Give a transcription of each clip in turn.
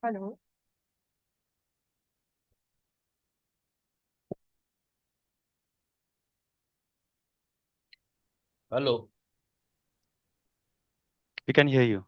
Hello. Hello. We can hear you.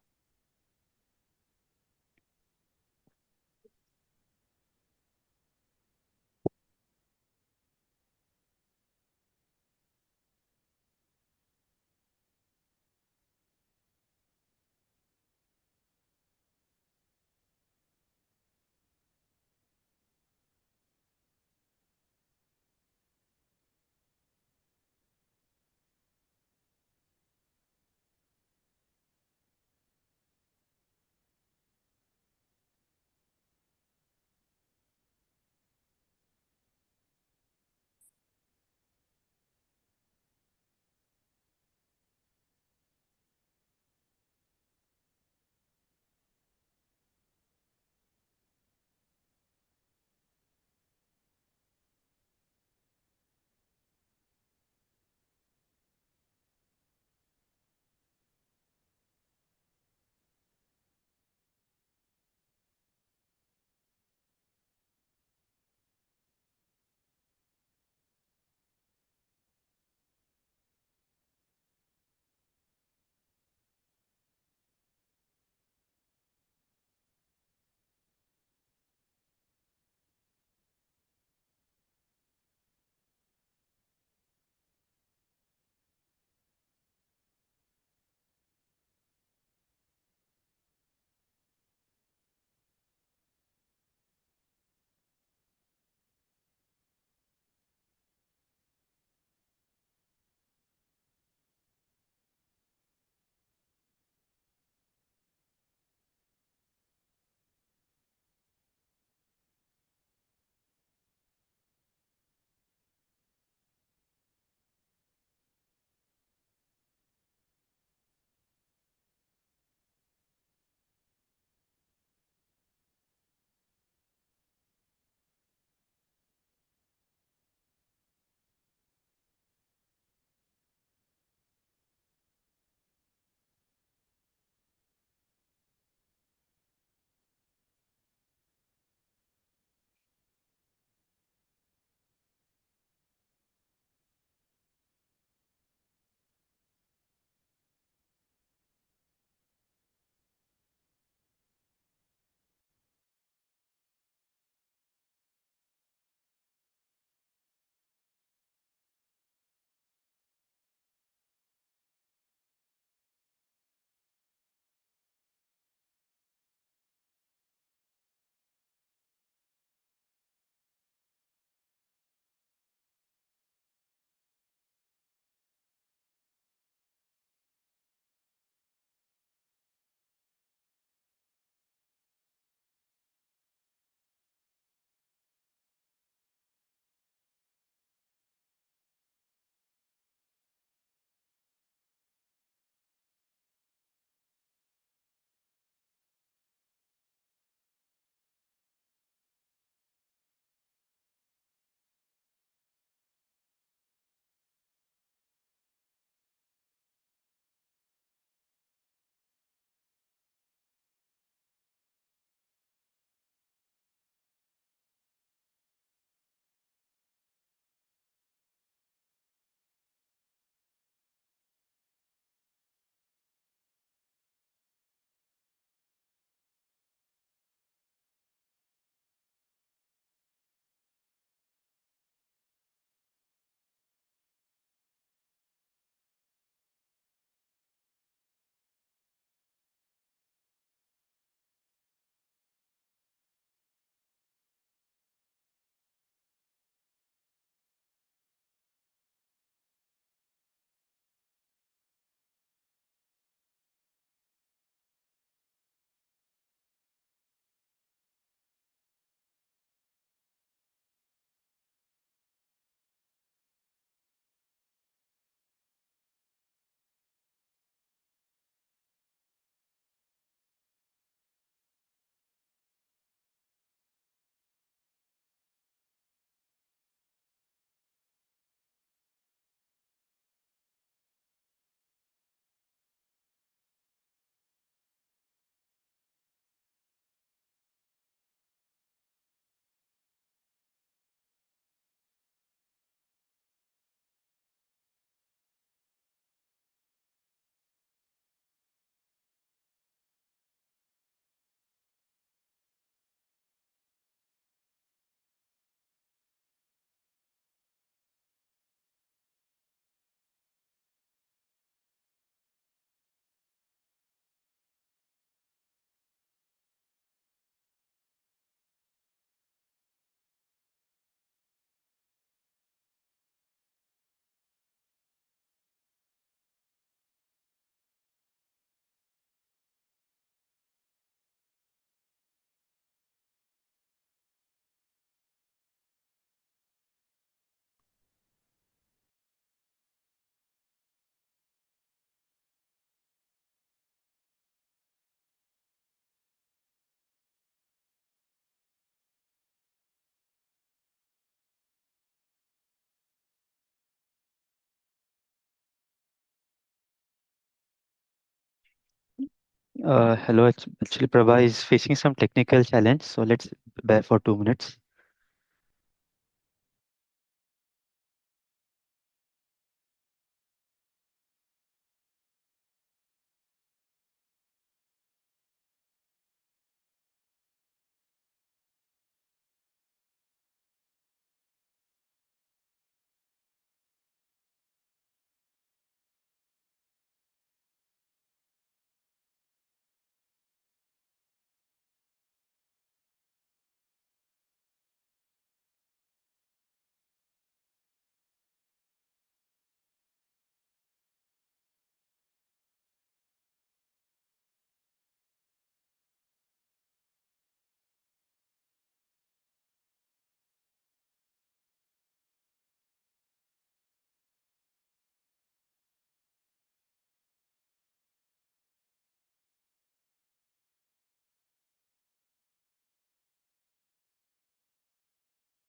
Hello, actually, Prabha is facing some technical challenge, so let's bear for 2 minutes.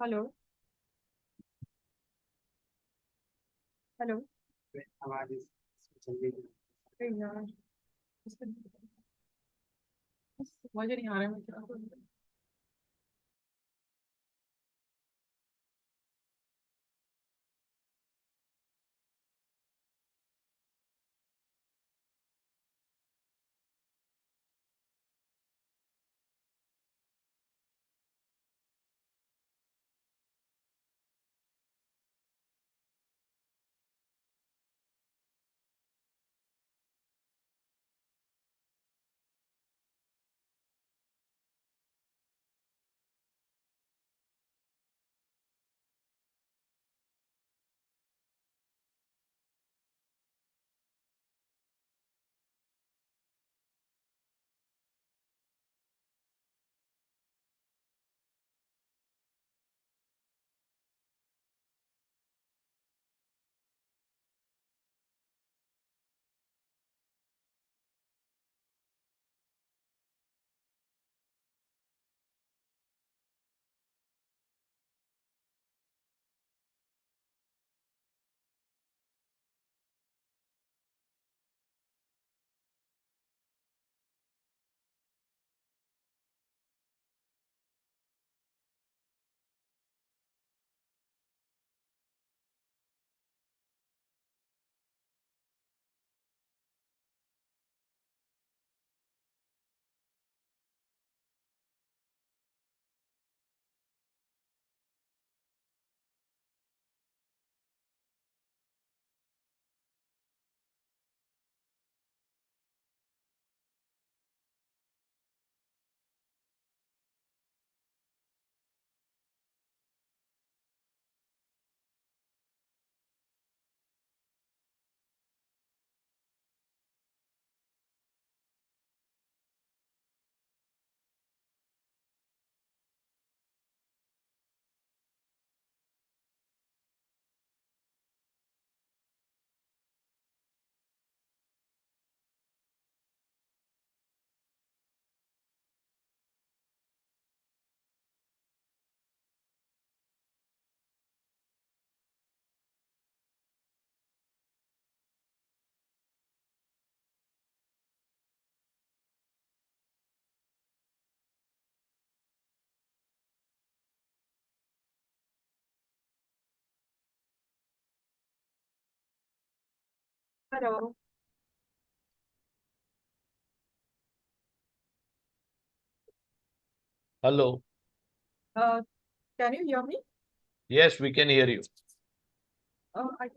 Hello hello अरे यार इसका समझ नहीं आ रहा है मुझे क्या करूं। Hello Hello. Can you hear me Yes, we can hear you. I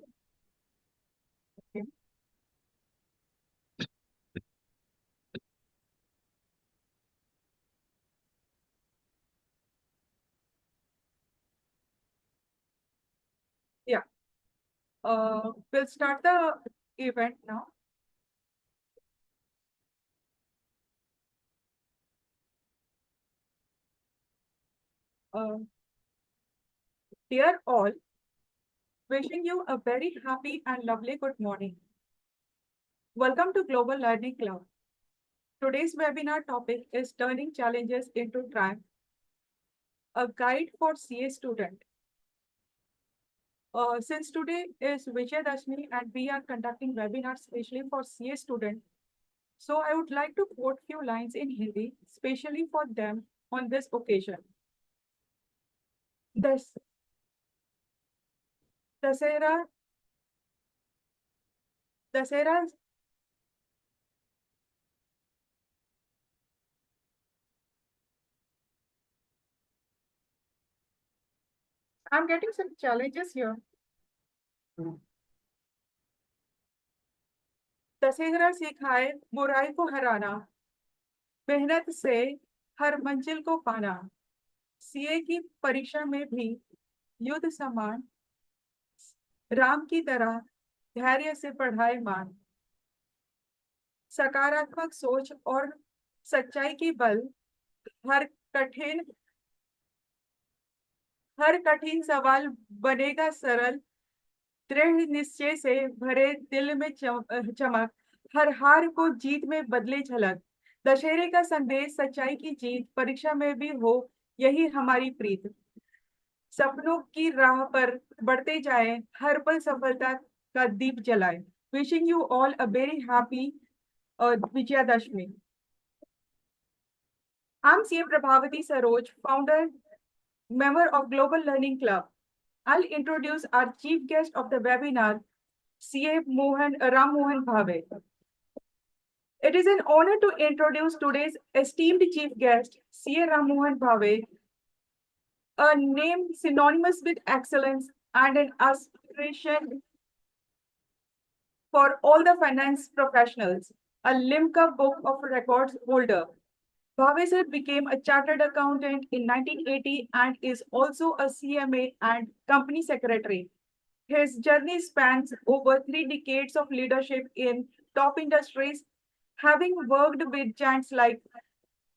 ya will start the event now dear all wishing you a very happy and lovely good morning. Welcome to Global Learning Club. Today's webinar topic is Turning Challenges into Triumph, a guide for CA student. Since today is Vijayadashmi and we are conducting webinars especially for CA students, So I would like to quote few lines in Hindi, especially for them on this occasion. This Dasera, Dasera, I'm getting some challenges here. Dussehra सिखाए बुराई को हराना, मेहनत से हर मंजिल को पाना, CA की परीक्षा में भी युद्ध समान, राम की तरह धैर्य से पढ़ाए मान, सकारात्मक सोच और सच्चाई की बल हर कठिन हर कठिन सवाल बनेगा सरल, दृढ़ निश्चय से भरे दिल में चमक, हर हार को जीत में बदले झलक। दशहरे का संदेश सच्चाई की जीत परीक्षा में भी हो, यही हमारी प्रीत। सपनों की राह पर बढ़ते जाए, हर पल सफलता का दीप जलाए। Wishing you all a very happy Vijayadashami. I'm CA Prabhavati Saroj, founder, member of Global Learning Club. I'll introduce our chief guest of the webinar, CA Ram Mohan Bhave. It is an honor to introduce today's esteemed chief guest, CA Ram Mohan Bhave, a name synonymous with excellence and an aspiration for all the finance professionals, a Limca Book of Records holder. Bhave sir became a chartered accountant in 1980 and is also a CMA and company secretary. His journey spans over 3 decades of leadership in top industries, having worked with giants like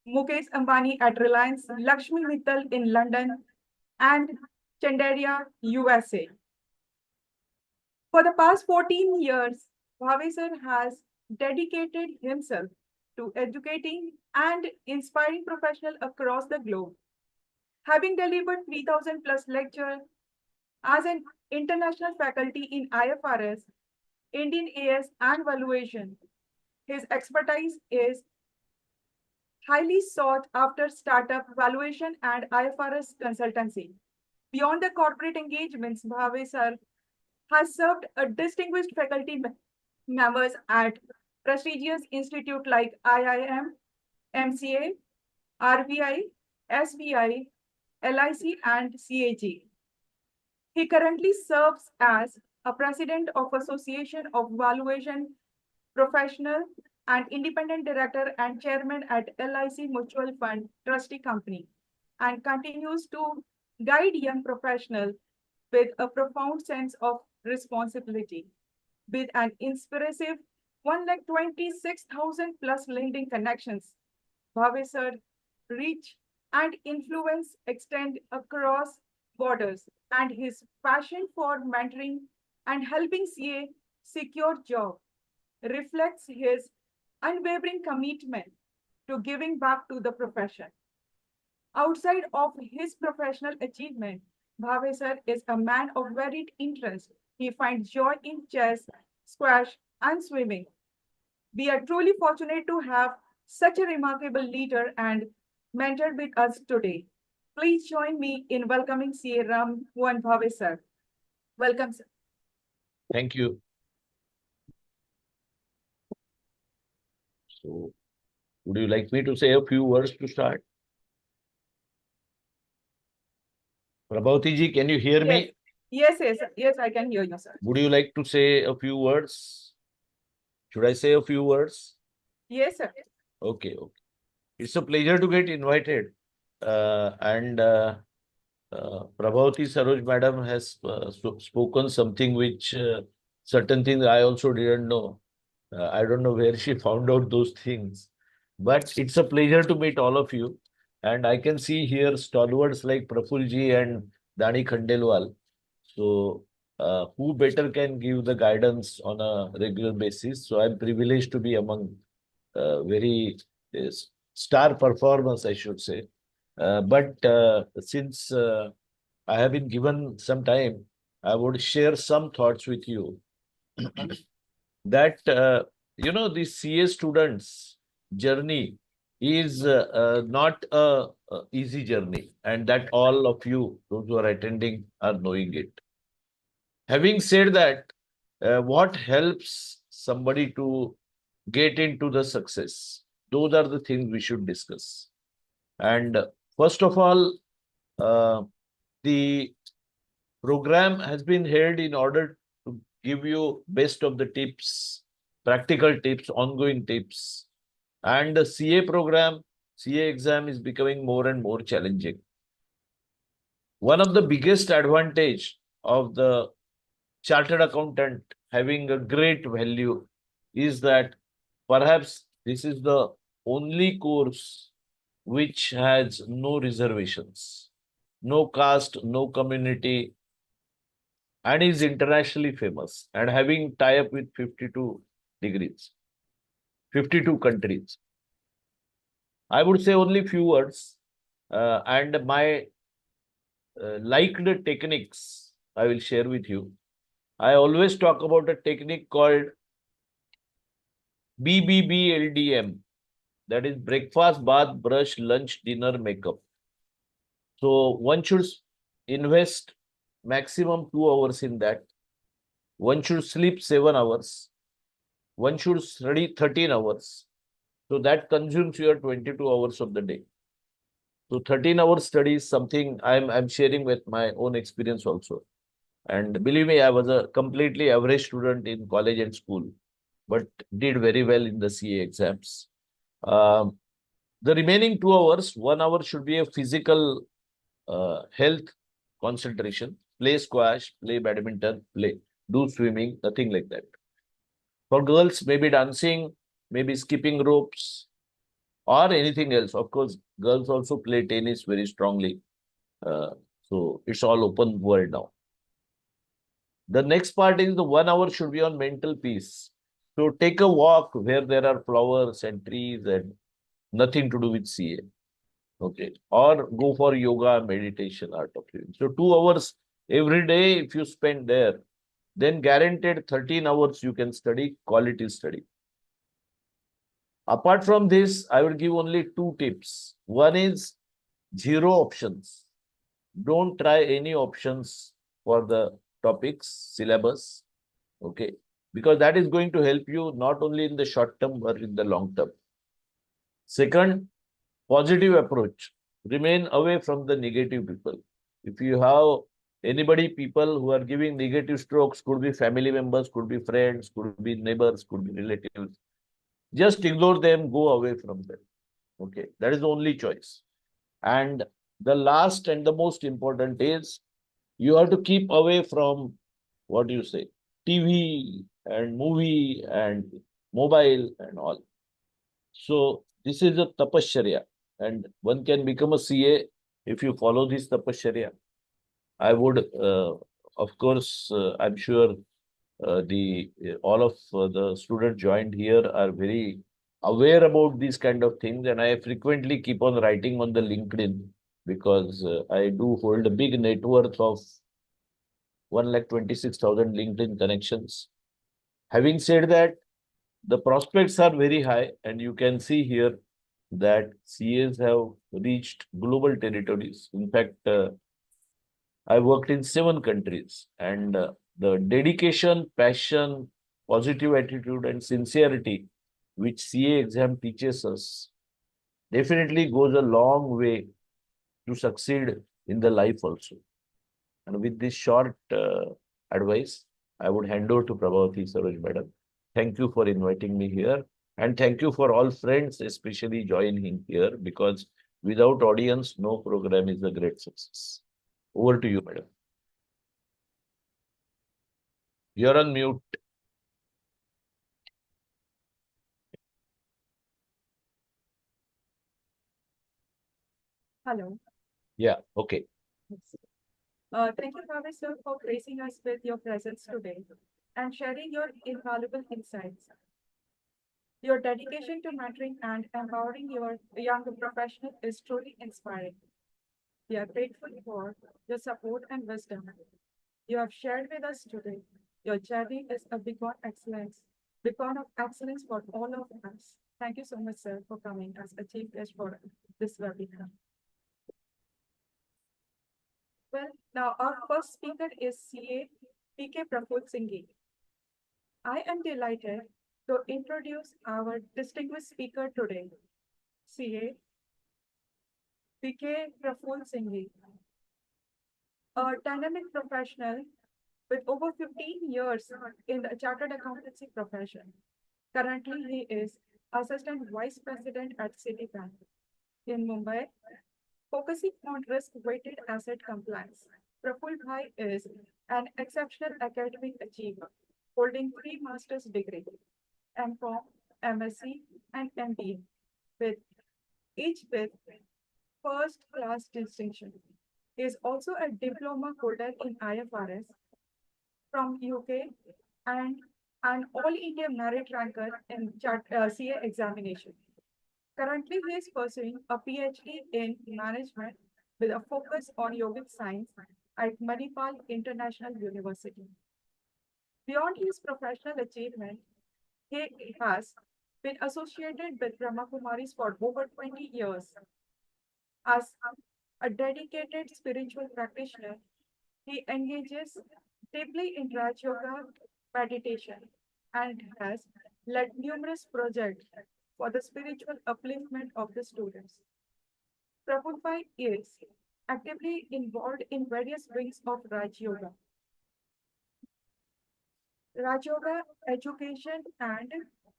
Mukesh Ambani at Reliance, Lakshmi Mittal in London, and Chanderia, USA. For the past 14 years, Bhave sir has dedicated himself to educating and inspiring professionals across the globe. Having delivered 3,000 plus lectures as an international faculty in IFRS, Indian AS, and valuation, his expertise is highly sought after startup valuation and IFRS consultancy. Beyond the corporate engagements, Bhave sir has served a distinguished faculty members at prestigious institutes like IIM, MCA, RBI, SBI, LIC, and CAG. He currently serves as a president of Association of Valuation Professional and independent director and chairman at LIC Mutual Fund Trustee Company, and continues to guide young professionals with a profound sense of responsibility. With an impressive 126,000 plus LinkedIn connections, Bhave sir reach and influence extend across borders, and his passion for mentoring and helping CA secure job reflects his unwavering commitment to giving back to the profession. Outside of his professional achievement, Bhave sir is a man of varied interest. He finds joy in chess, squash, and swimming. We are truly fortunate to have such a remarkable leader and mentor with us today. Please join me in welcoming C. Ram Mohan Bhave sir. Welcome, sir. Thank you. So, would you like me to say a few words to start? Prabhavati ji, can you hear me? Yes, I can hear you, sir. Would you like to say a few words? Should I say a few words? Yes, sir. Okay, okay. It's a pleasure to get invited. And Prabhavati Saroj madam has spoken something which certain things I also didn't know. I don't know where she found out those things, but it's a pleasure to meet all of you. And I can see here stalwarts like Prafful ji and Dani Khandelwal. So, who better can give the guidance on a regular basis? So, I'm privileged to be among very uh, star performers, I should say. But since I have been given some time, I would share some thoughts with you that the CA students' journey is not a easy journey, and that all of you, those who are attending, are knowing it. Having said that, what helps somebody to get into the success? Those are the things we should discuss. And first of all, uh, the program has been held in order to give you best of the tips, practical tips, ongoing tips. And the CA program, CA exam is becoming more and more challenging. One of the biggest advantage of the chartered accountant having a great value is that perhaps this is the only course which has no reservations, no caste, no community, and is internationally famous and having tie-up with 52 degrees, 52 countries. I would say only few words, and my liked techniques I will share with you. I always talk about a technique called BBBLDM, that is breakfast, bath, brush, lunch, dinner, makeup. So one should invest maximum 2 hours in that. One should sleep 7 hours. One should study 13 hours. So that consumes your 22 hours of the day. So 13 hours study is something I'm sharing with my own experience also. And believe me, I was a completely average student in college and school, but did very well in the CA exams. Um, the remaining 2 hours, 1 hour should be a physical health concentration. Play squash, play badminton, do swimming, nothing like that. For girls, maybe dancing, maybe skipping ropes, or anything else. Of course, girls also play tennis very strongly. Uh, so it's all open world now. The next part is the 1 hour should be on mental peace. So take a walk where there are flowers and trees and nothing to do with CA. Okay. Or go for yoga, meditation, art of living. So 2 hours every day, if you spend there, then guaranteed 13 hours you can study quality study. Apart from this, I will give only two tips. One is zero options. Don't try any options for the topics, syllabus. Okay. Because that is going to help you not only in the short term, but in the long term. Second, positive approach. Remain away from the negative people. If you have people who are giving negative strokes, could be family members, could be friends, could be neighbors, could be relatives, just ignore them, go away from them. Okay. That is the only choice. And the last and the most important is you have to keep away from what do you say, TV and movie and mobile and all. So this is a tapasya, and one can become a CA if you follow this tapasya. I would, of course, I'm sure the all of the students joined here are very aware about these kind of things, and I frequently keep on writing on the LinkedIn because I do hold a big net worth of 126,000 LinkedIn connections. Having said that, the prospects are very high, and you can see here that CAs have reached global territories. In fact, I worked in 7 countries, and the dedication, passion, positive attitude, and sincerity which CA exam teaches us definitely goes a long way to succeed in the life also. And with this short advice, I would hand over to Prabhavati Saroj Madam. Thank you for inviting me here. And thank you for all friends, especially joining here, because without audience, no program is a great success. Over to you, Madam. You're on mute. Hello. Yeah, okay. Yes. Thank you, Bhavesh, sir, for gracing us with your presence today and sharing your invaluable insights. Your dedication to mentoring and empowering your young professional is truly inspiring. We are grateful for your support and wisdom you have shared with us today. Your journey is a big one excellence, beacon of excellence for all of us. Thank you so much, sir, for coming as a chief guest for this webinar. Well, now our first speaker is CA PK Prafful Singhi. I am delighted to introduce our distinguished speaker today, CA PK Prafful Singhi, a dynamic professional with over 15 years in the chartered accountancy profession. Currently, he is Assistant Vice President at Citibank in Mumbai, focusing on risk-weighted asset compliance. Prafful Bhai is an exceptional academic achiever, holding three master's degrees, MCOM, MSc, and MBA, with each with first-class distinction. He is also a diploma holder in IFRS from UK and an All India Merit Ranker in CA examination. Currently, he is pursuing a PhD in management with a focus on yogic science at Manipal International University. Beyond his professional achievement, he has been associated with Brahma Kumaris for over 20 years. As a dedicated spiritual practitioner, he engages deeply in Raj Yoga meditation and has led numerous projects for the spiritual upliftment of the students. Prabhupada is actively involved in various wings of Raj Yoga Education and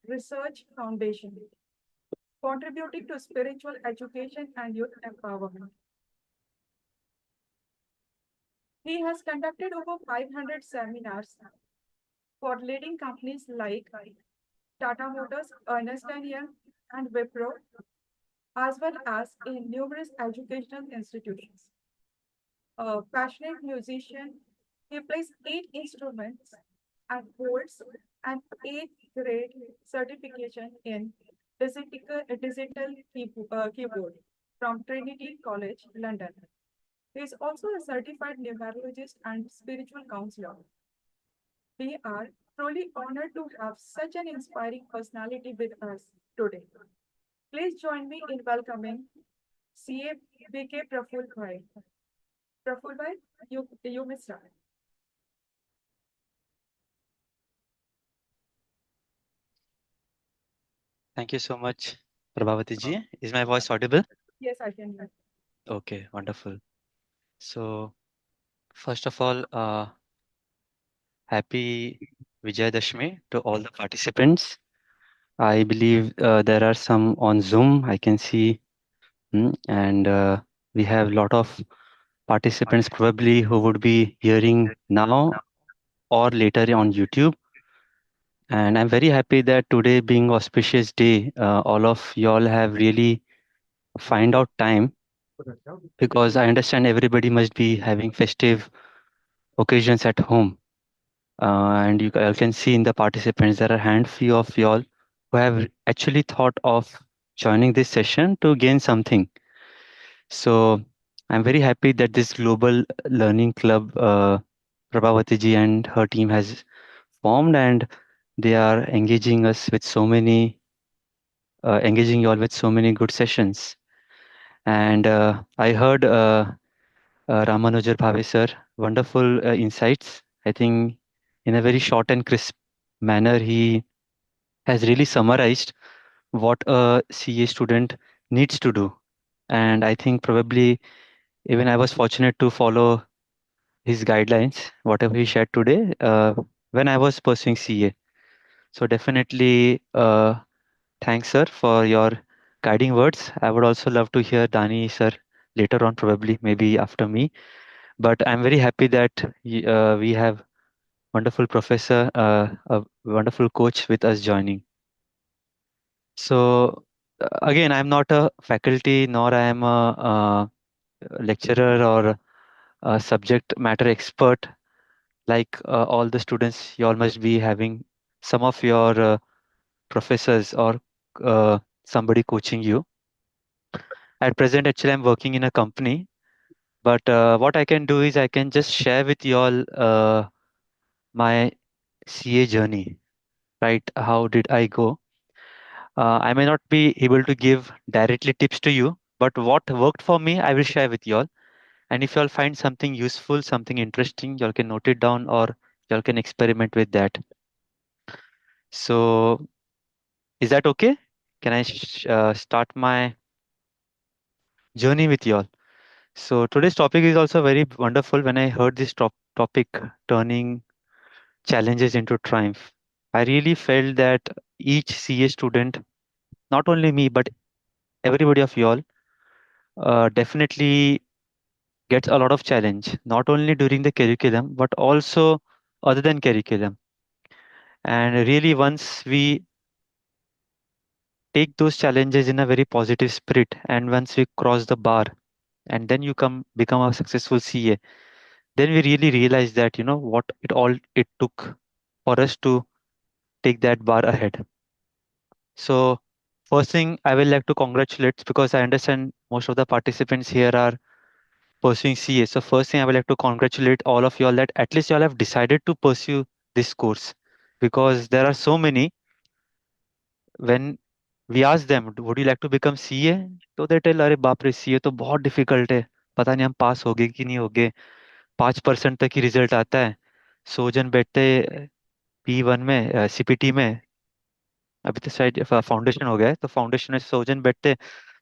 Research Foundation, contributing to spiritual education and youth empowerment. He has conducted over 500 seminars for leading companies like Tata Motors, Ernst& Young, and Wipro, as well as in numerous educational institutions. A passionate musician, he plays eight instruments and holds an eighth grade certification in digital keyboard from Trinity College, London. He is also a certified numerologist and spiritual counselor. We are truly honored to have such an inspiring personality with us today. Please join me in welcoming CA BK Prafful Bhai. Prafful Bhai, you may start. Thank you so much, Prabhavati ji. Is my voice audible? Yes, I can hear. Okay, wonderful. So, first of all, happy Vijayadashmi to all the participants. I believe there are some on Zoom. I can see, and we have a lot of participants probably who would be hearing now or later on YouTube. And I'm very happy that today being auspicious day, all of y'all have really find out time because I understand everybody must be having festive occasions at home. And you all can see in the participants, there are handful of y'all who have actually thought of joining this session to gain something. So I'm very happy that this global learning club, Prabhavati ji and her team has formed, and they are engaging us with so many, engaging you all with so many good sessions. And I heard Ramanujar Bhave sir, wonderful insights. I think in a very short and crisp manner, he has really summarized what a CA student needs to do. And I think probably even I was fortunate to follow his guidelines, whatever he shared today, when I was pursuing CA. So definitely, thanks, sir, for your guiding words. I would also love to hear Dani, sir, later on, probably maybe after me. But I'm very happy that we have wonderful professor, a wonderful coach with us joining. So again, I'm not a faculty, nor I am a lecturer or a subject matter expert like all the students. You all must be having some of your professors or somebody coaching you. At present, actually, I'm working in a company, but what I can do is I can just share with you all my CA journey. right? How did I go? I may not be able to give directly tips to you, but what worked for me, I will share with you all. And if you all find something useful, something interesting, you all can note it down or you all can experiment with that. So, is that okay? Can I start my journey with you all? So, today's topic is also very wonderful. When I heard this topic, turning challenges into triumph, I really felt that each CA student, not only me, but everybody of you all, definitely gets a lot of challenge, not only during the curriculum, but also other than curriculum. And really, once we take those challenges in a very positive spirit, and once we cross the bar, and then you come become a successful CA, then we really realize that what it took for us to take that bar ahead. So, first thing I will like to congratulate because I understand most of the participants here are pursuing CA. So first thing I would like to congratulate all of you all that at least you all have decided to pursue this course because there are so many when we ask them, would you like to become CA? तो they tell अरे बाप रे CA तो बहुत difficult है पता नहीं हम पास होगे कि नहीं होगे 5% तक ही रिजल्ट आता है 100 जन बैठते P1 में CPT में अभी तो शायद फाउंडेशन हो गया है तो फाउंडेशन में 100 जन बैठते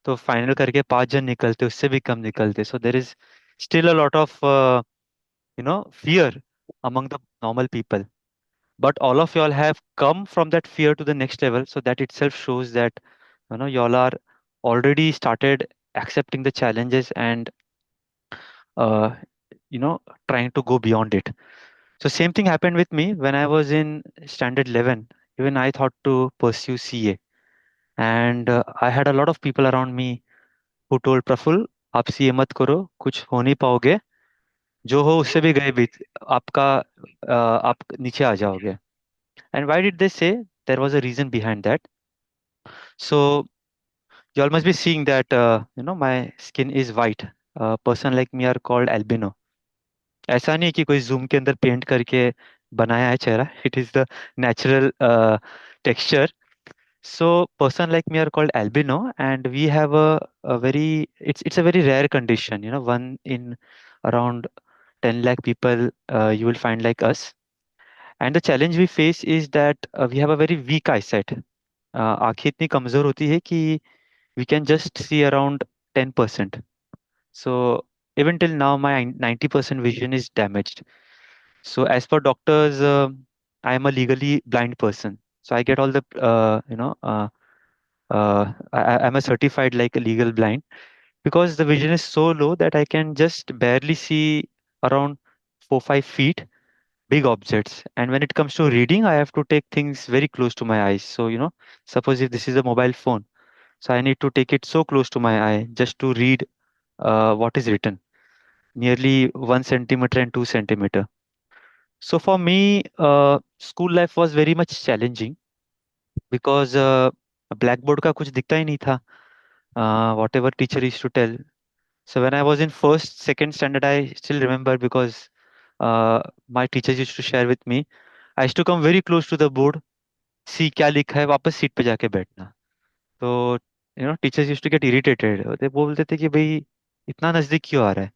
तो फाइनल करके 5 जन निकलते उससे भी कम निकलते so there is still a lot of fear among the normal people. But all of y'all have come from that fear to the next level. So that itself shows that, y'all are already started accepting the challenges and, uh, you know, trying to go beyond it. So same thing happened with me when I was in standard 11. Even I thought to pursue CA. And I had a lot of people around me who told Praful, आप CA मत करो कुछ हो नहीं पाओगे जो हो उससे भी गए बीत आपका आप नीचे आ जाओगे and why did they say there was a reason behind that so you all must be seeing that my skin is white a person like me are called albino ऐसा नहीं कि कोई जूम के अंदर पेंट करके बनाया है चेहरा it is the natural texture so person like me are called albino and we have a very it's a very rare condition one in around 10 lakh people you will find like us and the challenge we face is that we have a very weak eyesight आंखें इतनी कमजोर होती है कि we can just see around 10%. So even till now my 90% vision is damaged. So as per doctors, I am a legally blind person. So I get all the I'm a certified like a legal blind because the vision is so low that I can just barely see around 4 5 feet big objects. And when it comes to reading, I have to take things very close to my eyes. So suppose if this is a mobile phone. So I need to take it so close to my eye just to read what is written, nearly 1 centimeter and 2 centimeter. So for me, school life was very much challenging because blackboard का कुछ दिखता ही नहीं था. Whatever teacher used to tell. So when I was in first, second standard, I still remember because my teachers used to share with me. I used to come very close to the board, see क्या लिखा है, वापस seat पे जाके बैठना. तो teachers used to get irritated वो बोलते थे कि भाई इतना नजदीक क्यों आ रहा है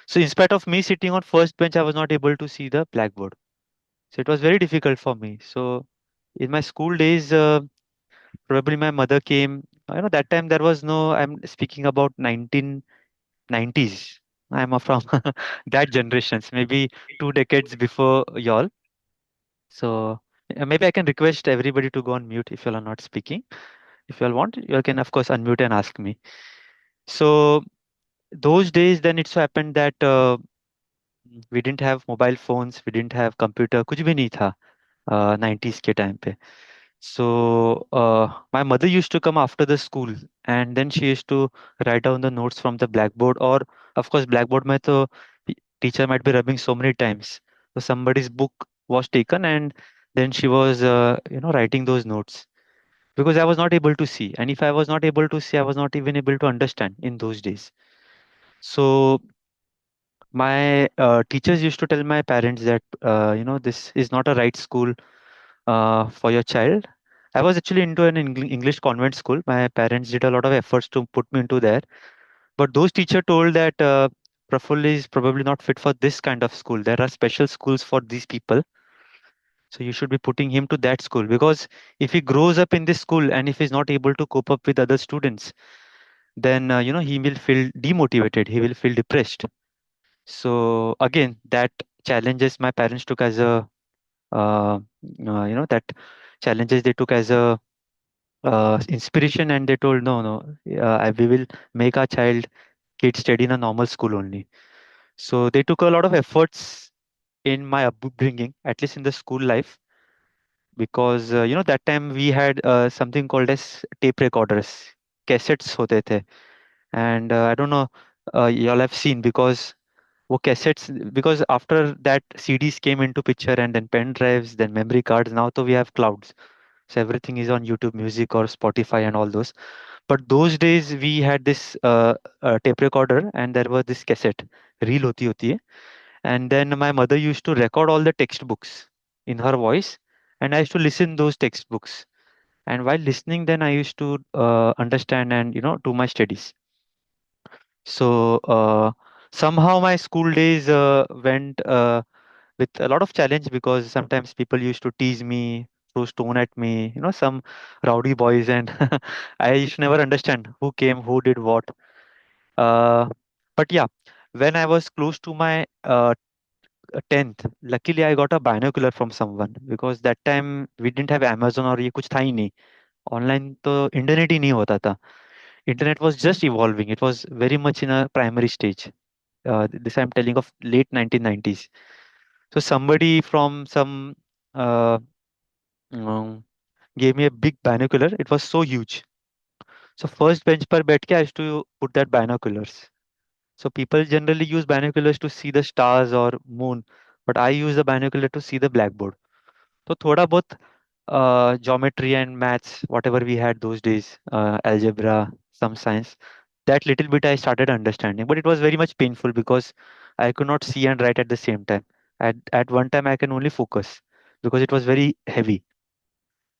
so in spite of me sitting on first bench I was not able to see the blackboard so it was very difficult for me so in my school days probably my mother came that time there was no I'm speaking about 1990s I'm from that generations maybe 2 decades before y'all so maybe I can request everybody to go on mute if y'all are not speaking if y'all want you all can of course unmute and ask me so those days then it so happened that we didn't have mobile phones we didn't have computer कुछ भी नहीं था 90s के time पे so my mother used to come after the school and then she used to write down the notes from the blackboard or of course blackboard में तो teacher might be rubbing so many times so somebody's book was taken and then she was writing those notes because I was not able to see and if I was not able to see I was not even able to understand in those days so my teachers used to tell my parents that this is not a right school for your child. I was actually into an English convent school. My parents did a lot of efforts to put me into there, but those teacher told that Prafull is probably not fit for this kind of school. There are special schools for these people, so you should be putting him to that school, because if he grows up in this school and if he's not able to cope up with other students, then he will feel demotivated. He will feel depressed. So again, that challenges my parents took as a that challenges they took as a inspiration, and they told no, no, we will make our child kid study in a normal school only. So they took a lot of efforts in my upbringing, at least in the school life, because that time we had something called as tape recorders, cassettes hote the, and I don't know, y'all have seen, because वो cassettes, because after that CDs came into picture, and then pen drives, then memory cards. Now तो we have clouds, so everything is on YouTube Music or Spotify and all those. But those days we had this tape recorder, and there was this cassette reel होती है, and then my mother used to record all the textbooks in her voice, and I used to listen those textbooks. And while listening, then I used to understand and do my studies. So somehow my school days went with a lot of challenge, because sometimes people used to tease me, throw stone at me, some rowdy boys, and I used to never understand who came, who did what. Uh, but yeah, when I was close to my 10th, luckily I got a binocular from someone, because that time we didn't have Amazon और ये कुछ था ही नहीं. Online तो internet ही नहीं होता था. Internet was just evolving. It was very much in a primary stage. This I'm telling of late 1990s. So somebody from some uh, um, gave me a big binocular. It was so huge. So first bench पर बैठ के I used to put that binoculars. So people generally use binoculars to see the stars or moon, but I use the binocular to see the blackboard. So थोड़ा बहुत geometry and maths, whatever we had those days, algebra, some science, that little bit I started understanding. But it was very much painful, because I could not see and write at the same time. At one time, I can only focus, because it was very heavy.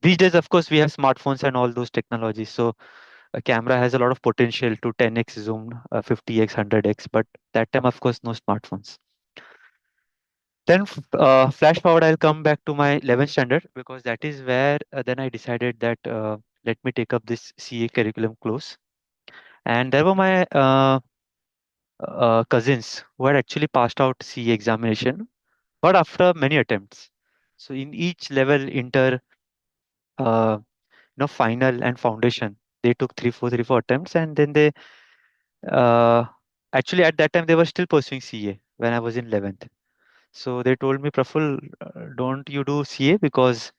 These days, of course, we have smartphones and all those technologies. So a camera has a lot of potential to 10x zoom, 50x, 100x. But that time, of course, no smartphones. Then flash forward, I'll come back to my 11th standard, because that is where then I decided that let me take up this CA curriculum close. And there were my cousins who had actually passed out CA examination, but after many attempts. So in each level, uh, final and foundation, they took three, four attempts, and then they uh, actually at that time they were still pursuing CA when I was in 11th. So they told me, Praful, don't you do CA, because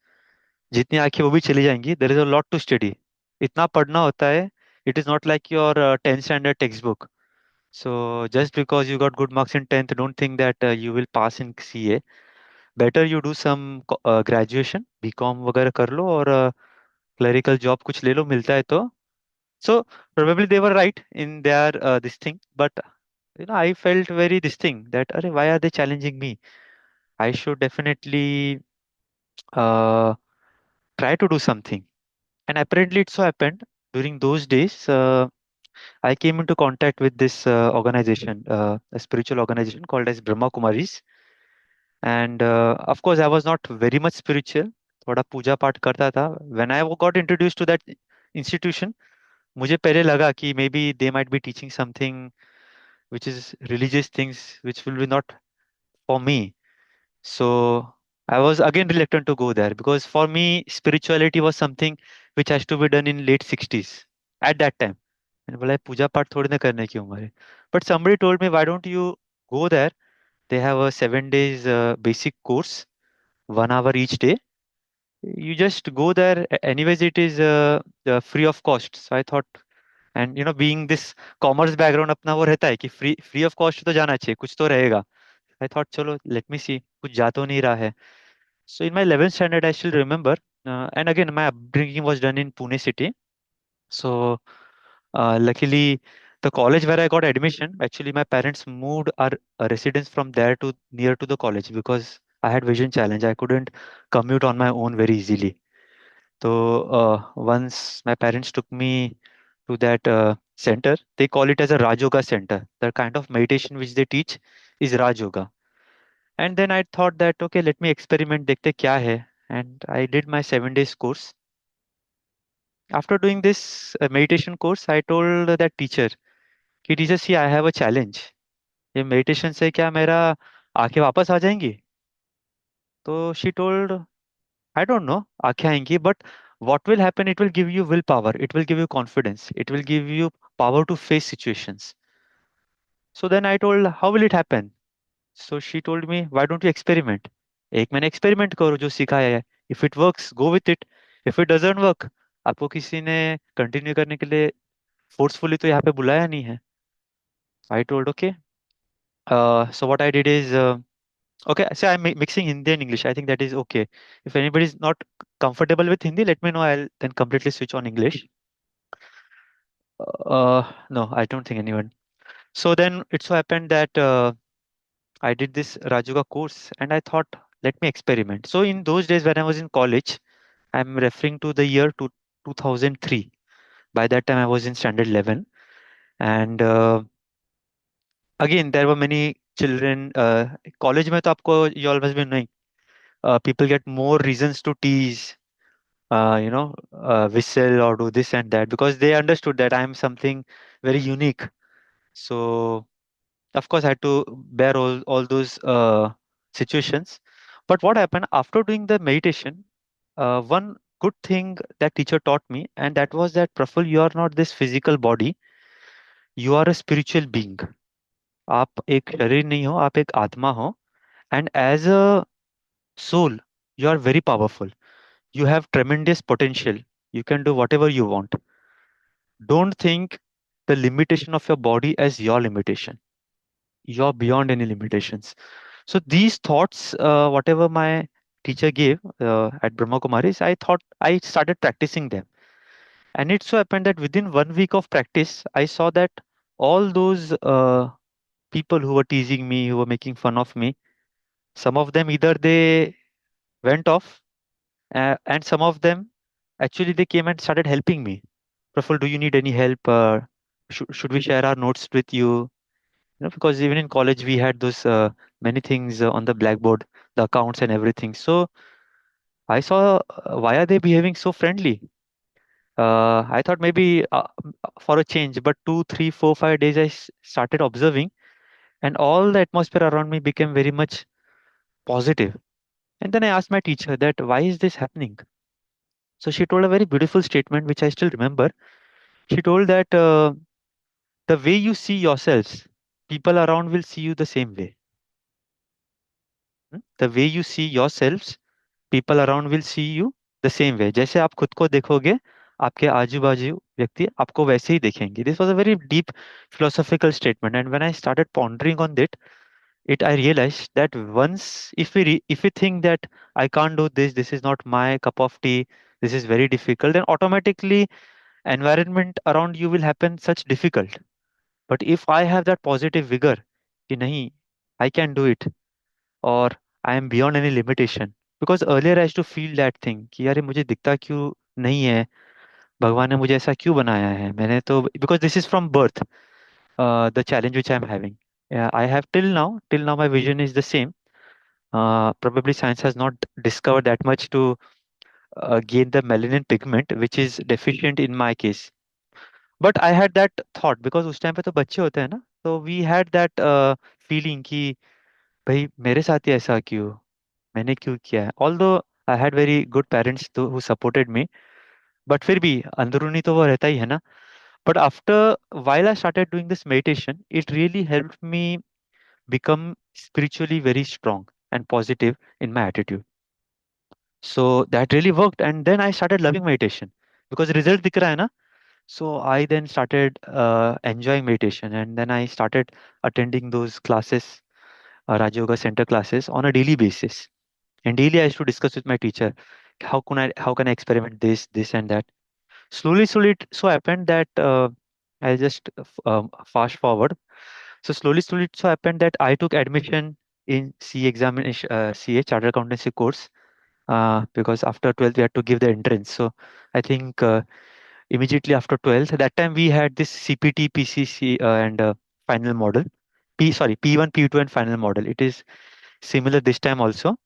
जितनी आंखें वो भी चली जाएंगी. There is a lot to study. इतना पढ़ना होता है. It is not like your 10th standard textbook. So just because you got good marks in 10th, don't think that you will pass in CA. Better you do some graduation, BCom वगैरह कर लो, और clerical job कुछ ले लो, मिलता है तो. So probably they were right in their this thing, but I felt very this thing that, अरे, why are they challenging me? I should definitely uh, try to do something. And apparently, it so happened during those days, I came into contact with this organization, a spiritual organization called as Brahma Kumaris. And of course, I was not very much spiritual. थोड़ा पूजा पाठ करता था. When I got introduced to that institution, मुझे पहले लगा कि maybe they might be teaching something which is religious things, which will be not for me. So I was again reluctant to go there, because for me, spirituality was something which has to be done in late 60s at that time. मैंने बोला, पूजा पाठ थोड़ी ना करने की उम्र है. But somebody told me, why don't you go there? They have a 7 days basic course, 1 hour each day. You just go there. Anyways, it is free of cost. So I thought, and being this commerce background, अपना वो रहता है कि free of cost तो जाना चाहिए, कुछ तो रहेगा. I thought, चलो, let me see, कुछ जा तो नहीं रहा है. So in my 11th standard, I still remember, and again, my upbringing was done in Pune city. So luckily, the college where I got admission, actually, my parents moved our residence from there to near to the college, because I had vision challenge. I couldn't commute on my own very easily. So once my parents took me to that center, they call it as a Raj Yoga center. The kind of meditation which they teach is Raj Yoga. And then I thought that okay, let me experiment, देखते क्या है. And I did my 7 days course. After doing this meditation course, I told that teacher कि teacher, see, I have a challenge. ये meditation से क्या मेरा आंखें वापस आ जाएंगी? तो she told, I don't know, आंखें आएंगी, but what will happen? It will give you willpower. It will give you confidence. It will give you power to face situations. So then I told, how will it happen? So she told me, why don't you experiment? एक महीने experiment करो जो सिखाया है. If it works, go with it. If it doesn't work, आपको किसी ने continue करने के लिए forcefully तो यहाँ पे बुलाया नहीं है. I told, okay. So what I did is, okay, so I'm mixing Hindi and English. I think that is okay. If anybody is not comfortable with Hindi, let me know. I'll then completely switch on English. No, I don't think anyone. So then it so happened that I did this Rajuga course and I thought, let me experiment. So in those days when I was in college, I'm referring to the year 2003. By that time, I was in standard 11. And again, there were many children. College mein to aapko, you always been knowing, people get more reasons to tease, whistle or do this and that because they understood that I'm something very unique. So of course, I had to bear all those situations. But what happened after doing the meditation? One good thing that teacher taught me, and that was that Praful, you are not this physical body. You are a spiritual being. आप एक शरीर नहीं हो, आप एक आत्मा हो. And as a soul, you are very powerful. You have tremendous potential. You can do whatever you want. Don't think the limitation of your body as your limitation. You're beyond any limitations. So these thoughts, whatever my teacher gave at Brahma Kumaris, I thought I started practicing them. And it so happened that within 1 week of practice, I saw that all those people who were teasing me, who were making fun of me, some of them either they went off, and some of them actually they came and started helping me. Praful, do you need any help? Should we share our notes with you? Because even in college we had those many things on the blackboard, the accounts and everything. So I saw why are they behaving so friendly? I thought maybe for a change, but 2, 3, 4, 5 days started observing, and all the atmosphere around me became very much positive. And then I asked my teacher that why is this happening? So she told a very beautiful statement, which I still remember. She told that the way you see yourselves, people around will see you the same way. The way you see yourselves, people around will see you the same way. जैसे आप खुद को देखोगे, आपके आजू बाजू व्यक्ति आपको वैसे ही देखेंगे. This was a very deep philosophical statement, and when I started pondering on it I realized that once if we think that I can't do this, this is not my cup of tea, this is very difficult, then automatically environment around you will happen such difficult. But if I have that positive vigor कि नहीं, I can do it, or I am beyond any limitation. Because earlier I used to feel that thing कि यार ये मुझे दिखता क्यों नहीं है, भगवान ने मुझे ऐसा क्यों बनाया है, मैंने तो because this is from birth, the challenge which I am having. Yeah, I have till now my vision is the same. Probably science has not discovered that much to gain the melanin pigment which is deficient in my case. But I had that thought because उस time पे तो बच्चे होते हैं ना, तो we had that feeling कि भाई मेरे साथ ही ऐसा क्यों, मैंने क्यों किया है. Although I had very good parents who supported me, but फिर भी अंदरूनी तो वो रहता ही है ना. But after while I started doing this meditation, it really helped me become spiritually very strong and positive in my attitude. So that really worked, and then I started loving meditation because result दिख रहा है ना. So I then started enjoying meditation, and then I started attending those classes, Raja Yoga Center classes on a daily basis. And daily I used to discuss with my teacher, how can I experiment this and that. Slowly it so happened that I'll just fast forward. So slowly it so happened that I took admission in CA examination, CA Chartered Accountancy course, because after 12th we had to give the entrance. So I think immediately after 12th, that time we had this CPT, PCC, and final model. P1, P2, and final model. It is similar this time also.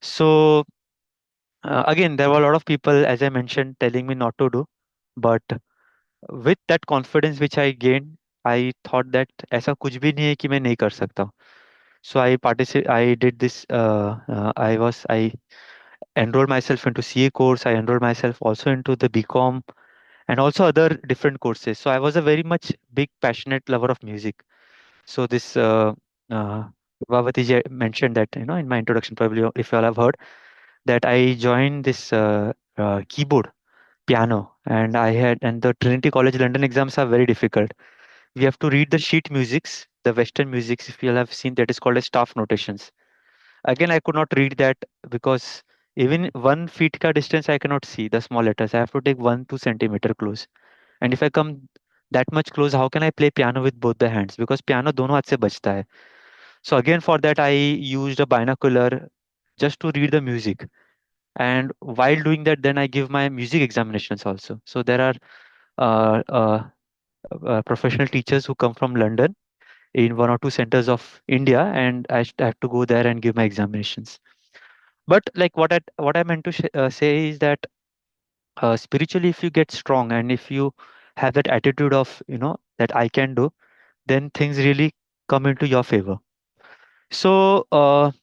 So again, there were a lot of people, as I mentioned, telling me not to do, but with that confidence which I gained, I thought that ऐसा कुछ भी नहीं है कि मैं नहीं कर सकता हूँ. So I did this. I enrolled myself into CA course. I enrolled myself also into the BCom and also other different courses. So I was a very much big passionate lover of music. So this uh, Bhavati ji mentioned that, in my introduction, probably if you all have heard, that I joined this keyboard piano, and the Trinity College London exams are very difficult. We have to read the sheet musics, the Western musics, if you all have seen, that is called as staff notations. Again, I could not read that because even 1 feet ka distance I cannot see the small letters. I have to take 1 2 centimeter close. And if I come that much close, how can I play piano with both the hands? Because piano दोनों हाथ से बजता है. So again, for that I used a binocular just to read the music. And while doing that, then I give my music examinations also. So there are uh, uh, professional teachers who come from London in 1 or 2 centers of India, and have to go there and give my examinations. But like what I meant to say is that spiritually, if you get strong and if you have that attitude of that I can do, then things really come into your favor. So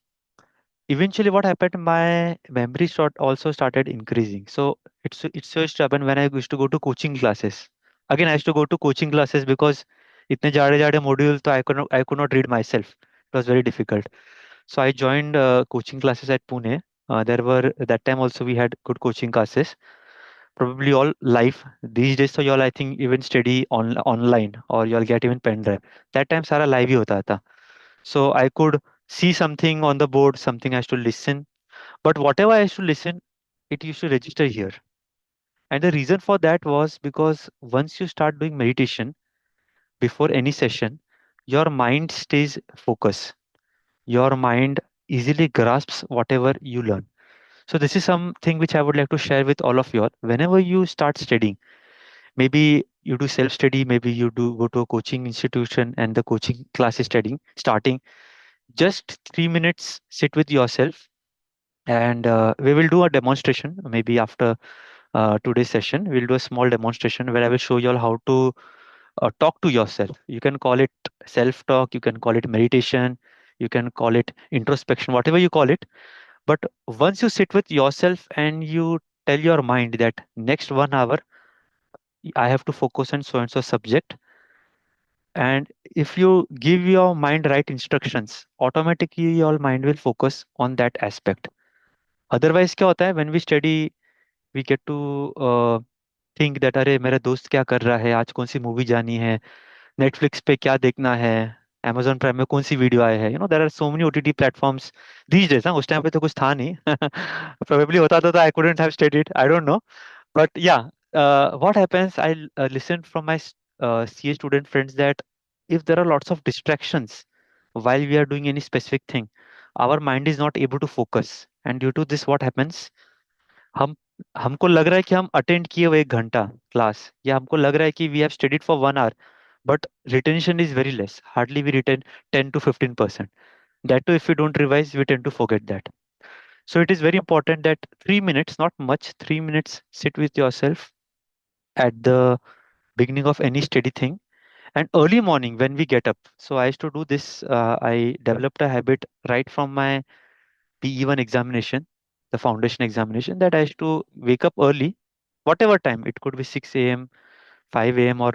eventually, what happened? My memory also started increasing. So it's used to happen when I used to go to coaching classes. Again, I used to go to coaching classes because इतने जाड़े जाड़े module, तो I could not read myself. It was very difficult. So I joined coaching classes at Pune. There were that time also we had good coaching classes, probably all live. These days, so y'all I think even study online or y'all get even pen drive. That time सारा live ही होता था. So I could see something on the board, something I used to listen. But whatever I used to listen, it used to register here. And the reason for that was because once you start doing meditation before any session, your mind stays focused. Your mind easily grasps whatever you learn. So this is something which I would like to share with all of you all. Whenever you start studying, maybe you do self study, maybe you do go to a coaching institution and the coaching class is studying, starting, just 3 minutes, sit with yourself, and we will do a demonstration. Maybe after today's session, we'll do a small demonstration where I will show you all how to talk to yourself. You can call it self talk, you can call it meditation, you can call it introspection, whatever you call it. But once you sit with yourself and you tell your mind that next 1 hour I have to focus on so and so subject, and if you give your mind right instructions, automatically your mind will focus on that aspect. Otherwise क्या होता है, when we study, we get to think that अरे मेरा दोस्त क्या कर रहा है, आज कौन सी मूवी जानी है, नेटफ्लिक्स पे क्या देखना है, amazon प्राइम में कौन सी वीडियो आया है. There are so many OTT platforms these days. ना उस टाइम पे तो कुछ था नहीं. प्रोबेबली होता तो I couldn't have studied, I don't know. But yeah, what happens, I listen from my CA student friends that if there are lots of distractions while we are doing any specific thing, our mind is not able to focus. And due to this, what happens? हम हमको लग रहा है कि हम attend किए हुए 1 घंटा क्लास, या हमको लग रहा है कि we have studied for 1 hour, but retention is very less. Hardly we retain 10 to 15%. That too, if we don't revise, we tend to forget that. So it is very important that 3 minutes, not much, 3 minutes, sit with yourself at the beginning of any steady thing, and early morning when we get up. So I used to do this. I developed a habit right from my PE1 examination, the foundation examination, that I used to wake up early, whatever time. It could be 6 a.m., 5 a.m., or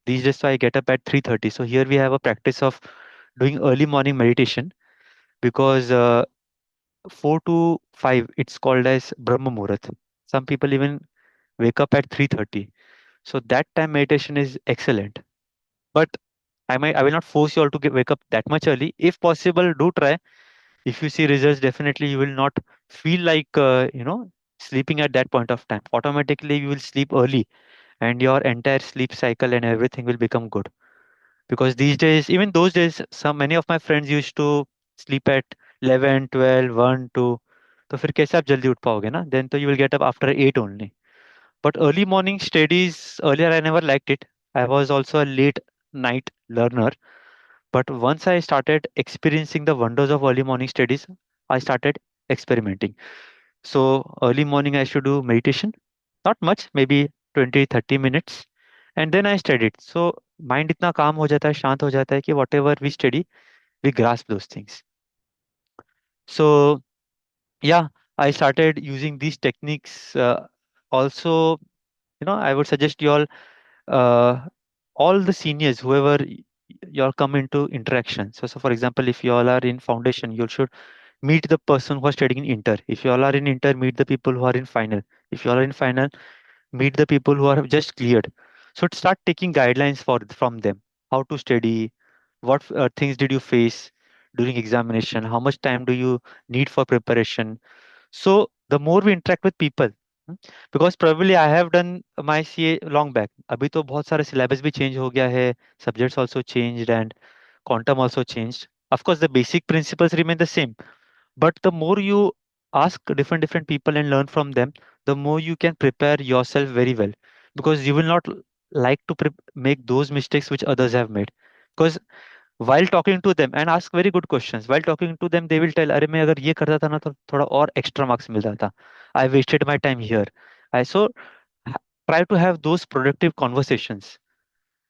these days, so I get up at 3:30. So here we have a practice of doing early morning meditation, because 4 to 5, it's called as Brahma Muhurat. Some people even wake up at 3:30. So that time meditation is excellent. But I will not force you all to wake up that much early. If possible, do try. If you see results, definitely you will not feel like sleeping at that point of time. Automatically, you will sleep early, and your entire sleep cycle and everything will become good. Because these days, even those days, some many of my friends used to sleep at 11, 12, 1, 2, तो फिर कैसे आप जल्दी उठ पाओगे ना? Then तो you will get up after 8 only. But early morning studies, earlier I never liked it. I was also a late night learner. But once I started experiencing the wonders of early morning studies, I started experimenting. So early morning I used to do meditation, not much, maybe 20, 30 minutes. And then I studied. So mind इतना calm हो जाता है, शांत हो जाता है कि whatever we study, we grasp those things. So yeah, I started using these techniques. Also, I would suggest you all the seniors, whoever you all come into interaction. So for example, if you all are in foundation, you should meet the person who are studying in inter. If you all are in inter, meet the people who are in final. If you all are in final, meet the people who are just cleared. So start taking guidelines from them. How to study, what things did you face during examination, how much time do you need for preparation. So the more we interact with people, hmm, because probably I have done my CA long back. अभी तो बहुत सारे syllabus भी change हो गया है, subjects also changed and quantum also changed. Of course, the basic principles remain the same, but the more you ask different people and learn from them, the more you can prepare yourself very well, because you will not like to make those mistakes which others have made. Because while talking to them and ask very good questions, while talking to them they will tell, अरे मैं अगर ये करता था ना तो थोड़ा और extra marks मिलता था, I wasted my time here. I so try to have those productive conversations.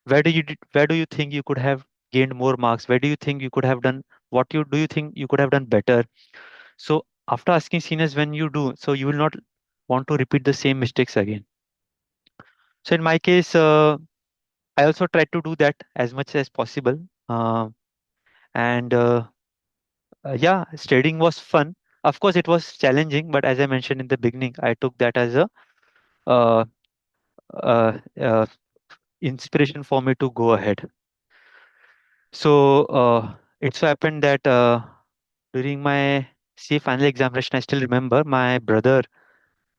Where do you think you could have gained more marks? Where do you think you could have done, what you do you think you could have done better? So after asking seniors, when you do, so you will not want to repeat the same mistakes again. So in my case, I also try to do that as much as possible. And Yeah, studying was fun. Of course, it was challenging, but as I mentioned in the beginning, I took that as a uh, uh, uh, inspiration for me to go ahead. So it so happened that during my C final examination, I still remember my brother.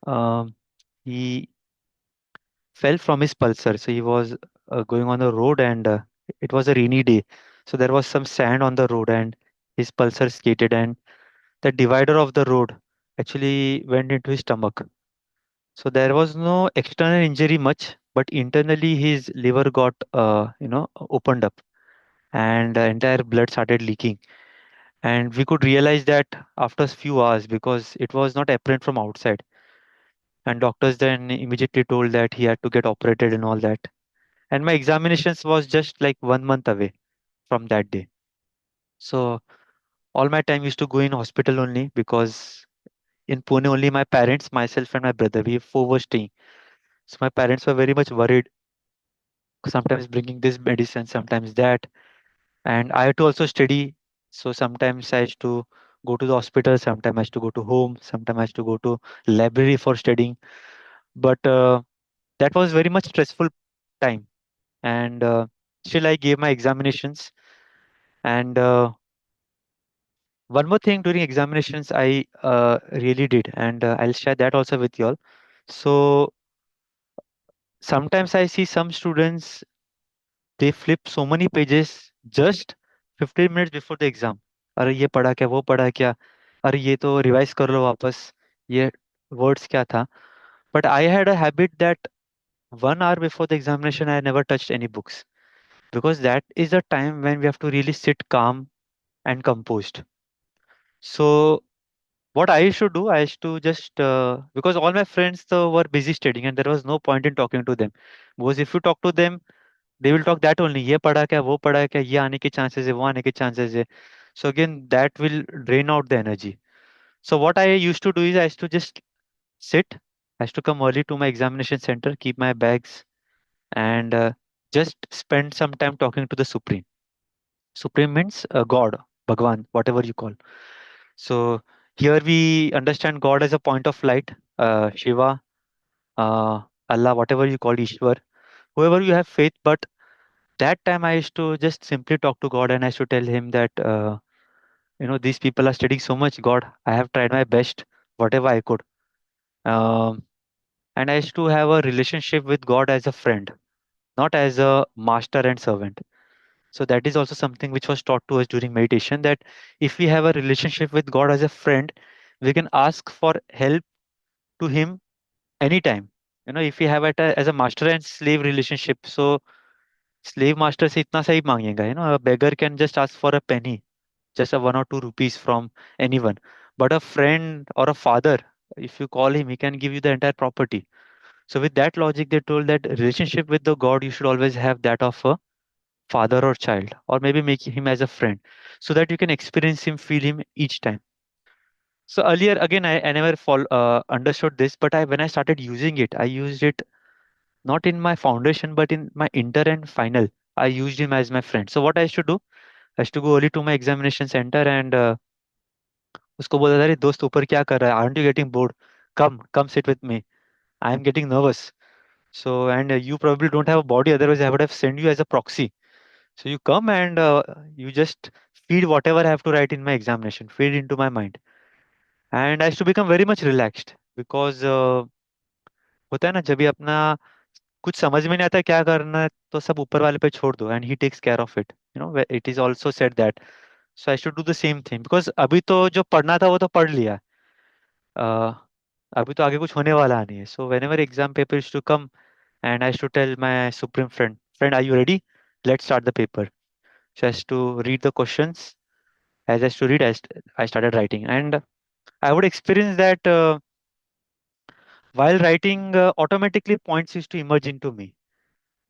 Um, he fell from his pulsar. So he was going on the road, and it was a rainy day. So there was some sand on the road, and his pulsar skated, and the divider of the road actually went into his stomach. So there was no external injury much, but internally his liver got opened up, and entire blood started leaking. And we could realize that after a few hours, because it was not apparent from outside. And doctors then immediately told that he had to get operated and all that. And my examinations was just like 1 month away from that day. So all my time used to go in hospital only, because in Pune only my parents, myself and my brother, we four were staying. So my parents were very much worried, sometimes bringing this medicine, sometimes that. And I had to also study. So sometimes I used to go to the hospital, sometimes I used to go to home, sometimes I used to go to library for studying. But that was very much stressful time. And still I gave my examinations. And one more thing during examinations I really did, and I'll share that also with you all. So sometimes I see some students, they flip so many pages just 15 minutes before the exam. अरे ये पढ़ा क्या, वो पढ़ा क्या, अरे ये तो रिवाइज कर लो वापस, ये वर्ड्स क्या था. But I had a habit that 1 hour before the examination I never touched any books, because that is a time when we have to really sit calm and composed. So what I used to do, I used to just because all my friends were busy studying and there was no point in talking to them. Because if you talk to them, they will talk that only. ये पढ़ा क्या, वो पढ़ा क्या, ये आने के chances है, वो आने के chances है. So again, that will drain out the energy. So what I used to do is I used to just sit. I used to come early to my examination center, keep my bags, and just spend some time talking to the Supreme. Supreme means God, Bhagwan, whatever you call. So here we understand God as a point of light, Shiva, uh, Allah, whatever you call Ishwar, whoever you have faith. But that time I used to just simply talk to God, and I used to tell him that, these people are studying so much. God, I have tried my best, whatever I could. Um, and I used to have a relationship with God as a friend, not as a master and servant. So that is also something which was taught to us during meditation, that if we have a relationship with God as a friend, we can ask for help to Him anytime. If we have it as a master and slave relationship, so slave master से इतना सही मांगेगा, a beggar can just ask for a penny, just a 1 or 2 rupees from anyone. But a friend or a father, if you call him, he can give you the entire property. So with that logic, they told that relationship with the God, you should always have that of a father or child, or maybe make him as a friend, so that you can experience him, feel him each time. So earlier, again, I never understood this, but when I started using it, I used it not in my foundation, but in my inter and final. I used him as my friend. So what I used to do, I used to go early to my examination center and उसको बोला था, अरे दोस्त ऊपर क्या कर रहा है, aren't you getting bored? Come sit with me. I am getting nervous. So and you probably don't have a body, otherwise I would have sent you as a proxy. So you come and you just feed whatever I have to write in my examination, feed into my mind. And I used to become very much relaxed because होता है ना, जब भी अपना कुछ समझ में नहीं आता क्या करना है, तो सब ऊपर वाले पे छोड़ दो and he takes care of it. It is also said that. So I should do the same thing, because अभी तो जो पढ़ना था वो तो पढ़ लिया. uh, अभी तो आगे कुछ होने वाला नहीं है. So whenever exam paper is to come and I to tell my supreme friend, friend are you ready, let's start the paper. So as to read the questions, as I used to read, I started writing, and I would experience that while writing, automatically points used to emerge into me.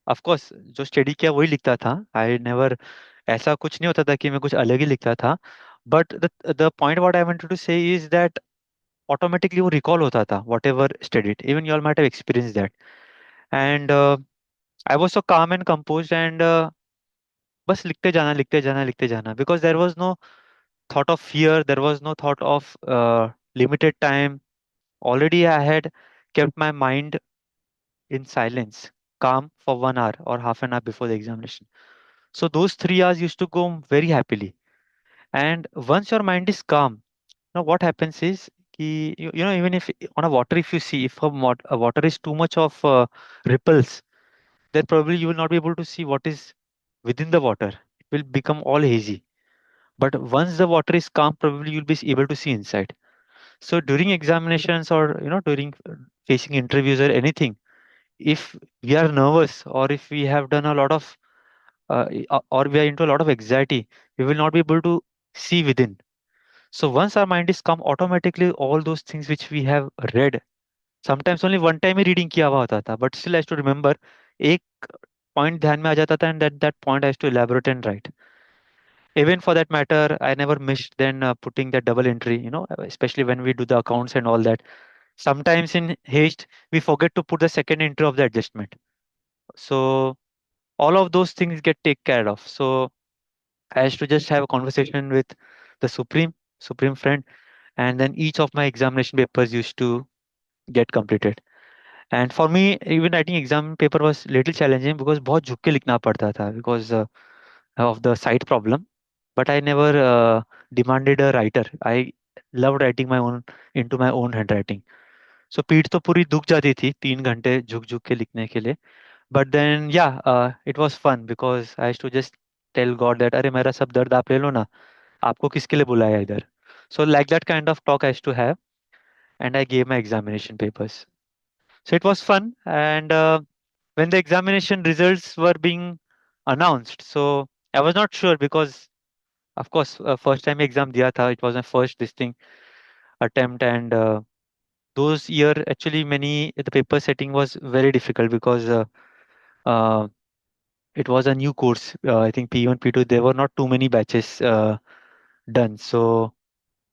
Of course, जो study किया वही लिखता था. I never, ऐसा कुछ नहीं होता था कि मैं कुछ अलग ही लिखता था. But the point what I wanted to say is that automatically वो रिकॉल होता था whatever studied. Even you all might have experience that. And I was so calm and composed and बस लिखते जाना, लिखते जाना, लिखते जाना, because there was no thought of fear, there was no thought of limited time. Already I had kept my mind in silence, calm for 1 hour or half an hour before the examination. So those 3 hours used to go very happily. And once your mind is calm, what happens is, even if on a water, if you see, if a water is too much of ripples, then probably you will not be able to see what is within the water. It will become all hazy. But once the water is calm, probably you'll be able to see inside. So during examinations or during facing interviews or anything, if we are nervous or if we have done a lot of or we are into a lot of anxiety, we will not be able to see within. So once our mind is calm, automatically all those things which we have read, sometimes only one time he reading किया हुआ होता था, but still I have to remember, एक point ध्यान में आ जाता था, and that point I have to elaborate and write. Even for that matter, I never missed then putting that double entry, especially when we do the accounts and all that. Sometimes in haste, we forget to put the second entry of the adjustment. So all of those things get taken care of. So I used to just have a conversation with the supreme friend, and then each of my examination papers used to get completed. And for me, even writing exam paper was little challenging because बहुत झुक के लिखना पड़ता था because of the sight problem. But I never demanded a writer. I loved writing my own into my own handwriting. So पीठ तो पूरी दुख जाती थी 3 घंटे झुक झुक के लिखने के लिए. But then yeah, it was fun because I used to just tell God that अरे मेरा सब दर्द आप ले लो ना, आपको किसके लिए बुलाया इधर. So like that kind of talk I used to have, and I gave my examination papers. So it was fun. And when the examination results were being announced, so I was not sure because of course first time exam दिया था, it was my first this thing attempt. And those year actually many the paper setting was very difficult because uh, it was a new course. I think P1, P2, there were not too many batches done. So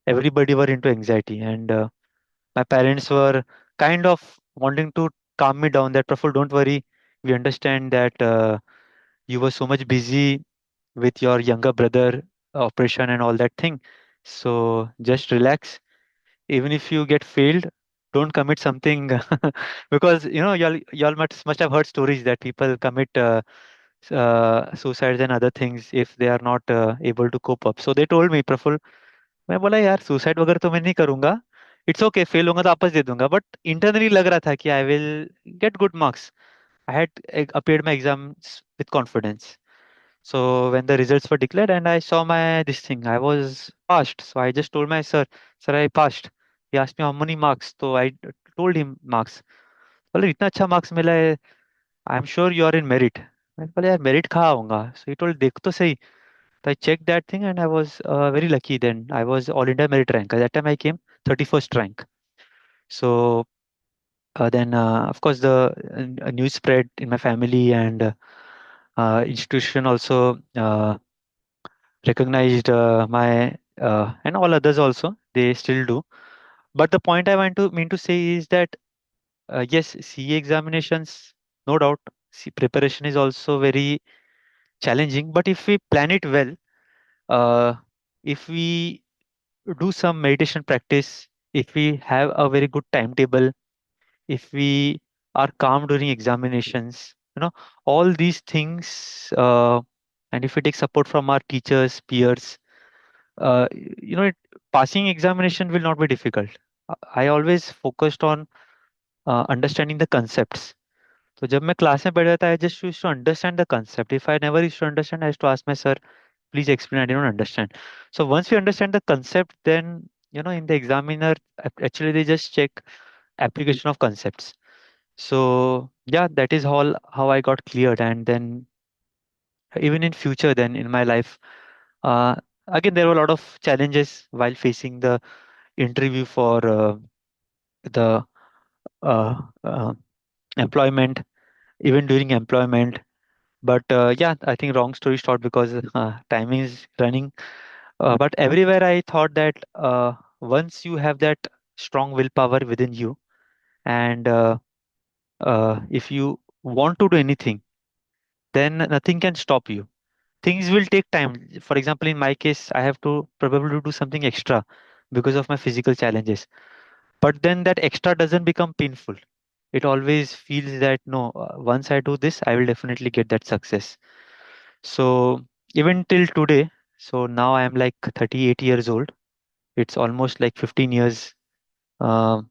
everybody were into anxiety, and my parents were kind of wanting to calm me down that Praful, don't worry. We understand that you were so much busy with your younger brother operation and all that thing. So just relax. Even if you get failed, don't commit something because y'all must have heard stories that people commit suicides and other things if they are not able to cope up. So they told me, Praful, मैं बोला यार suicide वगैरह तो मैं नहीं करूंगा, it's okay, fail होगा तो वापस दे दूंगा. बट इंटरनली लग रहा था कि I will get good marks. I had appeared my exams with confidence. So when the results were declared and I saw my this thing, I was passed. So I just told my sir, sir, I passed. He asked me how many marks. So I told him marks. बोले इतना अच्छा marks मिला है, I am sure you are in merit. मैं बोले यार merit कहाँ होगा. सो ही टोल्ड देख तो सही. So I checked that thing and I was very lucky then. I was all India merit rank. At that time I came 31st rank. So then of course the news spread in my family and institution also recognized my and all others also. They still do. But the point I want to mean to say is that yes, CA examinations, no doubt, preparation is also very challenging. But if we plan it well, uh, if we do some meditation practice, if we have a very good timetable, if we are calm during examinations, all these things, and if we take support from our teachers, peers, passing examination will not be difficult. I always focused on understanding the concepts. तो जब मैं class में बैठ जाता I just used to understand the concept. If I never used to understand, I used to ask my sir, please explain, I didn't understand. So once you understand the concept, then in the examiner actually they just check application of concepts. So yeah, that is all how I got cleared. And then even in future, then in my life, uh, again there were a lot of challenges while facing the interview for the uh, uh, employment, even during employment. But yeah, I think wrong story short because time is running. But everywhere I thought that once you have that strong willpower within you, and if you want to do anything, then nothing can stop you. Things will take time. For example, in my case, I have to probably do something extra because of my physical challenges. But then that extra doesn't become painful. It always feels that no, once I do this, I will definitely get that success. So even till today, so now I am like 38 years old. It's almost like 15 years, uh,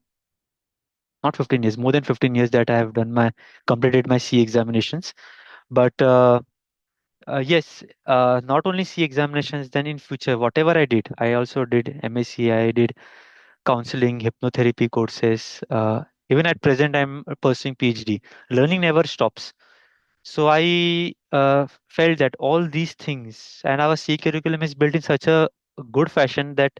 not 15 years, more than 15 years that I have completed my C examinations. But yes, not only C examinations, then in future, whatever I did, I also did MSc, I did counseling, hypnotherapy courses. Even at present, I'm pursuing PhD. Learning never stops. So I felt that all these things and our C curriculum is built in such a good fashion that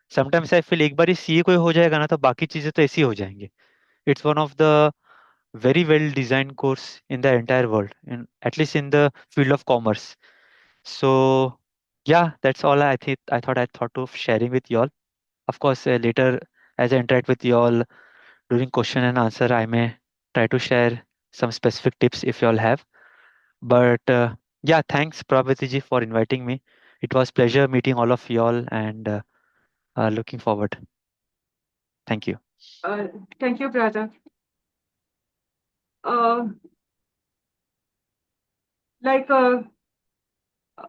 sometimes I feel एक बार CA कोई हो जाएगा ना तो बाकी चीजें तो ऐसी हो जाएंगे. It's one of the very well designed course in the entire world, in at least in the field of commerce. So yeah, that's all I thought of sharing with you all. Of course, later as I interact with you all during question and answer, I may try to share some specific tips if you all have. But yeah, thanks Prabhati ji for inviting me. It was pleasure meeting all of you all and looking forward. Thank you. Uh, thank you, brother. Uh, like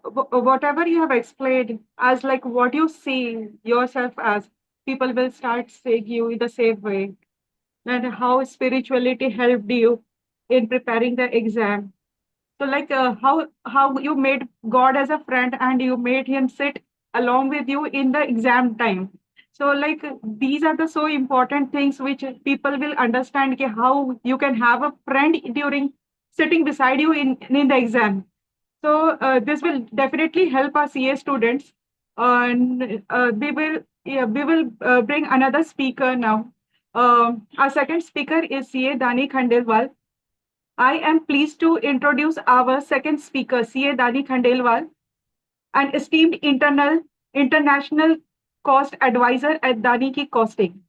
whatever you have explained as like what you see yourself as, people will start seeing you in the same way, and how spirituality helped you in preparing the exam. So like how you made God as a friend and you made him sit along with you in the exam time. So like these are the so important things which people will understand कि how you can have a friend during sitting beside you in the exam. So this will definitely help our CA students. And we will bring another speaker now. Our second speaker is CA Dani Khandelwal. I am pleased to introduce our second speaker, CA Dani Khandelwal, an esteemed international cost advisor at Dani Ki Costing.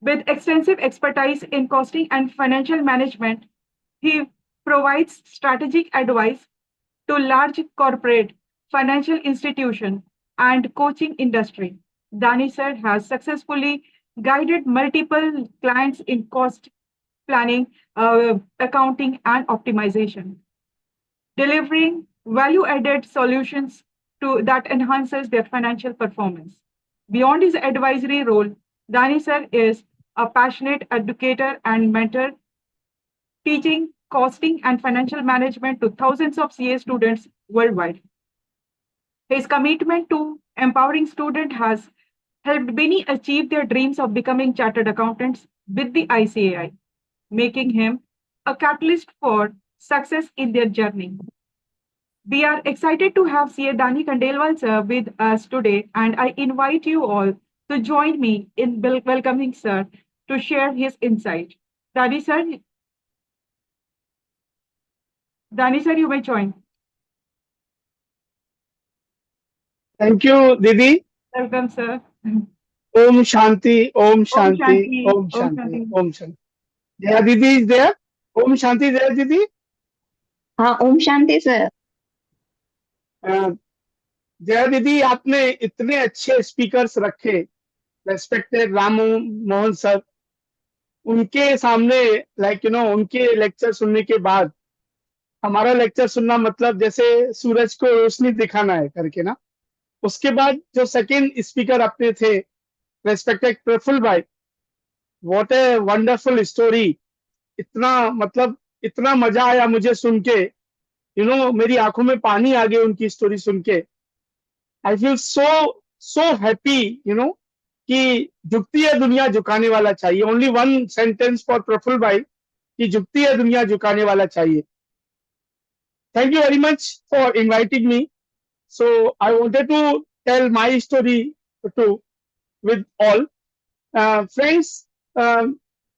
With extensive expertise in costing and financial management, he provides strategic advice to large corporate, financial institution, and coaching industry. Dani sir has successfully guided multiple clients in cost planning, accounting, and optimization, delivering value-added solutions that enhances their financial performance. Beyond his advisory role, Dani sir is a passionate educator and mentor, teaching costing and financial management to thousands of CA students worldwide. His commitment to empowering students has helped many achieve their dreams of becoming chartered accountants with the ICAI, making him a catalyst for success in their journey. We are excited to have CA Dani Khandelwal sir with us today, and I invite you all to join me in welcoming sir to share his insight. Dani sir, Dani sir, you may join. Thank you दीदी. Welcome, sir. Om Shanti, ओम Om शांति, Shanti. ओम Om शांति, Shanti. Om Shanti. Jaya दीदी is there. Om Shanti Jaya दीदी. हाँ, Om Shanti sir. Jaya दीदी, आपने इतने अच्छे speakers रखे, respected Ram Mohan sir, उनके सामने उनके लेक्चर सुनने के बाद हमारा लेक्चर सुनना मतलब जैसे सूरज को रोशनी दिखाना है करके ना. उसके बाद जो सेकंड स्पीकर अपने थे, रेस्पेक्टेड प्रफुल्ल भाई, व्हाट ए वंडरफुल स्टोरी. इतना मतलब इतना मजा आया मुझे सुन के, मेरी आंखों में पानी आ गया उनकी स्टोरी सुन के. आई फील सो हैप्पी, कि झुकती है दुनिया झुकाने वाला चाहिए. Only one sentence for Prafull भाई, कि झुकती है दुनिया झुकाने वाला चाहिए. Thank you very much for inviting me. So I wanted to tell my story to with all friends.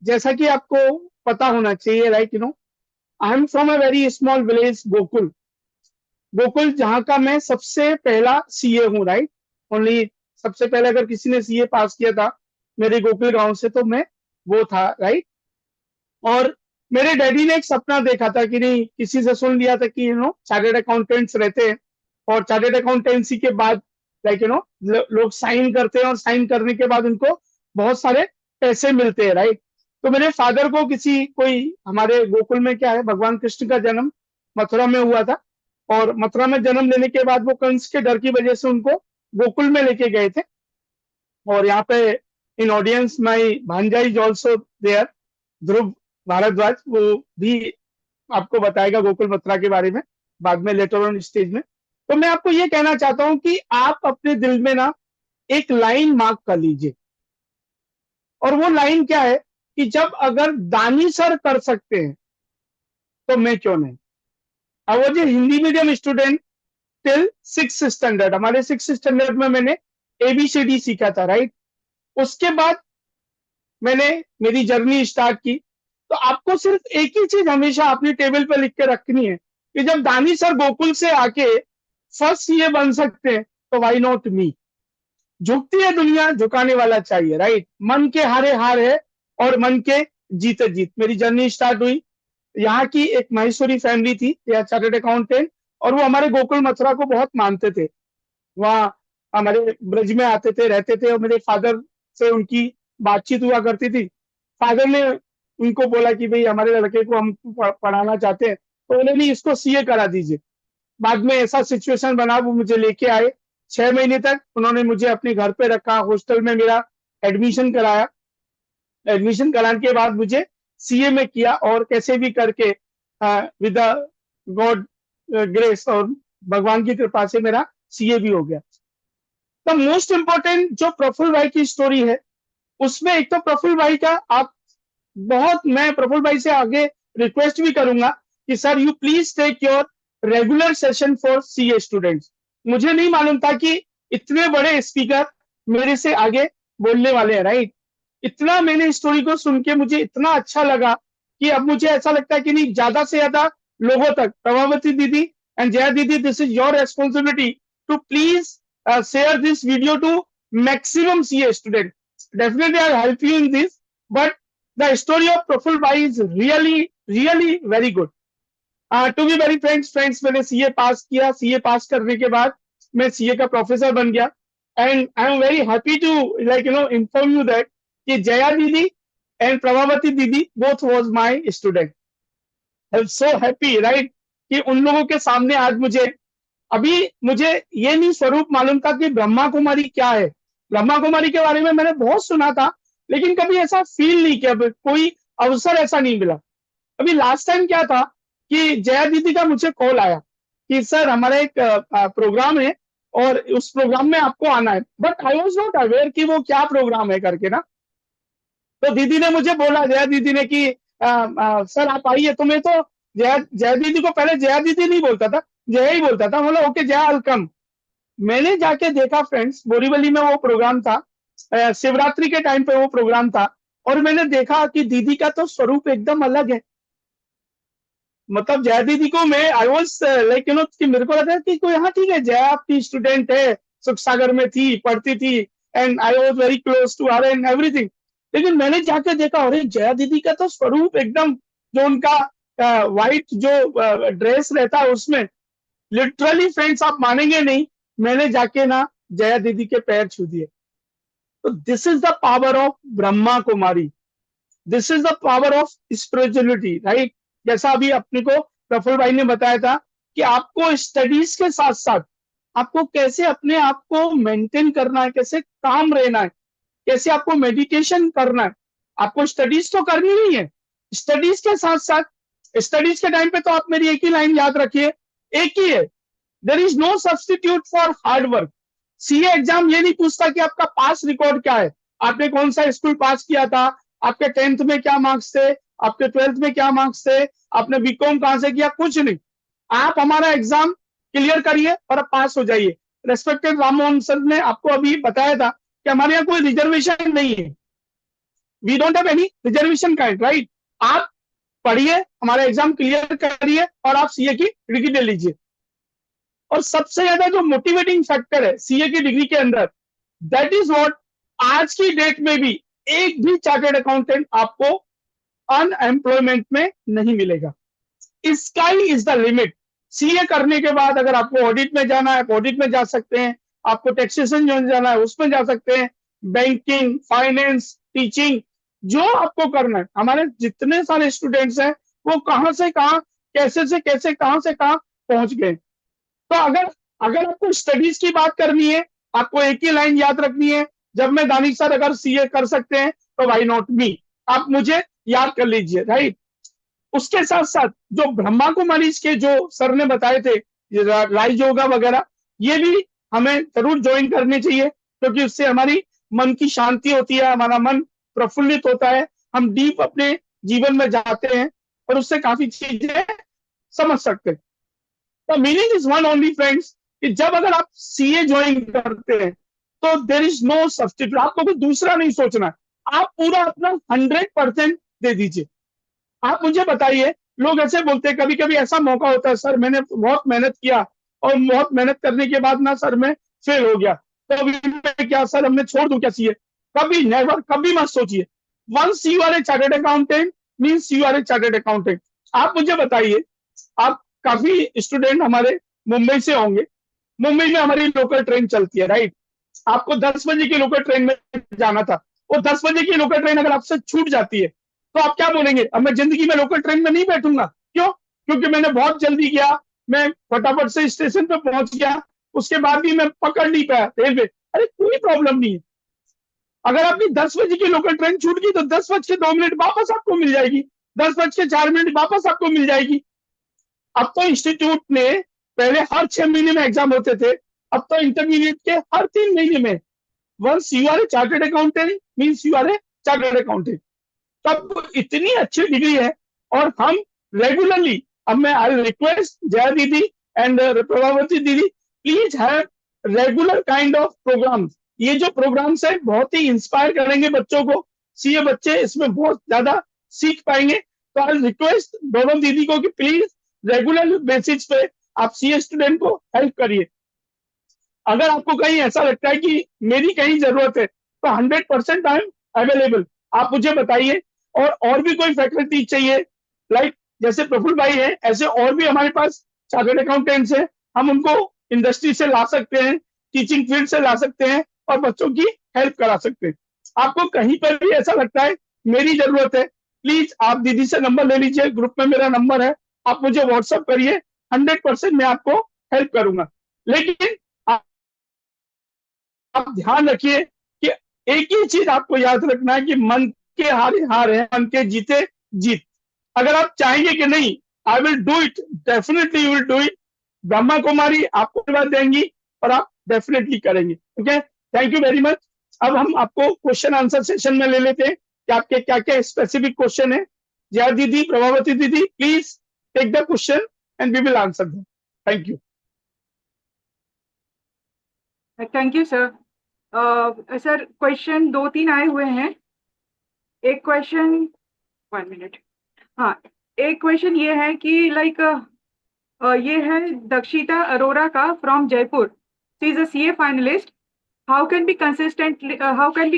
जैसा कि आपको पता होना चाहिए, I am from a very small village Gokul. Gokul जहां का मैं सबसे पहला सीए हूँ, राइट. ओनली सबसे पहले अगर किसी ने सीए पास किया था मेरे गोकुल गांव से तो मैं वो था, राइट. और मेरे डैडी ने एक सपना देखा था कि नहीं, किसी से सुन लिया था कि चार्टर्ड अकाउंटेंट्स रहते हैं और चार्टर्ड अकाउंटेंसी के बाद लोग साइन करते हैं और साइन करने के बाद उनको बहुत सारे पैसे मिलते हैं, राइट. तो मेरे फादर को कोई हमारे गोकुल में क्या है, भगवान कृष्ण का जन्म मथुरा में हुआ था और मथुरा में जन्म लेने के बाद वो कंस के डर की वजह से उनको गोकुल में लेके गए थे. और यहाँ पे इन ऑडियंस माई भांजा इज ऑल्सो देयर, ध्रुव भारद्वाज. वो भी आपको बताएगा गोकुल मथुरा के बारे में बाद में, लेटर ऑन स्टेज में. तो मैं आपको ये कहना चाहता हूं कि आप अपने दिल में ना एक लाइन मार्क कर लीजिए. और वो लाइन क्या है कि जब अगर दानी सर कर सकते हैं तो मैं क्यों नहीं. अब वो जो Hindi medium student till 6th standard, हमारे 6th स्टैंडर्ड में मैंने ABCD सीखा था, राइट. उसके बाद मैंने मेरी जर्नी स्टार्ट की. तो आपको सिर्फ एक ही चीज हमेशा अपनी टेबल पे लिख के रखनी है कि जब दानी सर गोकुल से आके फर्स्ट सीए बन सकते हैं तो व्हाई नॉट मी. झुकती है दुनिया झुकाने वाला चाहिए, राइट. मन के हारे हार है और मन के जीते जीत. मेरी जर्नी स्टार्ट हुई. यहाँ की एक महेश्वरी फैमिली थी, या चार्टर्ड अकाउंटेंट, और वो हमारे गोकुल मथुरा को बहुत मानते थे. वहाँ हमारे ब्रज में आते थे, रहते थे, और मेरे फादर से उनकी बातचीत हुआ करती थी. फादर ने उनको बोला कि भाई हमारे लड़के को हम पढ़ाना चाहते हैं, तो उन्होंने इसको सीए करा दीजिए. बाद में ऐसा सिचुएशन बना, वो मुझे लेके आए. 6 महीने तक उन्होंने मुझे अपने घर पे रखा, हॉस्टल में मेरा एडमिशन कराया. एडमिशन कराने के बाद मुझे सीए में किया और कैसे भी करके विद गॉड ग्रेस और भगवान की कृपा से मेरा सीए भी हो गया. द मोस्ट इंपॉर्टेंट जो प्रफुल्ल भाई की स्टोरी है, उसमें एक तो प्रफुल्ल भाई का मैं प्रफुल्ल भाई से आगे रिक्वेस्ट भी करूंगा कि sir you please take your regular session for CA students. मुझे नहीं मालूम था कि इतने बड़े स्पीकर मेरे से आगे बोलने वाले हैं, राइट. इतना मैंने स्टोरी को सुन के मुझे इतना अच्छा लगा कि अब मुझे ऐसा लगता है कि नहीं, ज्यादा से ज्यादा लोगों तक, प्रभावती दीदी एंड जया दीदी, this is your responsibility to please share this video to maximum CA student. Definitely I help you in this, but the story of Praful भाई is really very good. To be very friends, मैंने CA pass किया. CA पास करने के बाद मैं CA का professor बन गया. And I am very happy to inform you that कि जया दीदी एंड प्रभावती दीदी both was my student. I am so happy, right, कि उन लोगों के सामने आज मुझे ये नहीं स्वरूप मालूम था कि ब्रह्मा कुमारी क्या है. ब्रह्मा कुमारी के बारे में मैंने बहुत सुना था, लेकिन कभी ऐसा फील नहीं किया, कोई अवसर ऐसा नहीं मिला. अभी लास्ट टाइम क्या था कि जया दीदी का मुझे कॉल आया कि सर हमारा एक प्रोग्राम है और उस प्रोग्राम में आपको आना है, but I was not aware कि वो क्या प्रोग्राम है करके ना। तो दीदी ने मुझे बोला, जया दीदी ने, कि सर आप आइए। तो मैं तो जया दीदी को पहले जया दीदी नहीं बोलता था, जया ही बोलता था। बोला ओके जया वेलकम। मैंने जाके देखा फ्रेंड्स, बोरीवली में वो प्रोग्राम था, शिवरात्रि के टाइम पे वो प्रोग्राम था, और मैंने देखा कि दीदी का तो स्वरूप एकदम अलग है। मतलब जया दीदी को मैं आई वॉज लाइक कि मेरे को लगा कि कोई, हाँ ठीक है जया आपकी स्टूडेंट है, सुख सागर में थी, पढ़ती थी, and I was very close to her and everything. लेकिन मैंने जाके देखा, अरे जया दीदी का तो स्वरूप एकदम, जो उनका व्हाइट जो ड्रेस रहता है उसमें, लिटरली फ्रेंड्स आप मानेंगे नहीं, मैंने जाके ना जया दीदी के पैर छू दिए। तो this is the power of Brahma Kumari, this is the power of spirituality, right. जैसा अभी अपने को प्रफुल्ल भाई ने बताया था कि आपको स्टडीज के साथ साथ आपको कैसे अपने आप को मेंटेन करना है, कैसे काम रहना है, कैसे आपको मेडिटेशन करना है। आपको स्टडीज तो करनी ही है, स्टडीज के साथ साथ, स्टडीज के टाइम पे तो आप मेरी एक ही लाइन याद रखिए, एक ही है, there is no substitute for hard work. CA exam ये नहीं पूछता कि आपका पास रिकॉर्ड क्या है, आपने कौन सा स्कूल पास किया था, आपके 10th में क्या मार्क्स थे, आपके 12th में क्या मार्क्स थे, आपने बीकॉम कहां से किया, कुछ नहीं। आप हमारा एग्जाम क्लियर करिए और आप पास हो जाइए। रेस्पेक्टेड राम मोहन सर ने आपको अभी बताया था कि हमारे यहाँ कोई रिजर्वेशन नहीं है, we don't have any reservation kind, right. आप पढ़िए, हमारा एग्जाम क्लियर करिए और आप सीए की डिग्री ले लीजिए। और सबसे ज्यादा जो मोटिवेटिंग फैक्टर है सीए की डिग्री के अंदर, दैट इज व्हाट, आज की डेट में भी एक भी चार्टर्ड अकाउंटेंट आपको अनएम्प्लॉयमेंट में नहीं मिलेगा। Sky is the limit. CA करने के बाद अगर आपको ऑडिट में जाना है, ऑडिट में जा सकते हैं, आपको टैक्सेशन में जाना है उसमें जा सकते हैं, बैंकिंग, फाइनेंस, टीचिंग, जो आपको करना है। हमारे जितने सारे स्टूडेंट्स हैं वो कहां से कहां, कैसे से कैसे, कहां से कहां पहुंच गए। तो अगर अगर आपको स्टडीज की बात करनी है, आपको एक ही लाइन याद रखनी है, जब मैं दानिश सर अगर सीए कर सकते हैं तो व्हाई नॉट मी, आप मुझे याद कर लीजिए, राइट। उसके साथ साथ जो ब्रह्मा कुमारी के जो सर ने बताए थे, राइज योगा वगैरह, ये भी हमें जरूर ज्वाइन करने चाहिए, क्योंकि उससे हमारी मन की शांति होती है, हमारा मन प्रफुल्लित होता है, हम डीप अपने जीवन में जाते हैं और उससे काफी चीजें समझ सकते हैं। The meaning is one only friends, कि जब अगर आप सीए ज्वाइन करते हैं तो देर इज नो सब्स्टिट्यूट, आपको कोई दूसरा नहीं सोचना है, आप पूरा अपना 100% दे दीजिए। आप मुझे बताइए, लोग ऐसे बोलते हैं, कभी कभी ऐसा मौका होता है, सर मैंने बहुत मेहनत किया और बहुत मेहनत करने के बाद ना सर मैं फेल हो गया, तो अभी मैं क्या सर, हमने छोड़ दूं क्या सीए। कभी नेवर, कभी मत सोचिए। Once you are a chartered accountant means you are a chartered accountant. आप मुझे बताइए, आप काफी स्टूडेंट हमारे मुंबई से होंगे, मुंबई में हमारी लोकल ट्रेन चलती है, राइट। आपको 10 बजे की लोकल ट्रेन में जाना था, वो 10 बजे की लोकल ट्रेन अगर आपसे छूट जाती है तो आप क्या बोलेंगे, अब मैं जिंदगी में लोकल ट्रेन में नहीं बैठूंगा। क्यों? क्योंकि मैंने बहुत जल्दी किया, मैं फटाफट से स्टेशन पे पहुंच गया, उसके बाद भी मैं पकड़ नहीं पाया रेलवे। अरे कोई प्रॉब्लम नहीं है, अगर आपकी 10 बजे की लोकल ट्रेन छूट गई तो 10 बज के 2 मिनट वापस आपको मिल जाएगी, 10 बज के 4 मिनट वापस आपको मिल जाएगी। अब तो इंस्टीट्यूट में पहले हर 6 महीने में एग्जाम होते थे, अब तो इंटरमीडिएट के हर 3 महीने में। Once you are a chartered accountant means you are a chartered accountant. तब इतनी अच्छी डिग्री है, और हम रेगुलरली, अब मैं आई रिक्वेस्ट जया दीदी एंड प्रभावती दीदी, please have regular kind of programmes. ये जो प्रोग्राम्स है बहुत ही इंस्पायर करेंगे बच्चों को, सीए बच्चे इसमें बहुत ज्यादा सीख पाएंगे। तो आई रिक्वेस्ट दोनों दीदी को कि प्लीज रेगुलर बेसिस पे आप सीए स्टूडेंट को हेल्प करिए। अगर आपको कहीं ऐसा लगता है कि मेरी कहीं जरूरत है तो 100% आई एम अवेलेबल, आप मुझे बताइए। और भी कोई फैकल्टी चाहिए, लाइक जैसे प्रफुल्ल भाई है, ऐसे और भी हमारे पास चार्टर्ड अकाउंटेंट्स हैं, हम उनको इंडस्ट्री से ला सकते हैं, टीचिंग फील्ड से ला सकते हैं और बच्चों की हेल्प करा सकते हैं। आपको कहीं पर भी ऐसा लगता है मेरी जरूरत है, प्लीज आप दीदी से नंबर ले लीजिए, ग्रुप में मेरा नंबर है, आप मुझे व्हाट्सअप करिए, 100% मैं आपको हेल्प करूंगा। लेकिन आप ध्यान रखिए कि एक ही चीज आपको याद रखना है कि मन के हारे हार है, मन के जीते जीत। अगर आप चाहेंगे कि नहीं, I will do it, definitely you will do it. Brahma Kumari आपको बात देंगी और आप डेफिनेटली करेंगे। Okay, thank you very much. अब हम आपको क्वेश्चन आंसर सेशन में ले लेते हैं कि आपके क्या क्या स्पेसिफिक क्वेश्चन है। जया दीदी, प्रभावती दीदी, please take the question and we will answer them. Thank you. Thank you sir. Sir question 2-3 आए हुए हैं। एक क्वेश्चन, 1 मिनट। हाँ, एक क्वेश्चन ये है कि लाइक ये है दक्षिता अरोरा का from Jaipur. She is a CA finalist. How can be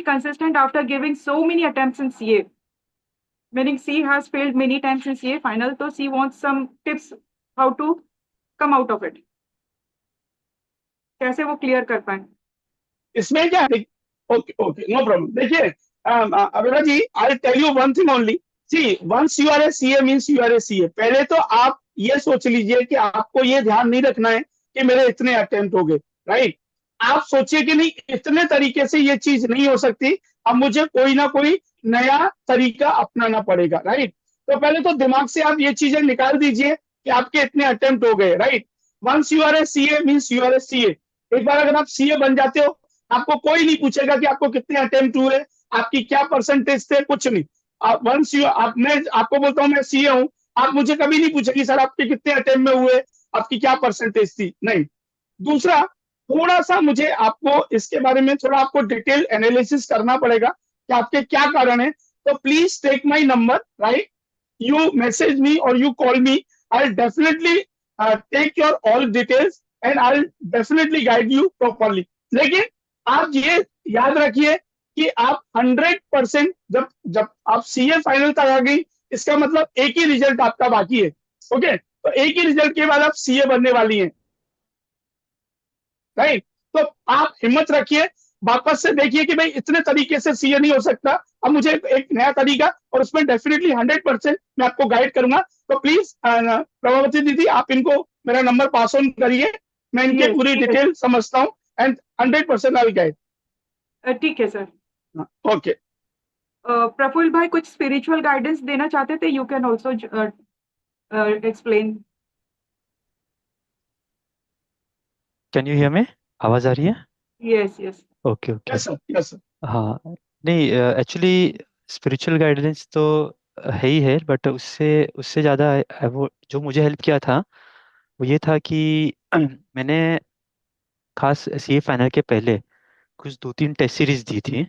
consistent after giving so many attempts in CA? Meaning she has failed many times in CA final, so she wants some tips how to come out of it. कैसे वो clear कर पाए? इसमें क्या है, okay okay, no problem. देखिए Arora ji, I tell you one thing only. See, once you are a CA means you are a CA. पहले तो आप ये सोच लीजिए कि आपको ये ध्यान नहीं रखना है कि मेरे इतने अटेम्प्ट हो गए, राइट। आप सोचिए कि नहीं, इतने तरीके से ये चीज नहीं हो सकती, अब मुझे कोई ना कोई नया तरीका अपनाना पड़ेगा, राइट। तो पहले तो दिमाग से आप ये चीजें निकाल दीजिए कि आपके इतने अटेम्प्ट हो गए, right. Once you are a CA means you are a CA. एक बार अगर आप सीए बन जाते हो, आपको कोई नहीं पूछेगा कि आपको कितने अटेम्प्ट हुए, आपकी क्या परसेंटेज थे, कुछ नहीं। वंस यू आप मैं आपको बोलता हूँ मैं सीए हूँ, आप मुझे कभी नहीं पूछेगी सर आपके कितने अटेम्प्ट में हुए, आपकी क्या परसेंटेज थी, नहीं। दूसरा, थोड़ा सा मुझे आपको इसके बारे में थोड़ा आपको डिटेल एनालिसिस करना पड़ेगा कि आपके क्या कारण है। तो please take my number, right. you message me or you call me, I'll definitely take your all details and I'll definitely guide you properly. लेकिन आप ये याद रखिए कि आप 100%, जब जब आप सीए फाइनल तक आ गई, इसका मतलब एक ही रिजल्ट आपका बाकी है। ओके, तो एक ही रिजल्ट के बाद आप सीए बनने वाली हैं, राइट। तो आप हिम्मत रखिए, वापस से देखिए कि भाई इतने तरीके से सीए नहीं हो सकता, अब मुझे एक नया तरीका, और उसमें डेफिनेटली 100% मैं आपको गाइड करूंगा। तो प्लीज प्रभावती दीदी, आप इनको मेरा नंबर पास ऑन करिए, मैं इनके Yes, पूरी ठीक है। डिटेल समझता हूँ एंड 100% आई गाइड। ठीक है सर। ओके, प्रफुल्ल भाई कुछ स्पिरिचुअल गाइडेंस देना चाहते थे, you can also explain. Can you hear मी? आवाज आ रही है? Yes yes. Okay okay. Yes sir, yes sir. हाँ, नहीं, एक्चुअली स्पिरिचुअल गाइडेंस तो है ही है, बट उससे उससे ज़्यादा वो जो मुझे हेल्प किया था वो ये था कि मैंने खास सीए फाइनल के पहले कुछ 2-3 टेस्ट सीरीज दी थी।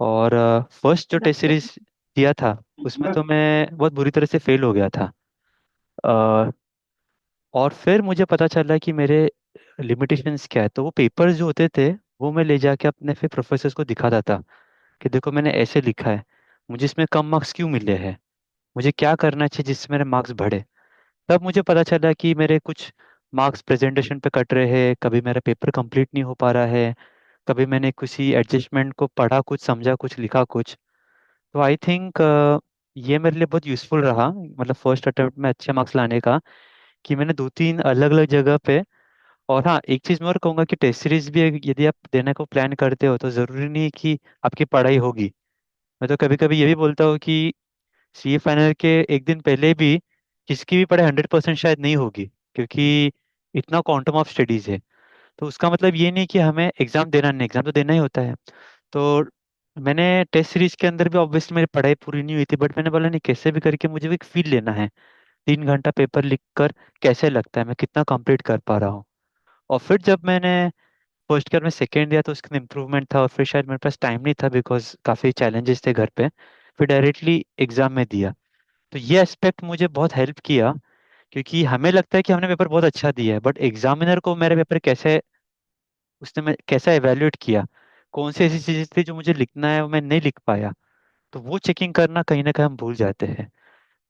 और फर्स्ट जो टेस्ट सीरीज दिया था उसमें तो मैं बहुत बुरी तरह से फेल हो गया था। अ, और फिर मुझे पता चला कि मेरे लिमिटेशंस क्या है, तो वो पेपर्स जो होते थे वो मैं ले जाके अपने फिर प्रोफेसर्स को दिखाता था कि देखो मैंने ऐसे लिखा है, मुझे इसमें कम मार्क्स क्यों मिले हैं, मुझे क्या करना चाहिए जिससे मेरे मार्क्स बढ़े। तब मुझे पता चला कि मेरे कुछ मार्क्स प्रेजेंटेशन पे कट रहे हैं, कभी मेरा पेपर कंप्लीट नहीं हो पा रहा है, कभी मैंने किसी एडजस्टमेंट को पढ़ा कुछ, समझा कुछ, लिखा कुछ। तो आई थिंक ये मेरे लिए बहुत यूज़फुल रहा, मतलब फर्स्ट अटेम्प्ट में अच्छे मार्क्स लाने का, कि मैंने 2-3 अलग अलग जगह पे। और हाँ, एक चीज़ मैं और कहूँगा कि टेस्ट सीरीज भी यदि आप देने को प्लान करते हो तो ज़रूरी नहीं है कि आपकी पढ़ाई होगी। मैं तो कभी कभी ये भी बोलता हूँ कि सीए फाइनल के एक दिन पहले भी किसकी भी पढ़ाई 100% शायद नहीं होगी, क्योंकि इतना क्वांटम ऑफ स्टडीज है। तो उसका मतलब ये नहीं कि हमें एग्जाम देना नहीं, एग्जाम तो देना ही होता है। तो मैंने टेस्ट सीरीज के अंदर भी ऑब्वियसली मेरी पढ़ाई पूरी नहीं हुई थी, बट मैंने बोला नहीं, कैसे भी करके मुझे भी एक फील लेना है। 3 घंटा पेपर लिख कर कैसे लगता है, मैं कितना कंप्लीट कर पा रहा हूँ। और फिर जब मैंने फर्स्ट ईयर में सेकेंड दिया तो उसका इम्प्रूवमेंट था, और फिर शायद मेरे पास टाइम नहीं था बिकॉज काफ़ी चैलेंजेस थे घर पे, फिर डायरेक्टली एग्जाम में दिया। तो ये एस्पेक्ट मुझे बहुत हेल्प किया, क्योंकि हमें लगता है कि हमने पेपर बहुत अच्छा दिया है, बट एग्जामिनर को मेरा पेपर कैसे, उसने मैं कैसा एवेल्युएट किया, कौन सी ऐसी चीज़ें थी जो मुझे लिखना है वो मैं नहीं लिख पाया, तो वो चेकिंग करना कहीं ना कहीं हम भूल जाते हैं।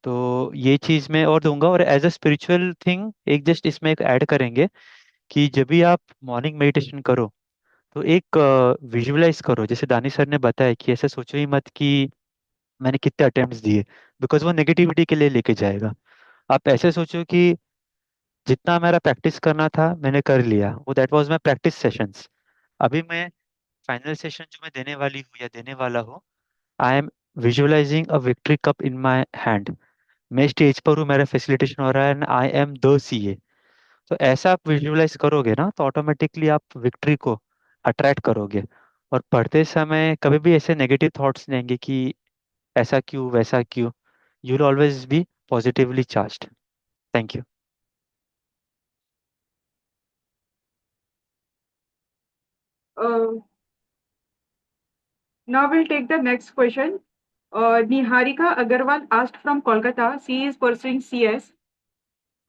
तो ये चीज़ मैं और दूंगा। और एज अ स्पिरिचुअल थिंग एक जस्ट इसमें एक ऐड करेंगे कि जब भी आप मॉर्निंग मेडिटेशन करो तो एक विजुअलाइज करो, जैसे दानी सर ने बताया कि ऐसे सोचो ही मत कि मैंने कितने अटेम्प्ट्स दिए, बिकॉज वो नेगेटिविटी के लिए लेके जाएगा। आप ऐसे सोचो कि जितना मेरा प्रैक्टिस करना था मैंने कर लिया, वो that was my practice sessions. अभी मैं फाइनल सेशन जो मैं देने वाली हूँ या देने वाला हूँ, I am visualising a victory cup in my hand. मैं स्टेज पर हूँ, मेरा फैसिलिटेशन हो रहा है and I am the CA. तो ऐसा आप विजुअलाइज करोगे ना तो ऑटोमेटिकली आप विक्ट्री को अट्रैक्ट करोगे। और पढ़ते समय कभी भी ऐसे नेगेटिव थॉट्स नहीं आएंगे कि ऐसा क्यों वैसा क्यों। You will always be positively charged. Thank you. Uh, Now we'll take the next question. Niharika Agarwal asked from Kolkata. She is pursuing CS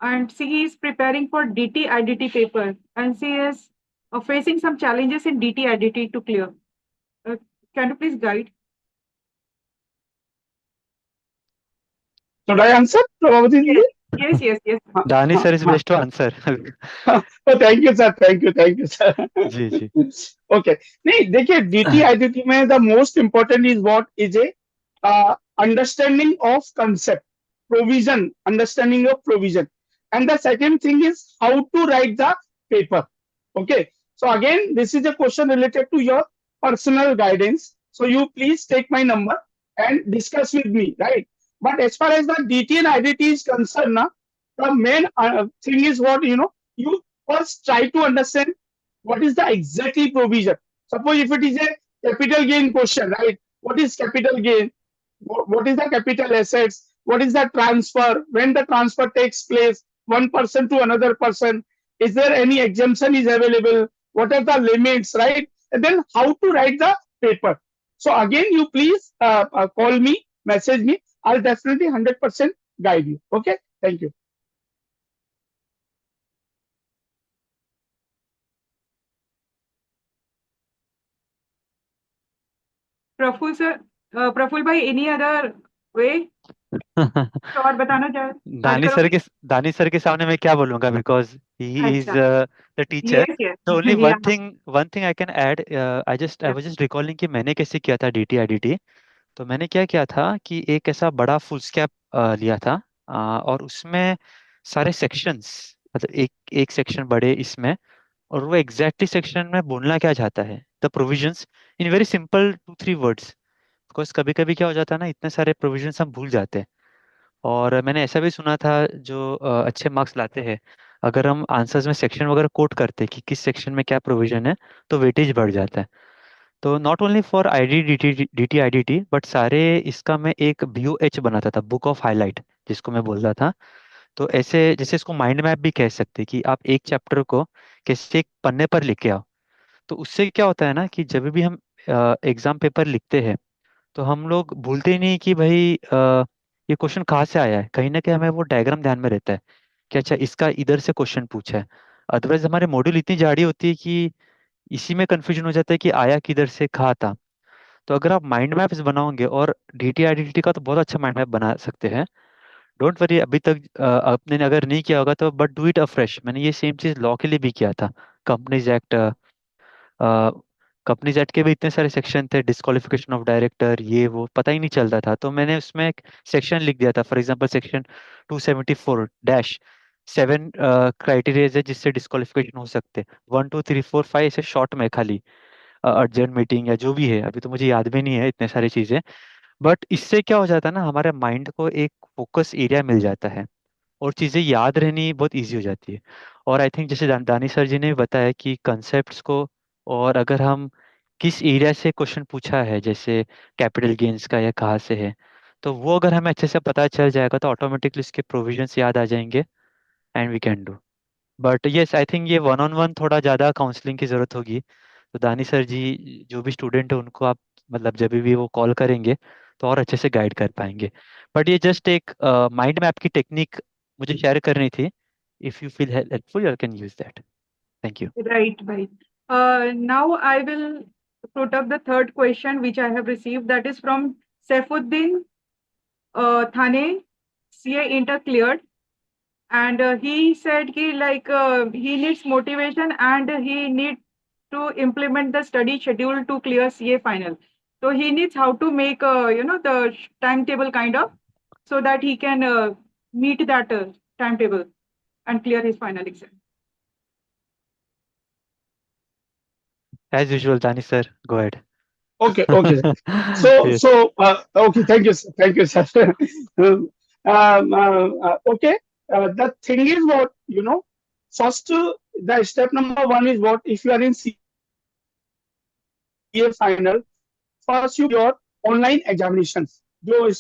and she is preparing for DT IDT paper and she is facing some challenges in DT IDT to clear. Uh, can you please guide? Should I answer, Prabhavati Yes, ji? yes, yes, yes. हाँ, दानी हाँ, sir is हाँ. Best to answer. Oh, thank you, sir. Thank you, sir. जी जी। Okay. नहीं देखिए DT IDT में the most important is what is a understanding of concept, provision, understanding of provision, and the second thing is how to write the paper. Okay. So again, this is a question related to your personal guidance. So you please take my number and discuss with me, right? But as far as the DT and IDT is concerned, now, the main thing is what you first try to understand what is the exactly provision. Suppose if it is a capital gain question, right? What is capital gain? What is the capital assets? What is the transfer? When the transfer takes place, one person to another person, is there any exemption is available? What are the limits, right? And then how to write the paper. So again, you please call me, message me. I'll definitely 100% guide you. Okay. Thank you. Praful sir, Praful bhai, any other way? तो और बताना चाह दानी करोगे? Sir के दानी sir के सामने मैं क्या बोलूंगा, बिकॉज ही इज अच्छा, the teacher. yes, yes, the only yeah. One thing I can add, I Yeah. Was just recalling कि मैंने कैसे किया था डीटी आईडीटी। तो मैंने क्या किया था कि एक ऐसा बड़ा फुल स्कैप लिया था, और उसमें सारे सेक्शंस, मतलब एक एक सेक्शन बड़े इसमें, और वो एग्जैक्टली सेक्शन में बोलना क्या चाहता है, the provisions in very simple 2-3 words. Because कभी कभी क्या हो जाता है ना, इतने सारे प्रोविजंस हम भूल जाते हैं। और मैंने ऐसा भी सुना था, जो अच्छे मार्क्स लाते हैं, अगर हम आंसर्स में सेक्शन वगैरह कोट करते हैं कि किस सेक्शन में क्या प्रोविजन है, तो वेटेज बढ़ जाता है। तो not only for I D D T I D T, but सारे इसका मैं एक BOH बनाता था, बुक ऑफ हाईलाइट जिसको मैं बोलता था। तो ऐसे जैसे इसको माइंड मैप भी कह सकते हैं कि आप एक चैप्टर को कैसे एक पन्ने पर लिख के आओ। तो उससे क्या होता है ना कि जब भी हम एग्जाम पेपर लिखते हैं, तो हम लोग भूलते ही नहीं कि भाई ये क्वेश्चन कहाँ से आया है। कहीं ना कहीं हमें वो डायग्राम ध्यान में रहता है कि अच्छा इसका इधर से क्वेश्चन पूछा है। अदरवाइज हमारे मॉड्यूल इतनी जाड़ी होती है कि इसी में कंफ्यूजन हो जाता है कि आया किधर से कहाँ था। तो अगर आप माइंड मैप्स बनाओगे, और डीटी आईडीटी का तो बहुत अच्छा माइंड मैप बना सकते हैं। डोंट वरी, अभी तक आपने अगर नहीं किया होगा तो बट डू इट अफ्रेश। मैंने ये सेम चीज लॉ के लिए भी किया था। कंपनीज एक्ट, कंपनीज एक्ट के भी इतने सारे सेक्शन थे, डिस्क्वालिफिकेशन ऑफ डायरेक्टर, ये वो पता ही नहीं चलता था। तो मैंने उसमें एक सेक्शन लिख दिया था, फॉर एग्जांपल सेक्शन 274-7 क्राइटेरियाज है जिससे डिस्क्वालिफिकेशन हो सकते। 1 2 3 4 5 ऐसे शॉर्ट में खाली, अर्जेंट मीटिंग या जो भी है, अभी तो मुझे याद भी नहीं है इतने सारी चीजें। बट इससे क्या हो जाता है ना, हमारे माइंड को एक फोकस एरिया मिल जाता है, और चीज़ें याद रहनी बहुत इजी हो जाती है। और आई थिंक जैसे दानी सर जी ने भी बताया कि कंसेप्ट्स को, और अगर हम किस एरिया से क्वेश्चन पूछा है, जैसे कैपिटल गेन्स का या कहाँ से है, तो वो अगर हमें अच्छे से पता चल जाएगा तो ऑटोमेटिकली उसके प्रोविजंस याद आ जाएंगे, and we can do. But yes, I think ये वन ऑन वन थोड़ा ज़्यादा काउंसलिंग की ज़रूरत होगी। तो दानी सर जी, जो भी स्टूडेंट है उनको आप, मतलब जब भी वो कॉल करेंगे तो और अच्छे से गाइड कर पाएंगे। बट ये जस्ट एक माइंड मैप की टेक्निक मुझे शेयर करनी थी। If you feel helpful you can use that. Thank you. Right, right. Now I will put up the third question which I have received. That is from Saifuddin Thane, CA Inter cleared, and he said he needs motivation and he need to implement the study schedule to clear CA final. So he needs how to make the timetable kind of, so that he can meet that timetable and clear his final exam. As usual Dani sir, go ahead. Okay, okay, sir. So, yes. so okay, thank you, sir. Thank you, sir. Okay, the thing is what, first, the step number one is what, if you are in CA final, first you complete your online examinations. जो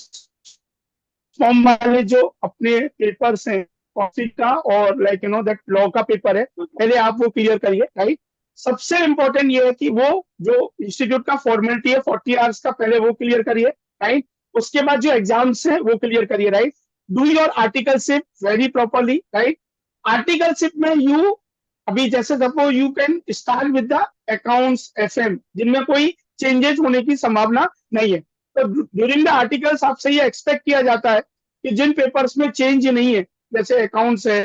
form वाले जो अपने papers हैं, costing का और that law का paper है, पहले आप वो क्लियर करिए, राइट। सबसे इम्पोर्टेंट ये है कि वो जो इंस्टीट्यूट का फॉर्मेलिटी है 40 आवर्स का, पहले वो क्लियर करिए, राइट। उसके बाद जो एग्जाम्स है वो क्लियर करिए, right. Do your articleship very properly, right. Articles में यू, अभी जैसे suppose you can start with the accounts FM, जिनमें कोई चेंजेस होने की संभावना नहीं है। तो ड्यूरिंग द आर्टिकल्स आपसे ये एक्सपेक्ट किया जाता है कि जिन पेपर्स में चेंज नहीं है, जैसे अकाउंट्स है,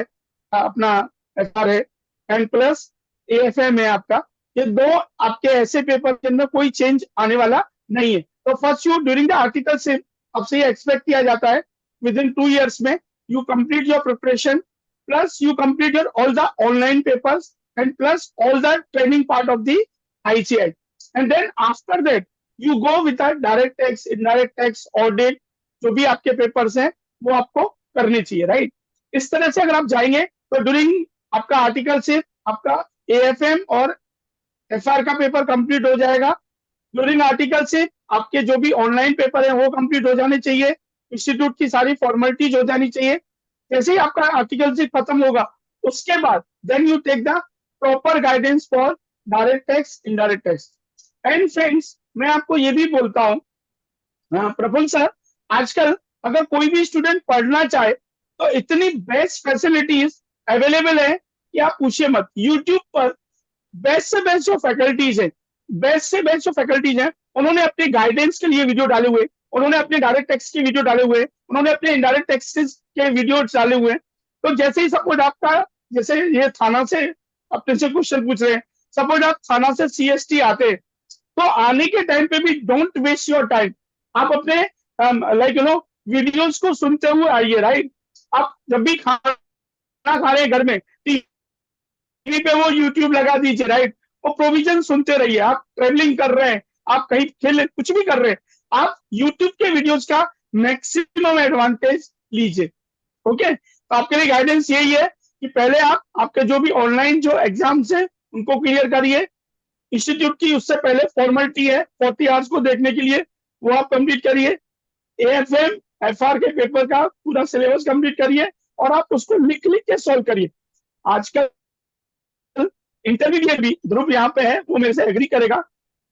अपना एफआर है, एंड प्लस एएफएम है आपका, ये दो आपके ऐसे पेपर जिनमें कोई चेंज आने वाला नहीं है। तो first you during the article से आपसे ये एक्सपेक्ट किया जाता है विद इन 2 years में you complete your preparation, plus you complete your all the online papers, and plus all the training part of the ICI, and then after that you go with the direct tax, indirect tax, audit, जो भी आपके papers हैं वो आपको करने चाहिए, right. इस तरह से अगर आप जाएंगे तो ड्यूरिंग आपका आर्टिकल से आपका एएफएम और एफआर का पेपर कंप्लीट हो जाएगा। ड्यूरिंग आर्टिकल से आपके जो भी ऑनलाइन पेपर है वो कंप्लीट हो जाने चाहिए, इंस्टीट्यूट की सारी फॉर्मेलिटीज हो जानी चाहिए। जैसे ही आपका आर्टिकल से खत्म होगा, उसके बाद then you take the proper guidance for direct tax, indirect tax. And friends, मैं आपको ये भी बोलता हूँ, प्रफुल्ल सर, आजकल अगर कोई भी स्टूडेंट पढ़ना चाहे तो इतनी बेस्ट फैसिलिटीज अवेलेबल है कि आप पूछिए मत। यूट्यूब पर बेस्ट से बेस्ट जो फैकल्टीज है, बेस्ट से बेस्ट जो फैकल्टीज हैं, उन्होंने अपने गाइडेंस के लिए वीडियो डाले हुए, उन्होंने अपने डायरेक्ट टैक्स की वीडियो डाले हुए, उन्होंने अपने इनडायरेक्ट टैक्सेस के वीडियो डाले हुए। तो जैसे ही सपोज आपका, जैसे ये थाना से अपने से क्वेश्चन पूछ रहे हैं, सपोज आप थाना से सीएसटी आते, तो आने के टाइम पे भी डोंट वेस्ट योर टाइम, आप अपने लाइक वीडियोस को सुनते हुए आइए, राइट। आप जब भी खाना खा रहे हैं घर में, टीवी पे वो यूट्यूब लगा दीजिए, राइट। वो प्रोविजन सुनते रहिए। आप ट्रेवलिंग कर रहे हैं, आप कहीं खेल कुछ भी कर रहे हैं, आप यूट्यूब के वीडियोस का मैक्सिमम एडवांटेज लीजिए। ओके, तो आपके लिए गाइडेंस यही है कि पहले आप आपके जो भी ऑनलाइन जो एग्जाम्स हैं उनको क्लियर करिए। इंस्टीट्यूट की उससे पहले फॉर्मेलिटी है 40 आवर्स को देखने के लिए, वो आप कंप्लीट करिए। एएफएम एफआर के पेपर का पूरा सिलेबस कंप्लीट करिए और आप उसको लिख लिख के सॉल्व करिए। आजकल इंटरमीडिएट भी, ध्रुव यहाँ पे है, वो मेरे से एग्री करेगा।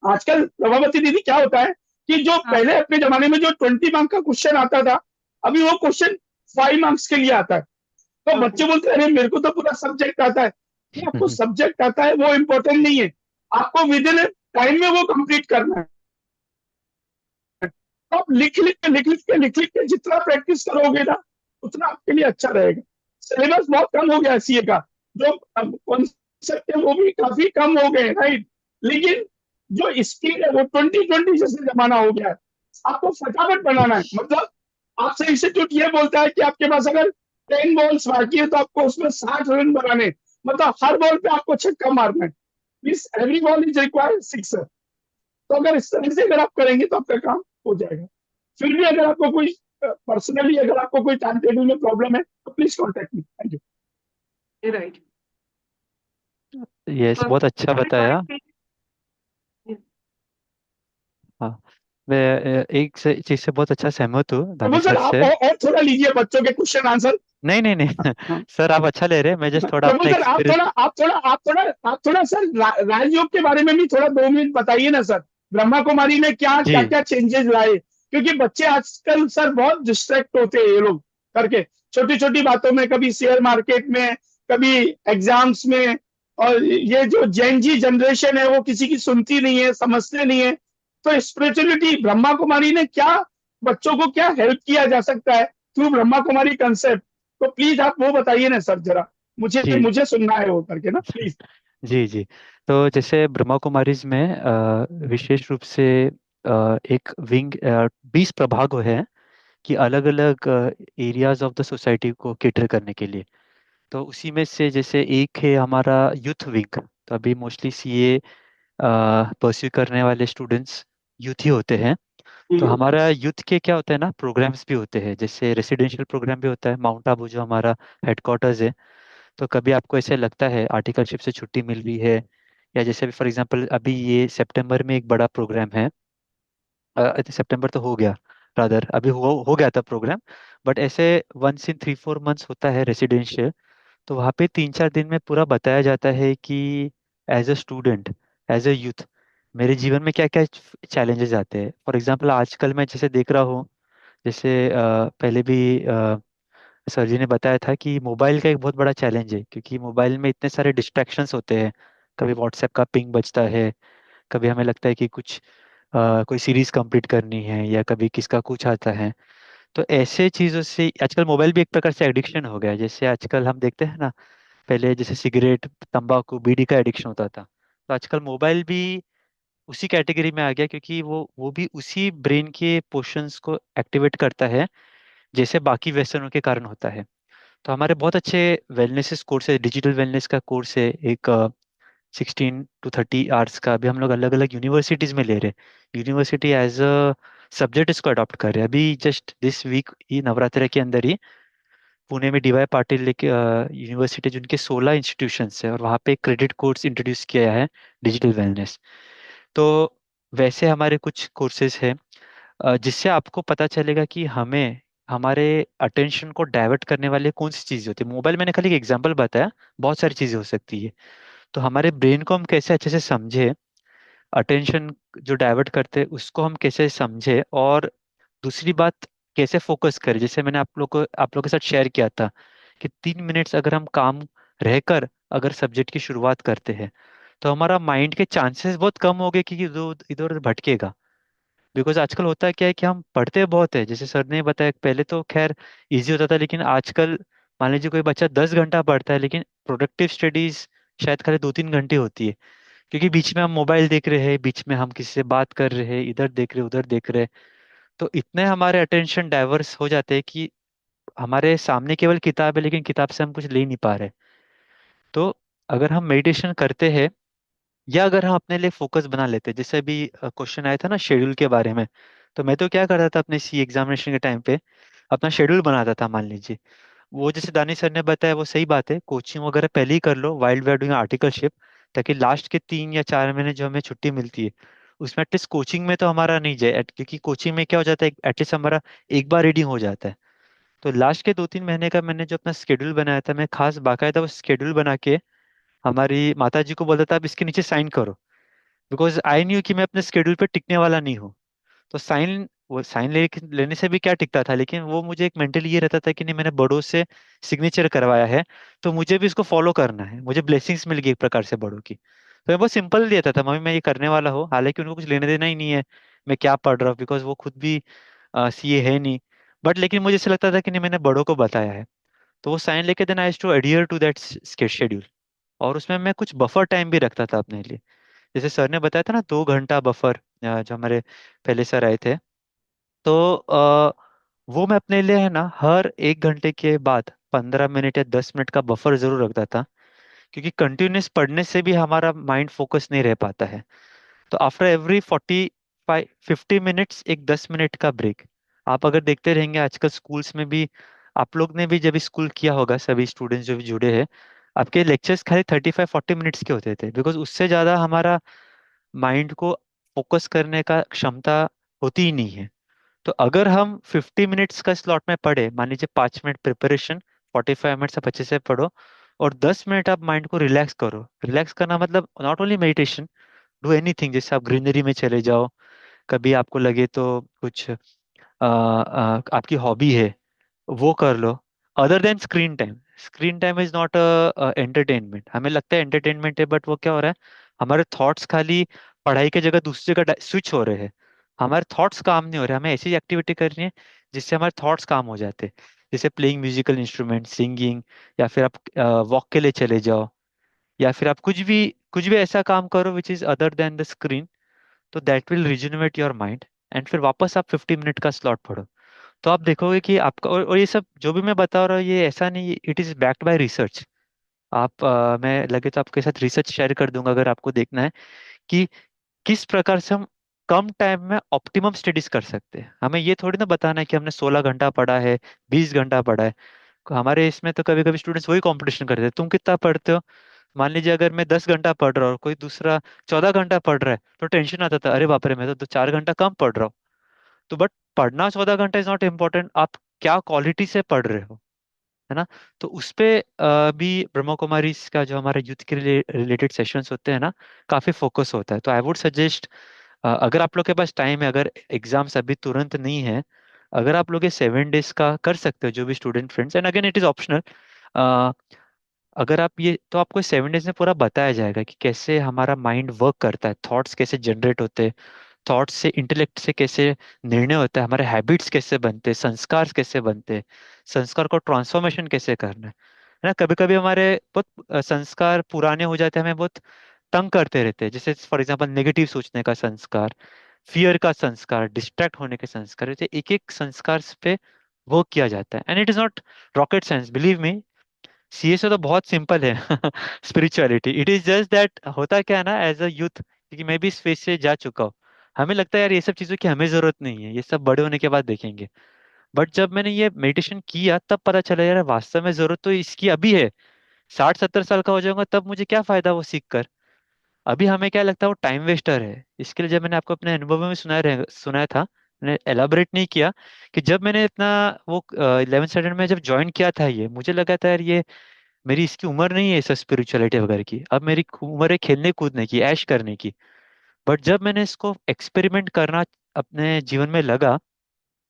आजकल प्रभावती दीदी क्या होता है कि जो पहले अपने जमाने में जो 20 मार्क का क्वेश्चन आता था, अभी वो क्वेश्चन 5 मार्क्स के लिए आता है। तो बच्चे बोलते हैं अरे मेरे को तो पूरा सब्जेक्ट आता है। आपको सब्जेक्ट आता है वो इम्पोर्टेंट नहीं है, आपको विद इन टाइम में वो कंप्लीट करना है। तो आप लिख लिख के जितना प्रैक्टिस करोगे ना, उतना आपके लिए अच्छा रहेगा। सिलेबस बहुत कम हो गया सीए का, जो कॉन्सेप्ट है वो भी काफी कम हो गए, राइट। लेकिन जो स्पीड है वो 2020 जैसे जमाना हो गया है। आपको फटाफट बनाना है, मतलब आपसे इंस्टीट्यूट ये बोलता है कि आपके पास अगर 10 बॉल्स बाकी है तो आपको उसमें 60 रन बनाने, मतलब हर बॉल पे आपको छक्का मारना है। Means every ball is required sixer. तो अगर इस तरह से अगर आप करेंगे तो आपका काम हो जाएगा। फिर भी अगर आपको कोई पर्सनली अगर आपको कोई टाइम टेबल में प्रॉब्लम है तो please contact me. Thank you. Right. Yes, बहुत अच्छा बताया। हाँ, मैं एक से चीज से बहुत अच्छा सहमत हूँ दानी प्रभु सर, सर आप से। और थोड़ा लीजिए बच्चों के क्वेश्चन आंसर। नहीं नहीं नहीं हाँ। सर, आप अच्छा ले रहे हैं, मैं जस्ट थोड़ा प्रभु अपना सर, आप एक्सपीरियंस। थोड़ा आप थोड़ा आप थोड़ा आप थोड़ा सर राजयोग के बारे में भी थोड़ा 2 मिनट बताइए ना सर। ब्रह्मा कुमारी में क्या जी क्या क्या चेंजेस लाए, क्योंकि बच्चे आजकल सर बहुत डिस्ट्रैक्ट होते हैं ये लोग करके, छोटी छोटी बातों में, कभी शेयर मार्केट में, कभी एग्जाम्स में। और ये जो जेनजी जनरेशन है वो किसी की सुनती नहीं है, समझते नहीं है। तो स्पिरिचुअलिटी ब्रह्मा कुमारी ने क्या, बच्चों को क्या हेल्प किया जा सकता है थ्रू ब्रह्मा कुमारी कंसेप्ट, तो प्लीज आप वो बताइए ना सर जरा। मुझे जी मुझे सुनना है वो करके ना, प्लीज। जी जी। तो जैसे ब्रह्मा कुमारीज में विशेष रूप से एक विंग 20 प्रभाग हैं कि अलग अलग एरियाज ऑफ द सोसाइटी को केटर करने के लिए। तो उसी में से जैसे एक है हमारा यूथ विंग। तो अभी मोस्टली सीए परस्यू करने वाले स्टूडेंट्स यूथ ही होते हैं। तो हमारा यूथ के क्या होता है ना, प्रोग्राम्स भी होते हैं, जैसे रेसिडेंशियल प्रोग्राम भी होता है, माउंट आबू जो हमारा हेडक्वार्टर्स है। तो कभी आपको ऐसे लगता है आर्टिकलशिप से छुट्टी मिल रही है, या जैसे अभी फॉर एग्जांपल अभी ये सितंबर में एक बड़ा प्रोग्राम है, सितंबर तो हो गया, रादर अभी हो गया था प्रोग्राम, बट ऐसे 1 in 3 4 months होता है रेसिडेंशियल। तो वहाँ पे 3 4 दिन में पूरा बताया जाता है कि as a student, as a youth, मेरे जीवन में क्या क्या चैलेंजेस आते हैं। फॉर एग्जांपल आजकल मैं जैसे देख रहा हूँ, जैसे पहले भी सर जी ने बताया था कि मोबाइल का एक बहुत बड़ा चैलेंज है, क्योंकि मोबाइल में इतने सारे डिस्ट्रैक्शंस होते हैं। कभी व्हाट्सएप का पिंग बजता है, कभी हमें लगता है कि कुछ कोई सीरीज कंप्लीट करनी है, या कभी किसका कुछ आता है। तो ऐसे चीज़ों से आजकल मोबाइल भी एक प्रकार से एडिक्शन हो गया है। जैसे आजकल हम देखते हैं ना, पहले जैसे सिगरेट, तंबाकू, बीड़ी का एडिक्शन होता था, तो आजकल मोबाइल भी उसी कैटेगरी में आ गया, क्योंकि वो भी उसी ब्रेन के पोर्शंस को एक्टिवेट करता है, जैसे बाकी व्यसनों के कारण होता है। तो हमारे बहुत अच्छे वेलनेस कोर्स है, डिजिटल वेलनेस का कोर्स है एक, 16 to 30 आवर्स का। अभी हम लोग अलग अलग यूनिवर्सिटीज में ले रहे हैं, यूनिवर्सिटी एज अ सब्जेक्ट इसको अडॉप्ट कर रहे हैं। अभी जस्ट दिस वीक ही, नवरात्र के अंदर ही, पुणे में डीवाई पाटिल लेके यूनिवर्सिटी, जिनके 16 इंस्टीट्यूशंस है, और वहाँ पे क्रेडिट कोर्स इंट्रोड्यूस किया है, डिजिटल वेलनेस। तो वैसे हमारे कुछ कोर्सेज हैं, जिससे आपको पता चलेगा कि हमें हमारे अटेंशन को डाइवर्ट करने वाली कौन सी चीज़ होती है। मोबाइल मैंने खाली एक एग्जांपल बताया, बहुत सारी चीज़ें हो सकती है। तो हमारे ब्रेन को हम कैसे अच्छे से समझे, अटेंशन जो डाइवर्ट करते हैं उसको हम कैसे समझे, और दूसरी बात, कैसे फोकस करें। जैसे मैंने आप लोग के साथ शेयर किया था कि 3 मिनट्स अगर हम काम रहकर अगर सब्जेक्ट की शुरुआत करते हैं, तो हमारा माइंड के चांसेस बहुत कम हो गए कि इधर इधर उधर भटकेगा। बिकॉज आजकल होता क्या है कि हम पढ़ते बहुत है, जैसे सर ने बताया, पहले तो खैर इजी होता था, लेकिन आजकल मान लीजिए कोई बच्चा 10 घंटा पढ़ता है, लेकिन प्रोडक्टिव स्टडीज शायद खाली 2 3 घंटे होती है, क्योंकि बीच में हम मोबाइल देख रहे हैं, बीच में हम किसी से बात कर रहे हैं, इधर देख रहे उधर देख रहे। तो इतने हमारे अटेंशन डाइवर्स हो जाते हैं कि हमारे सामने केवल किताब है, लेकिन किताब से हम कुछ ले नहीं पा रहे। तो अगर हम मेडिटेशन करते हैं, या अगर हम अपने लिए फोकस बना लेते हैं, जैसे अभी क्वेश्चन आया था ना शेड्यूल के बारे में, तो मैं तो क्या करता था अपने सी एग्जामिनेशन के टाइम पे, अपना शेड्यूल बनाता था। मान लीजिए, वो जैसे दानी सर ने बताया वो सही बात है, कोचिंग वगैरह पहले ही कर लो while we are doing articleship, ताकि लास्ट के 3 या 4 महीने जो हमें छुट्टी मिलती है, उसमें एटलीस्ट कोचिंग में तो हमारा नहीं जाए, क्योंकि कोचिंग में क्या हो जाता है, एटलीस्ट हमारा एक बार रीडिंग हो जाता है। तो लास्ट के 2 3 महीने का मैंने जो अपना स्केड्यूल बनाया था, मैं खास बाकायदा वो स्केड्यूल बना के हमारी माता जी को बोलता था, आप इसके नीचे साइन करो, बिकॉज आई न्यू कि मैं अपने स्केड्यूल पे टिकने वाला नहीं हूँ। तो साइन लेने से भी क्या टिकता था, लेकिन वो मुझे एक मेंटली ये रहता था कि नहीं, मैंने बड़ों से सिग्नेचर करवाया है, तो मुझे भी इसको फॉलो करना है, मुझे ब्लेसिंग्स मिल गई एक प्रकार से बड़ों की। तो मैं बहुत सिंपल देता था, मम्मी मैं ये करने वाला हूँ, हालांकि उनको कुछ लेने देना ही नहीं है मैं क्या पढ़ रहा हूँ, बिकॉज वो खुद भी सीए है नहीं। बट लेकिन मुझे ऐसा लगता था कि नहीं, मैंने बड़ों को बताया है। तो वो साइन लेके then I to adhere to that schedule. और उसमें मैं कुछ बफर टाइम भी रखता था अपने लिए, जैसे सर ने बताया था ना, 2 घंटा बफर, जो हमारे पहले सर आए थे। तो वो मैं अपने लिए है ना, हर 1 घंटे के बाद 15 मिनट या 10 मिनट का बफर जरूर रखता था, क्योंकि कंटिन्यूस पढ़ने से भी हमारा माइंड फोकस नहीं रह पाता है। तो आफ्टर एवरी 40 50 मिनट्स एक 10 मिनट का ब्रेक। आप अगर देखते रहेंगे आजकल स्कूल्स में भी, आप लोग ने भी जब स्कूल किया होगा, सभी स्टूडेंट्स जो भी जुड़े हैं, आपके लेक्चर्स खाली 35 40 मिनट्स के होते थे, बिकॉज उससे ज़्यादा हमारा माइंड को फोकस करने का क्षमता होती ही नहीं है। तो अगर हम 50 मिनट्स का स्लॉट में पढ़े, मान लीजिए 5 मिनट प्रिपरेशन, 45 मिनट्स आप अच्छे से पढ़ो, और 10 मिनट आप माइंड को रिलैक्स करो। रिलैक्स करना मतलब not only meditation, do anything, जैसे आप ग्रीनरी में चले जाओ, कभी आपको लगे तो कुछ आपकी हॉबी है वो कर लो, other than screen time. Screen time is not entertainment, हमें लगता है एंटरटेनमेंट है, बट वो क्या हो रहा है, हमारे थॉट्स खाली पढ़ाई की जगह दूसरी जगह स्विच हो रहे हैं, हमारे थॉट्स काम नहीं हो रहे। हमें ऐसी एक्टिविटी करनी है जिससे हमारे थॉट्स काम हो जाते हैं, जैसे प्लेइंग म्यूजिकल इंस्ट्रूमेंट, सिंगिंग, या फिर आप वॉक के लिए चले जाओ, या फिर आप कुछ भी ऐसा काम करो which is other than the screen. तो that will rejuvenate your mind, and फिर वापस आप 50 मिनट का स्लॉट पढ़ो। तो आप देखोगे कि आपका, और ये सब जो भी मैं बता रहा हूँ, ये ऐसा नहीं, it is backed by research. आप मैं लगे तो आपके साथ रिसर्च शेयर कर दूंगा, अगर आपको देखना है कि किस प्रकार से हम कम टाइम में ऑप्टिमम स्टडीज कर सकते हैं। हमें ये थोड़ी ना बताना है कि हमने 16 घंटा पढ़ा है, 20 घंटा पढ़ा है। हमारे इसमें तो कभी कभी स्टूडेंट्स वही कंपटीशन करते हैं, तुम कितना पढ़ते हो। मान लीजिए अगर मैं 10 घंटा पढ़ रहा हूँ और कोई दूसरा 14 घंटा पढ़ रहा है, तो टेंशन आता था, अरे बाप रे मैं तो 4 घंटा कम पढ़ रहा हूँ। तो बट पढ़ना 14 घंटा इज नॉट इम्पोर्टेंट, आप क्या क्वालिटी से पढ़ रहे हो, है ना। तो उस पे भी ब्रह्मा कुमारी का जो हमारे यूथ के रिलेटेड सेशंस होते हैं ना, काफी फोकस होता है। तो आई वुड सजेस्ट, अगर आप लोग के पास टाइम है, अगर एग्जाम्स अभी तुरंत नहीं है, अगर आप लोग ये 7 डेज का कर सकते हो, जो भी student friends, and again it is optional. अगर आप ये, तो आपको 7 डेज में पूरा बताया जाएगा कि कैसे हमारा माइंड वर्क करता है, थॉट्स कैसे जनरेट होते हैं, थॉट्स से, इंटेलेक्ट से कैसे निर्णय होता है, हमारे हैबिट्स कैसे बनते हैं, संस्कार कैसे बनते हैं, संस्कार को ट्रांसफॉर्मेशन कैसे करना है ना। कभी कभी हमारे बहुत संस्कार पुराने हो जाते हैं, हमें बहुत तंग करते रहते हैं। जैसे फॉर एग्जाम्पल नेगेटिव सोचने का संस्कार, फियर का संस्कार, डिस्ट्रैक्ट होने के संस्कार, जैसे एक एक संस्कार पे वर्क किया जाता है। And it is not rocket science, believe me. CSO तो बहुत सिंपल है spirituality, it is just that, होता क्या है ना, एज अ यूथ, क्योंकि मैं भी इस फेज से जा चुका हूँ, हमें लगता है यार ये सब चीज़ों की हमें जरूरत नहीं है, ये सब बड़े होने के बाद देखेंगे। बट जब मैंने ये मेडिटेशन किया तब पता चला यार वास्तव में जरूरत तो इसकी अभी है। 60-70 साल का हो जाऊंगा तब मुझे क्या फायदा वो सीख कर। अभी हमें क्या लगता है वो टाइम वेस्टर है। इसके लिए जब मैंने आपको अपने अनुभव में सुनाया था, मैंने एलाबोरेट नहीं किया, कि जब मैंने अपना वो 11th स्टैंडर्ड में जब ज्वाइन किया था, ये मुझे लगा था यार ये मेरी इसकी उम्र नहीं है, सब स्पिरिचुअलिटी वगैरह की। अब मेरी उम्र है खेलने कूदने की, ऐश करने की। बट जब मैंने इसको एक्सपेरिमेंट करना अपने जीवन में लगा,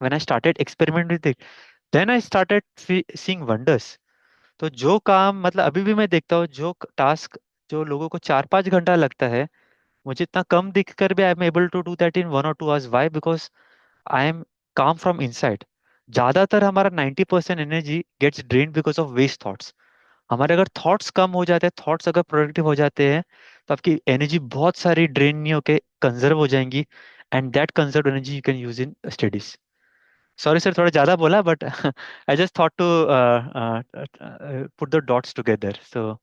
when I started experiment with it, then I started seeing wonders. तो जो काम, मतलब अभी भी मैं देखता हूँ, जो टास्क जो लोगों को 4-5 घंटा लगता है, मुझे इतना कम दिख कर भी I am able to do that in 1 or 2 hours। Why? Because I am calm from inside. ज्यादातर हमारा 90% energy gets drain because of waste thoughts. हमारे अगर थॉट्स कम हो जाते हैं, थॉट्स अगर प्रोडक्टिव हो जाते हैं, तो आपकी एनर्जी बहुत सारी ड्रेन नहीं होके कंजर्व हो जाएंगी। And that conserve energy you can use in studies. Sorry sir, थोड़ा ज्यादा बोला, but I just thought to put the dots together, so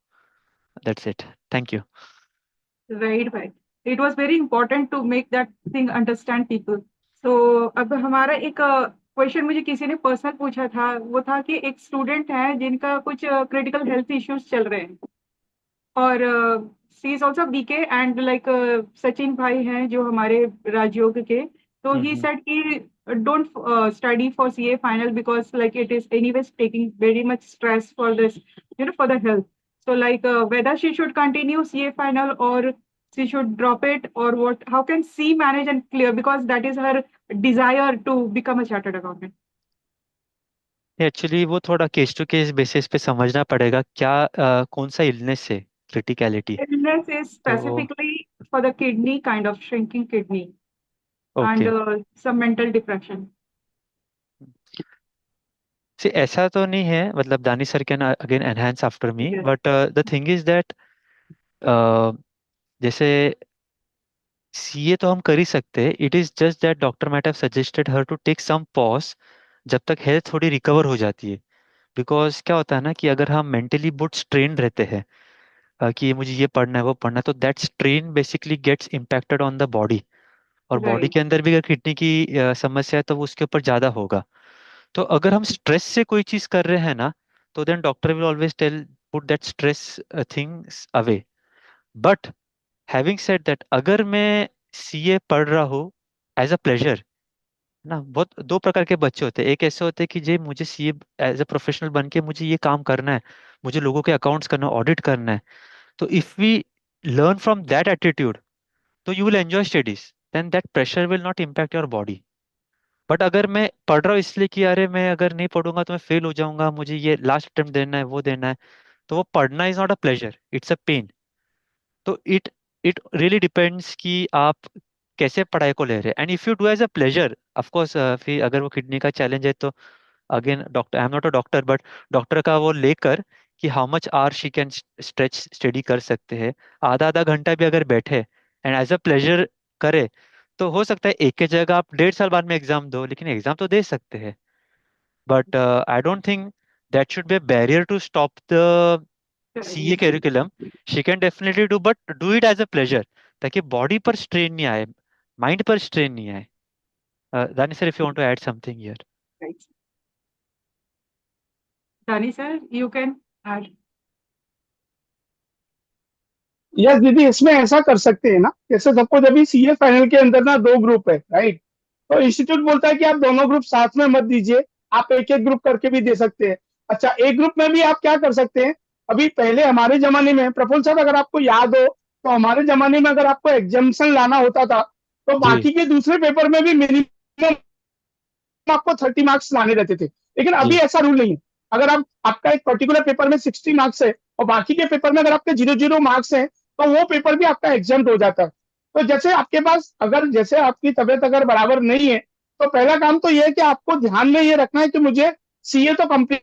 that's it. Thank you. Right, right. It was very important to make that thing understand people. So अब हमारा एक question मुझे किसी ने personal पूछा था, वो था कि एक स्टूडेंट है जिनका कुछ क्रिटिकल हेल्थ इश्यूज चल रहे हैं, और she is also BK and like Sachin भाई हैं जो हमारे राजयोग के, तो ही हम्म। सेड कि don't study for CA final because like it is anyways taking very much stress for this, you know, for the health. So like whether she should continue CA final or she should drop it, or what, how can she manage and clear, because that is her desire to become a chartered accountant. Actually वो थोड़ा case to case basis पे समझना पड़ेगा, क्या कौन सा illness है, criticality. Illness is तो specifically for the kidney, kind of shrinking kidney, and okay, some mental depression. See ऐसा तो नहीं है, मतलब Dani sir can again enhance after me, Yes. But the thing is that, जैसे सीए तो हम कर ही सकते हैं, it is just that doctor might have suggested her to take some pause जब तक हेल्थ थोड़ी रिकवर हो जाती है। बिकॉज क्या होता है ना, कि अगर हम मेंटली बहुत स्ट्रेन रहते हैं, कि मुझे ये पढ़ना है वो पढ़ना है, तो that strain basically gets impacted on the body. और बॉडी Right. के अंदर भी अगर किडनी की समस्या है तो वो उसके ऊपर ज्यादा होगा। तो अगर हम स्ट्रेस से कोई चीज कर रहे हैं ना, तो then doctor will always tell put that stress things away. But having said that, अगर मैं सीए पढ़ रहा हूँ एज अ प्लेजर ना, बहुत दो प्रकार के बच्चे होते हैं। एक ऐसे होते हैं कि जे मुझे सीए एज अ प्रोफेशनल बन के मुझे ये काम करना है, मुझे लोगों के अकाउंट्स करना, ऑडिट करना है। तो if we learn from that attitude, तो you will enjoy studies, then that pressure will not impact your body. But अगर मैं पढ़ रहा हूँ इसलिए कि अरे मैं अगर नहीं पढ़ूंगा तो मैं फेल हो जाऊंगा, मुझे ये लास्ट अटेम्प्ट देना है, वो देना है, तो वो पढ़ना is not a pleasure, it's a pain. तो इट रियली डिपेंड्स कि आप कैसे पढ़ाई को ले रहे हैं। And if you do as a pleasure, of course, फिर अगर वो किडनी का चैलेंज है तो again doctor, I am not a doctor, but doctor का वो लेकर कि how much hour she can stretch study कर सकते हैं। आधा आधा घंटा भी अगर बैठे एंड एज अ प्लेजर करे, तो हो सकता है एक ही जगह आप 1.5 साल बाद में एग्जाम दो, लेकिन एग्जाम तो दे सकते हैं। But I don't think that should be a barrier to stop the CA Correct. Curriculum. She can definitely do, but do it as a pleasure, ताकि बॉडी पर स्ट्रेन नहीं आए। माइंड पर स्ट्रेन नहीं आए. Dani sir, if you want to add something here. Right. Dani sir, you can add. Yes दीदी, इसमें ऐसा कर सकते हैं ना, जैसे सपोज अभी सीए फाइनल के अंदर ना 2 ग्रुप है, राइट? तो इंस्टीट्यूट बोलता है कि आप दोनों ग्रुप साथ में मत दीजिए, आप एक एक ग्रुप करके भी दे सकते हैं. अच्छा, एक ग्रुप में भी आप क्या कर सकते हैं, अभी पहले हमारे जमाने में प्रफुल्ल सर, अगर आपको याद हो, तो हमारे जमाने में अगर आपको एग्जामिशन लाना होता था, तो जी. बाकी के दूसरे पेपर में भी मिनिमम आपको 30 मार्क्स लाने रहते थे. लेकिन जी. अभी ऐसा रूल नहीं है. अगर आप आपका एक पर्टिकुलर पेपर में 60 मार्क्स है और बाकी के पेपर में अगर आपके 0 मार्क्स है, तो वो पेपर भी आपका एग्जाम हो जाता है. तो जैसे आपके पास, अगर जैसे आपकी तबियत अगर बराबर नहीं है, तो पहला काम तो ये है कि आपको ध्यान में ये रखना है कि मुझे सीए तो कंप्लीट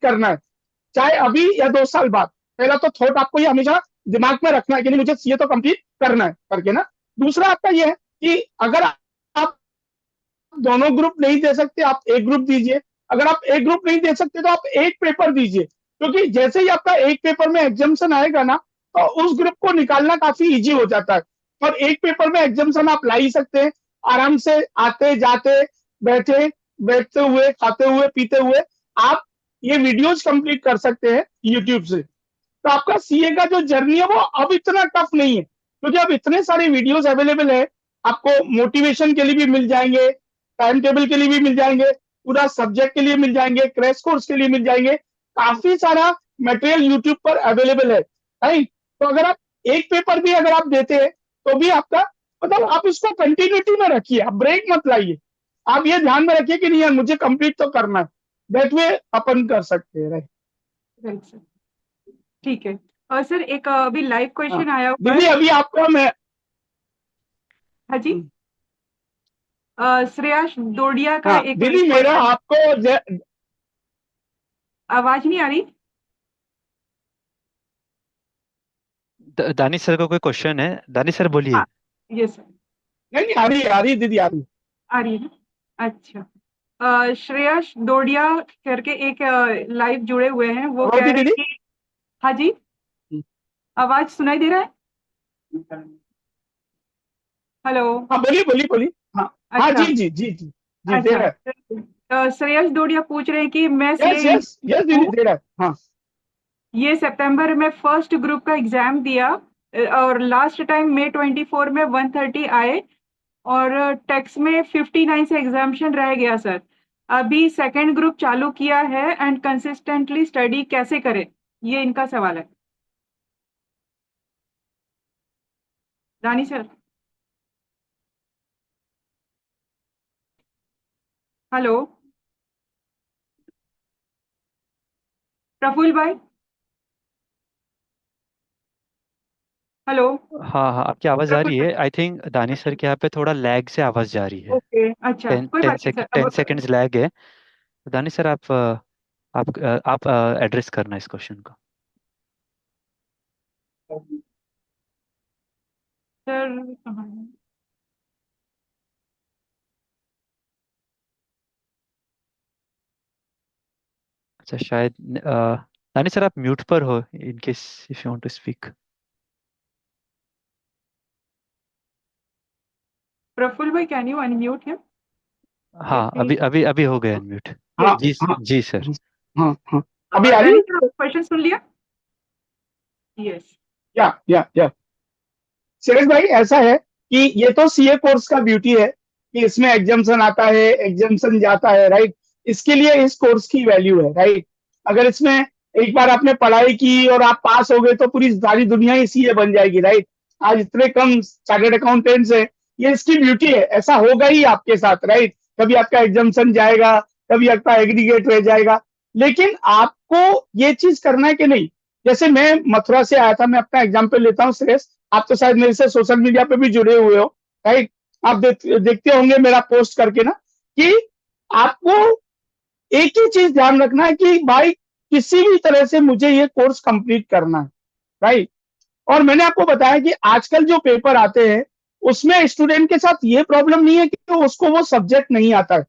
करना है, चाहे अभी या 2 साल बाद. पहला तो थॉट आपको ये हमेशा दिमाग में रखना है कि नहीं, मुझे सीए तो कंप्लीट करना है करके ना. दूसरा आपका ये है कि अगर आप दोनों ग्रुप नहीं दे सकते, आप एक ग्रुप दीजिए. अगर आप एक ग्रुप नहीं दे सकते, तो आप एक पेपर दीजिए, क्योंकि जैसे ही आपका एक पेपर में एग्जामिशन आएगा ना, तो उस ग्रुप को निकालना काफी इजी हो जाता है. और एक पेपर में एग्जामिशन आप ला ही सकते हैं आराम से, आते जाते, बैठे बैठते हुए, खाते हुए, पीते हुए आप ये वीडियोज कंप्लीट कर सकते हैं यूट्यूब से. तो आपका सीए का जो जर्नी है वो अब इतना टफ नहीं है, क्योंकि अब इतने सारे वीडियोस अवेलेबल है. आपको मोटिवेशन के लिए भी मिल जाएंगे, टाइम टेबल के लिए भी मिल जाएंगे, पूरा सब्जेक्ट के लिए मिल जाएंगे, क्रैश कोर्स के लिए मिल जाएंगे. काफी सारा मटेरियल यूट्यूब पर अवेलेबल है, राइट? तो अगर आप एक पेपर भी अगर आप देते हैं, तो भी आपका, मतलब आप इसको कंटिन्यूटी में रखिए, आप ब्रेक मत लाइए. आप ये ध्यान में रखिए कि नहीं यार, मुझे कंप्लीट तो करना है. दैट वे अपन कर सकते हैं, राइट? राइट सर, ठीक है. और सर एक अभी लाइव हाँ क्वेश्चन आया हुआ दीदी, है. अभी आपको मैं हाँ जी. श्रेयास डोडिया का हाँ एक दीदी, मेरा क्वेश्चन. आपको आवाज नहीं आ रही. दानी सर का कोई क्वेश्चन है? दानी सर बोलिए. हाँ, यस सर, नहीं नहीं, आ रही है दीदी, आ रही है. आ रही है ना. अच्छा. श्रेयस डोडिया करके एक लाइव जुड़े हुए हैं, वो कह होती रहे दीदी. हैं कि हाँ जी, आवाज सुनाई दे रहा है. हेलो. हाँ बोलिए बोलिए बोलिए. हाँ हाँ, अच्छा. जी जी जी जी जी, दे अच्छा. रहा है. श्रेयस डोडिया पूछ रहे हैं कि मैं सीए यस यस यस दीदी, हूँ. दे रहा है. हाँ ये सितंबर में फर्स्ट ग्रुप का एग्जाम दिया, और लास्ट टाइम मई 24 में 130 आए, और टैक्स में 59 से एग्जाम्शन रह गया सर. अभी सेकंड ग्रुप चालू किया है एंड कंसिस्टेंटली स्टडी कैसे करें, ये इनका सवाल है. रानी सर. हेलो. प्रफुल्ल भाई. हेलो. हाँ हाँ, आपकी आवाज़ आ प्रफुल्ल रही भाई. है. आई थिंक दानी सर अच्छा. के यहाँ पे थोड़ा लैग से आवाज़ जा रही है. ओके. अच्छा, टेन कोई टेन बात नहीं सेकेंड सर. अब 10 सेकेंड्स लैग है. तो दानी सर, आप एड्रेस करना इस क्वेश्चन को. सर कहाँ है? अच्छा, शायद दानी सर, आप म्यूट पर हो, in case if you want to speak. Prafulla भाई, कैन यू अनम्यूट हिम? हाँ, लेट मी. अभी अभी अभी हो गए अनम्यूट. हाँ जी. हाँ जी सर. हाँ हाँ, अभी आ रही दानी है. सर, क्वेश्चन सुन लिया. यस. या सुरेश भाई, ऐसा है कि ये तो सीए कोर्स का ब्यूटी है कि इसमें एग्जाम्शन आता है, एग्जाम्शन जाता है, राइट? इसके लिए इस कोर्स की वैल्यू है, राइट? अगर इसमें एक बार आपने पढ़ाई की और आप पास हो गए, तो पूरी सारी दुनिया ही सीए बन जाएगी, राइट? आज इतने कम चार्टर्ड अकाउंटेंट्स है, ये इसकी ब्यूटी है. ऐसा होगा ही आपके साथ, राइट? कभी आपका एग्जाम्शन जाएगा, कभी आपका एग्रीगेट रह जाएगा, लेकिन आपको ये चीज करना है कि नहीं. जैसे मैं मथुरा से आया था, मैं अपना एग्जाम्पल लेता हूँ सुरेश. आप तो शायद मेरे से सोशल मीडिया पे भी जुड़े हुए हो, राइट? आप देखते होंगे मेरा पोस्ट करके ना, कि आपको एक ही चीज ध्यान रखना है कि भाई, किसी भी तरह से मुझे ये कोर्स कंप्लीट करना है, राइट? और मैंने आपको बताया कि आजकल जो पेपर आते हैं, उसमें स्टूडेंट के साथ ये प्रॉब्लम नहीं है कि उसको वो सब्जेक्ट नहीं आता है.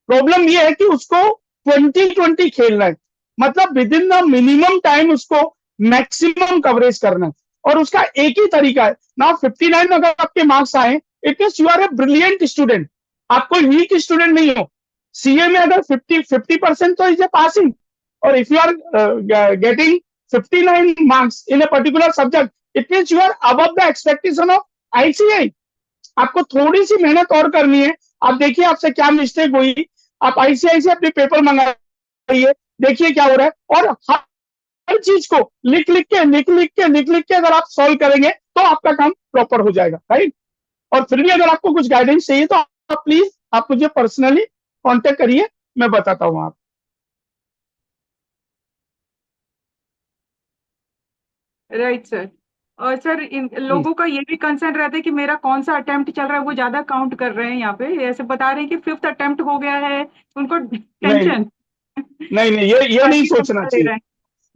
प्रॉब्लम ये है कि उसको 20-20 खेलना है, मतलब with in the minimum time उसको मैक्सिमम कवरेज करना है. और उसका एक ही तरीका है नाउ 59 अगर आपके मार्क्स आए, it means you are a brilliant student, आप कोई वीक स्टूडेंट नहीं हो। सीए में अगर 50% तो इज ए पासिंग, और if you are getting 59 marks in a particular subject, it means you are above the expectation of ICI. आपको थोड़ी सी मेहनत और करनी है। आप देखिए आपसे क्या मिस्टेक हुई, आप आईसीआई से अपने पेपर मंगाइए, देखिए क्या हो रहा है, और हर चीज को लिख लिख के अगर आप सॉल्व करेंगे तो आपका काम प्रॉपर हो जाएगा, राइट। और फिर भी अगर आपको कुछ गाइडेंस चाहिए तो आप प्लीज आप मुझे पर्सनली कांटेक्ट करिए, मैं बताता हूँ आप। Right sir. और सर इन लोगों का ये भी कंसर्न रहता है कि मेरा कौन सा अटेम्प्ट चल रहा है, वो ज्यादा काउंट कर रहे हैं यहाँ पे, ऐसे बता रहे हैं कि फिफ्थ अटेम्प्ट हो गया है, उनको नहीं टेंशन। नहीं, ये नहीं काफी सोचना नंबर दे चाहिए। रहे हैं।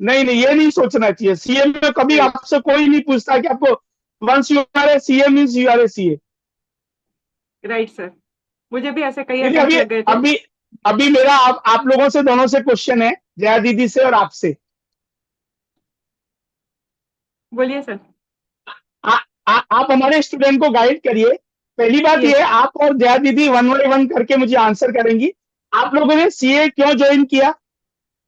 नहीं, ये नहीं सोचना चाहिए। सीए में कभी राइट। आपसे कोई नहीं पूछता कि आपको, once you are a CA means you are a CA. Right sir, मुझे भी ऐसे कई देखिए अटेम्प्ट अभी लग गए थे। अभी अभी मेरा आप लोगों से, दोनों से क्वेश्चन है, जया दीदी से और आपसे। बोलिए सर। आप हमारे स्टूडेंट को गाइड करिए। पहली बात यस। ये है, आप और जया दीदी वन बाय वन करके मुझे आंसर करेंगी। आप लोगों ने सीए क्यों ज्वाइन किया?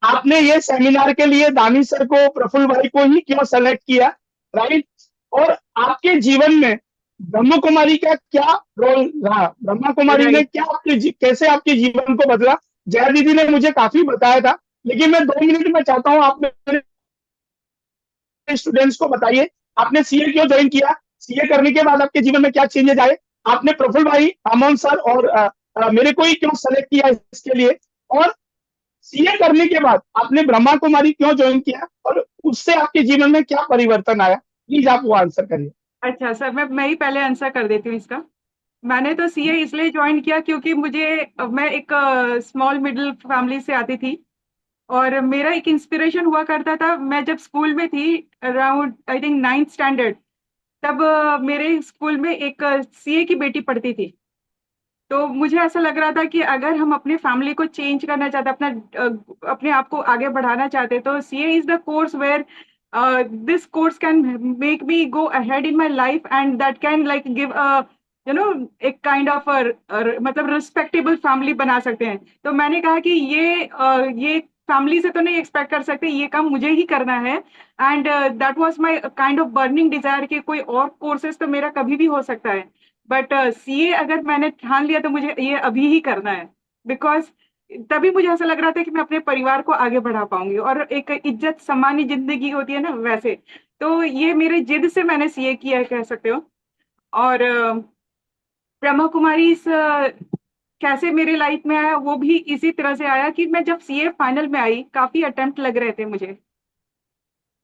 आपने ये सेमिनार के लिए दानी सर को, प्रफुल्ल भाई को ही क्यों सेलेक्ट किया, राइट। और आपके जीवन में ब्रह्म कुमारी का क्या रोल रहा, ब्रह्मा कुमारी ने राइट। क्या कैसे आपके जीवन को बदला? जया दीदी ने मुझे काफी बताया था, लेकिन मैं 2 मिनट में चाहता हूँ आप मेरे स्टूडेंट्स को बताइए, आपने सीए क्यों ज्वाइन किया, सीए करने के बाद आपके जीवन में क्या चेंजेस आए, आपने प्रफुल्ल भाई, अमन सर और मेरे को ही क्यों सेलेक्ट किया इसके लिए, और सीए करने के बाद आपने ब्रह्मा कुमारी क्यों ज्वाइन किया, और उससे आपके जीवन में क्या परिवर्तन आया? प्लीज आप वो आंसर करिए। अच्छा सर, मैं ही पहले आंसर कर देती हूँ इसका। मैंने तो सीए इसलिए ज्वाइन किया क्योंकि मैं एक स्मॉल मिडिल फैमिली से आती थी, और मेरा एक इंस्पिरेशन हुआ करता था। मैं जब स्कूल में थी, around I think 9th standard, तब मेरे स्कूल में एक सीए की बेटी पढ़ती थी। तो मुझे ऐसा लग रहा था कि अगर हम अपने फैमिली को चेंज करना चाहते, अपने आप को आगे बढ़ाना चाहते, तो CA is the course where this course can make me go ahead in my life, and that can like give you know एक काइंड ऑफ मतलब रिस्पेक्टेबल फैमिली बना सकते हैं। तो मैंने कहा कि ये फैमिली से तो नहीं एक्सपेक्ट कर सकते, ये काम मुझे ही करना है। And that was my kind of burning desire कि कोई और कोर्सेज तो मेरा कभी भी हो सकता है, बट सीए अगर मैंने ठान लिया तो मुझे ये अभी ही करना है। बिकॉज तभी मुझे ऐसा लग रहा था कि मैं अपने परिवार को आगे बढ़ा पाऊंगी, और एक इज्जत सम्मानी जिंदगी होती है ना, वैसे। तो ये मेरे जिद से मैंने सीए किया है, कह सकते हो। और ब्रह्मा कुमारी कैसे मेरे लाइफ में आया, वो भी इसी तरह से आया कि मैं जब सीए फाइनल में आई, काफी अटेम्प्ट लग रहे थे मुझे।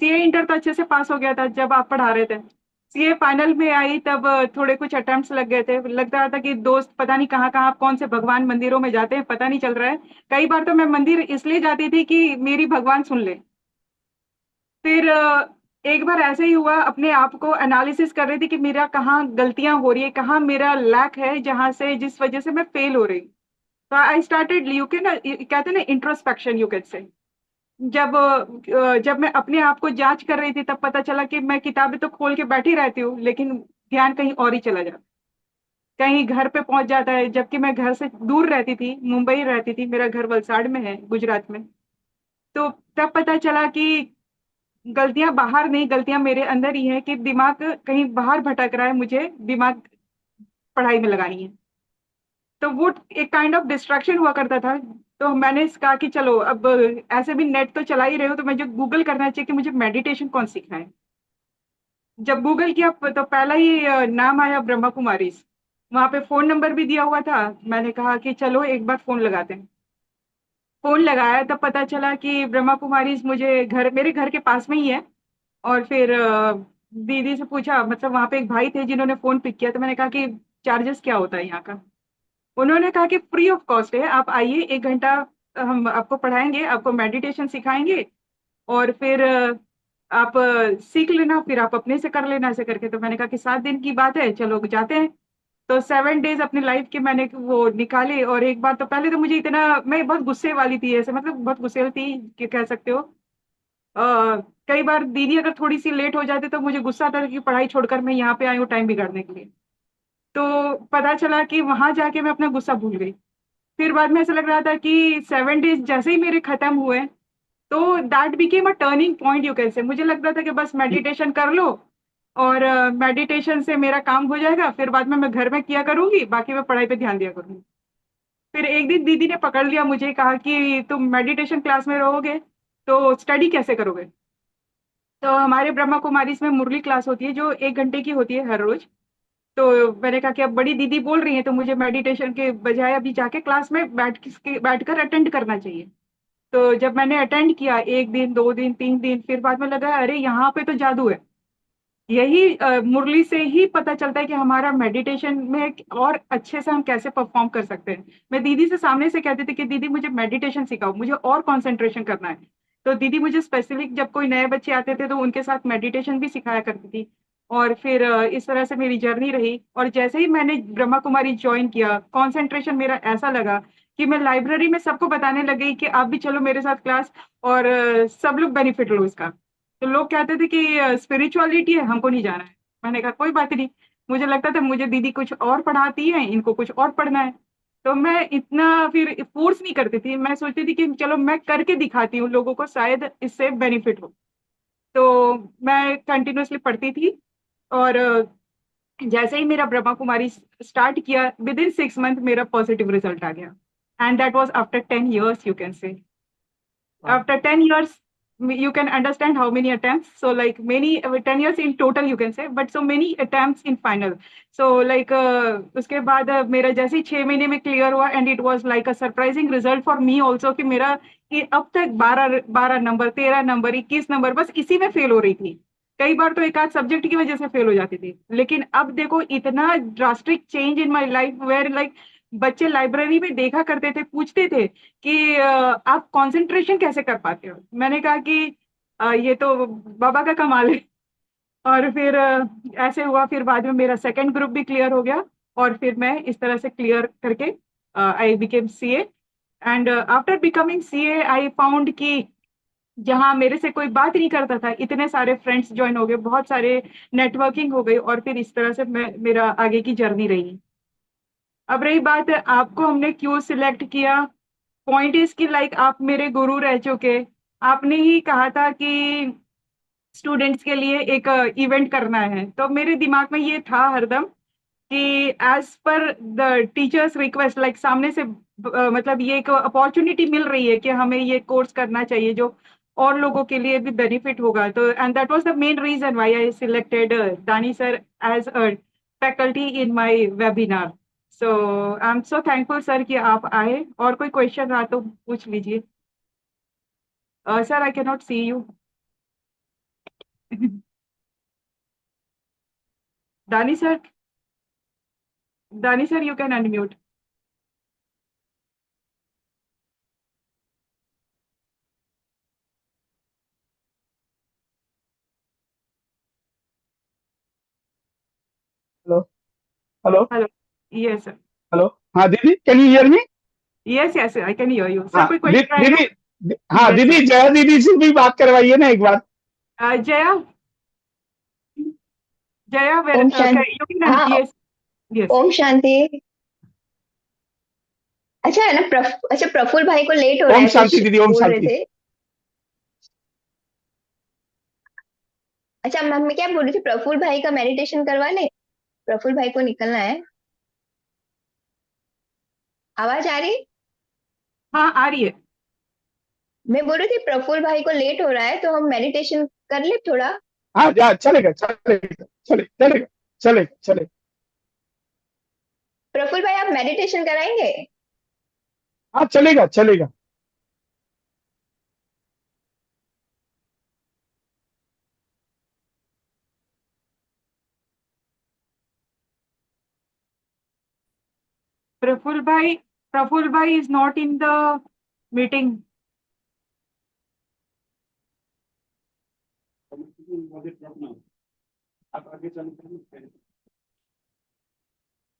सीए इंटर तो अच्छे से पास हो गया था जब आप पढ़ा रहे थे। सीए फाइनल में आई तब थोड़े कुछ अटेम्प्ट्स लग गए थे, लग रहा था कि दोस्त पता नहीं कहाँ कहाँ कौन से भगवान मंदिरों में जाते हैं, पता नहीं चल रहा है। कई बार तो मैं मंदिर इसलिए जाती थी कि मेरी भगवान सुन ले। फिर एक बार ऐसे ही हुआ, अपने आप को एनालिसिस कर रही थी कि मेरा कहाँ गलतियां हो रही है, कहाँ मेरा लैक है, जहां से जिस वजह से मैं फेल हो रही। तो आई स्टार्टेड, यू कैन कहते हैं ना, इंट्रोस्पेक्शन यू कैन से। जब मैं अपने आप को जांच कर रही थी, तब पता चला कि मैं किताबें तो खोल के बैठी रहती हूँ, लेकिन ध्यान कहीं और ही चला जाता, कहीं घर पे पहुंच जाता है, जबकि मैं घर से दूर रहती थी, मुंबई रहती थी, मेरा घर वलसाड़ में है, गुजरात में। तो तब पता चला कि गलतियां बाहर नहीं, गलतियां मेरे अंदर ही है, कि दिमाग कहीं बाहर भटक रहा है, मुझे दिमाग पढ़ाई में लगानी है। तो वो एक काइंड ऑफ डिस्ट्रैक्शन हुआ करता था। तो मैंने कहा कि चलो, अब ऐसे भी नेट तो चला ही रहे हो, तो मुझे गूगल करना चाहिए कि मुझे मेडिटेशन कौन सीखना है। जब गूगल किया तो पहला ही नाम आया ब्रह्मा कुमारी। वहां पे फोन नंबर भी दिया हुआ था। मैंने कहा कि चलो एक बार फोन लगाते हैं। फोन लगाया तब पता चला कि ब्रह्मा कुमारी मुझे मेरे घर के पास में ही है। और फिर दीदी से पूछा, मतलब वहां पे एक भाई थे जिन्होंने फोन पिक किया, तो मैंने कहा कि चार्जेस क्या होता है यहाँ का। उन्होंने कहा कि फ्री ऑफ कॉस्ट है, आप आइए 1 घंटा, हम आपको पढ़ाएंगे, आपको मेडिटेशन सिखाएंगे, और फिर आप सीख लेना, फिर आप अपने से कर लेना, ऐसे करके। तो मैंने कहा कि 7 दिन की बात है, चलो जाते हैं। तो 7 डेज अपनी लाइफ के मैंने वो निकाले। और एक बार तो पहले तो मुझे इतना, मैं बहुत गुस्से वाली थी, ऐसे मतलब बहुत गुस्से थी कि कह सकते हो। कई बार दीदी अगर थोड़ी सी लेट हो जाते तो मुझे गुस्सा आता था कि पढ़ाई छोड़कर मैं यहाँ पे आई हूँ टाइम बिगाड़ने के लिए। तो पता चला कि वहां जाके मैं अपना गुस्सा भूल गई। फिर बाद में ऐसा लग रहा था कि 7 डेज जैसे ही मेरे खत्म हुए, तो that became a turning point you can say. मुझे लगता था कि बस मेडिटेशन कर लो और मेडिटेशन से मेरा काम हो जाएगा, फिर बाद में मैं घर में किया करूंगी, बाकी मैं पढ़ाई पे ध्यान दिया करूंगी। फिर एक दिन दीदी ने पकड़ लिया मुझे, कहा कि तुम मेडिटेशन क्लास में रहोगे तो स्टडी कैसे करोगे। तो हमारे ब्रह्मा कुमारी में मुरली क्लास होती है जो 1 घंटे की होती है हर रोज। तो मैंने कहा कि अब बड़ी दीदी बोल रही है तो मुझे मेडिटेशन के बजाय अभी जाके क्लास में बैठकर अटेंड करना चाहिए। तो जब मैंने अटेंड किया, 1 दिन 2 दिन 3 दिन, फिर बाद में लगा अरे यहाँ पे तो जादू है। यही मुरली से ही पता चलता है कि हमारा मेडिटेशन में और अच्छे से हम कैसे परफॉर्म कर सकते हैं। मैं दीदी से सामने से कहती थी कि दीदी मुझे मेडिटेशन सिखाओ, मुझे और कंसंट्रेशन करना है। तो दीदी मुझे स्पेसिफिक जब कोई नए बच्चे आते थे तो उनके साथ मेडिटेशन भी सिखाया करती थी। और फिर इस तरह से मेरी जर्नी रही। और जैसे ही मैंने ब्रह्मा कुमारी ज्वाइन किया, कंसंट्रेशन मेरा ऐसा लगा कि मैं लाइब्रेरी में सबको बताने लगी कि आप भी चलो मेरे साथ क्लास, और सब लोग बेनिफिट लो इसका। तो लोग कहते थे कि स्पिरिचुअलिटी है, हमको नहीं जाना है। मैंने कहा कोई बात नहीं। मुझे लगता था मुझे दीदी कुछ और पढ़ाती है, इनको कुछ और पढ़ना है। तो मैं इतना फिर फोर्स नहीं करती थी, मैं सोचती थी कि चलो मैं करके दिखाती हूँ लोगों को, शायद इससे बेनिफिट हो। तो मैं कंटिन्यूअसली पढ़ती थी। और जैसे ही मेरा ब्रह्मा कुमारी स्टार्ट किया, विद इन 6 मंथ मेरा पॉजिटिव रिजल्ट आ गया। And that was after 10 years you can say. After 10 years, you can understand how many attempts. So like many, 10 years in total you can say, but so many attempts in final. So like उसके बाद मेरा जैसे ही 6 महीने में clear हुआ, and it was like a surprising result for me also कि मेरा कि अब तक 12 12 नंबर, 13 नंबर, 21 नंबर बस इसी में फेल हो रही थी। कई बार तो एक आध सब्जेक्ट की वजह से फेल हो जाती थी। लेकिन अब देखो इतना drastic change in my life, where like बच्चे लाइब्रेरी में देखा करते थे, पूछते थे कि आप कंसंट्रेशन कैसे कर पाते हो। मैंने कहा कि ये तो बाबा का कमाल है। और फिर ऐसे हुआ, फिर बाद में मेरा सेकंड ग्रुप भी क्लियर हो गया। और फिर मैं इस तरह से क्लियर करके I became CA. And after becoming CA I found कि जहाँ मेरे से कोई बात नहीं करता था, इतने सारे फ्रेंड्स ज्वाइन हो गए, बहुत सारे नेटवर्किंग हो गई, और फिर इस तरह से मेरा आगे की जर्नी रही। अब रही बात है आपको हमने क्यों सिलेक्ट किया। पॉइंट इज कि लाइक आप मेरे गुरु रह चुके। आपने ही कहा था कि स्टूडेंट्स के लिए एक इवेंट करना है, तो मेरे दिमाग में ये था हरदम कि as per the teachers request, like सामने से मतलब ये एक अपॉर्चुनिटी मिल रही है कि हमें ये कोर्स करना चाहिए जो और लोगों के लिए भी बेनिफिट होगा। तो and that was the main reason why I selected Dani sir as a faculty in my webinar. So I am so thankful sir कि आप आए। और कोई क्वेश्चन रहा तो पूछ लीजिए। Sir I can not see you. Dani sir, Dani sir you can unmute. Hello. Hello. Hello. Yes sir. Hello. हाँ दीदी, can you hear me? Yes yes I can hear you sir. हाँ कोई क्वेश्चन रहेगा? दीदी। हाँ यस सर। दीदी, जया दीदी से भी बात करवाइए ना एक बार। जया, जया वेर ओम शांति। You can. हाँ। यस। यस। ओम शांति। अच्छा है ना, अच्छा प्रफुल्ल भाई को लेट हो रहा ओम है, शांति कुछ दीदी, ओम बोल रहे शांति। थे। अच्छा मैं क्या बोल रही थी, प्रफुल्ल भाई का मेडिटेशन करवा ले। प्रफुल्ल भाई को निकलना है। आवाज आ रही? हाँ आ रही है। मैं बोल रही थी प्रफुल्ल भाई को लेट हो रहा है तो हम मेडिटेशन कर ले थोड़ा। हाँ जा, चलेगा चलेगा चलेगा चलेगा चलेगा। प्रफुल्ल भाई आप मेडिटेशन कराएंगे? हाँ चलेगा चलेगा। प्रफुल्ल भाई, प्रफुल्ल भाई is not in the meeting.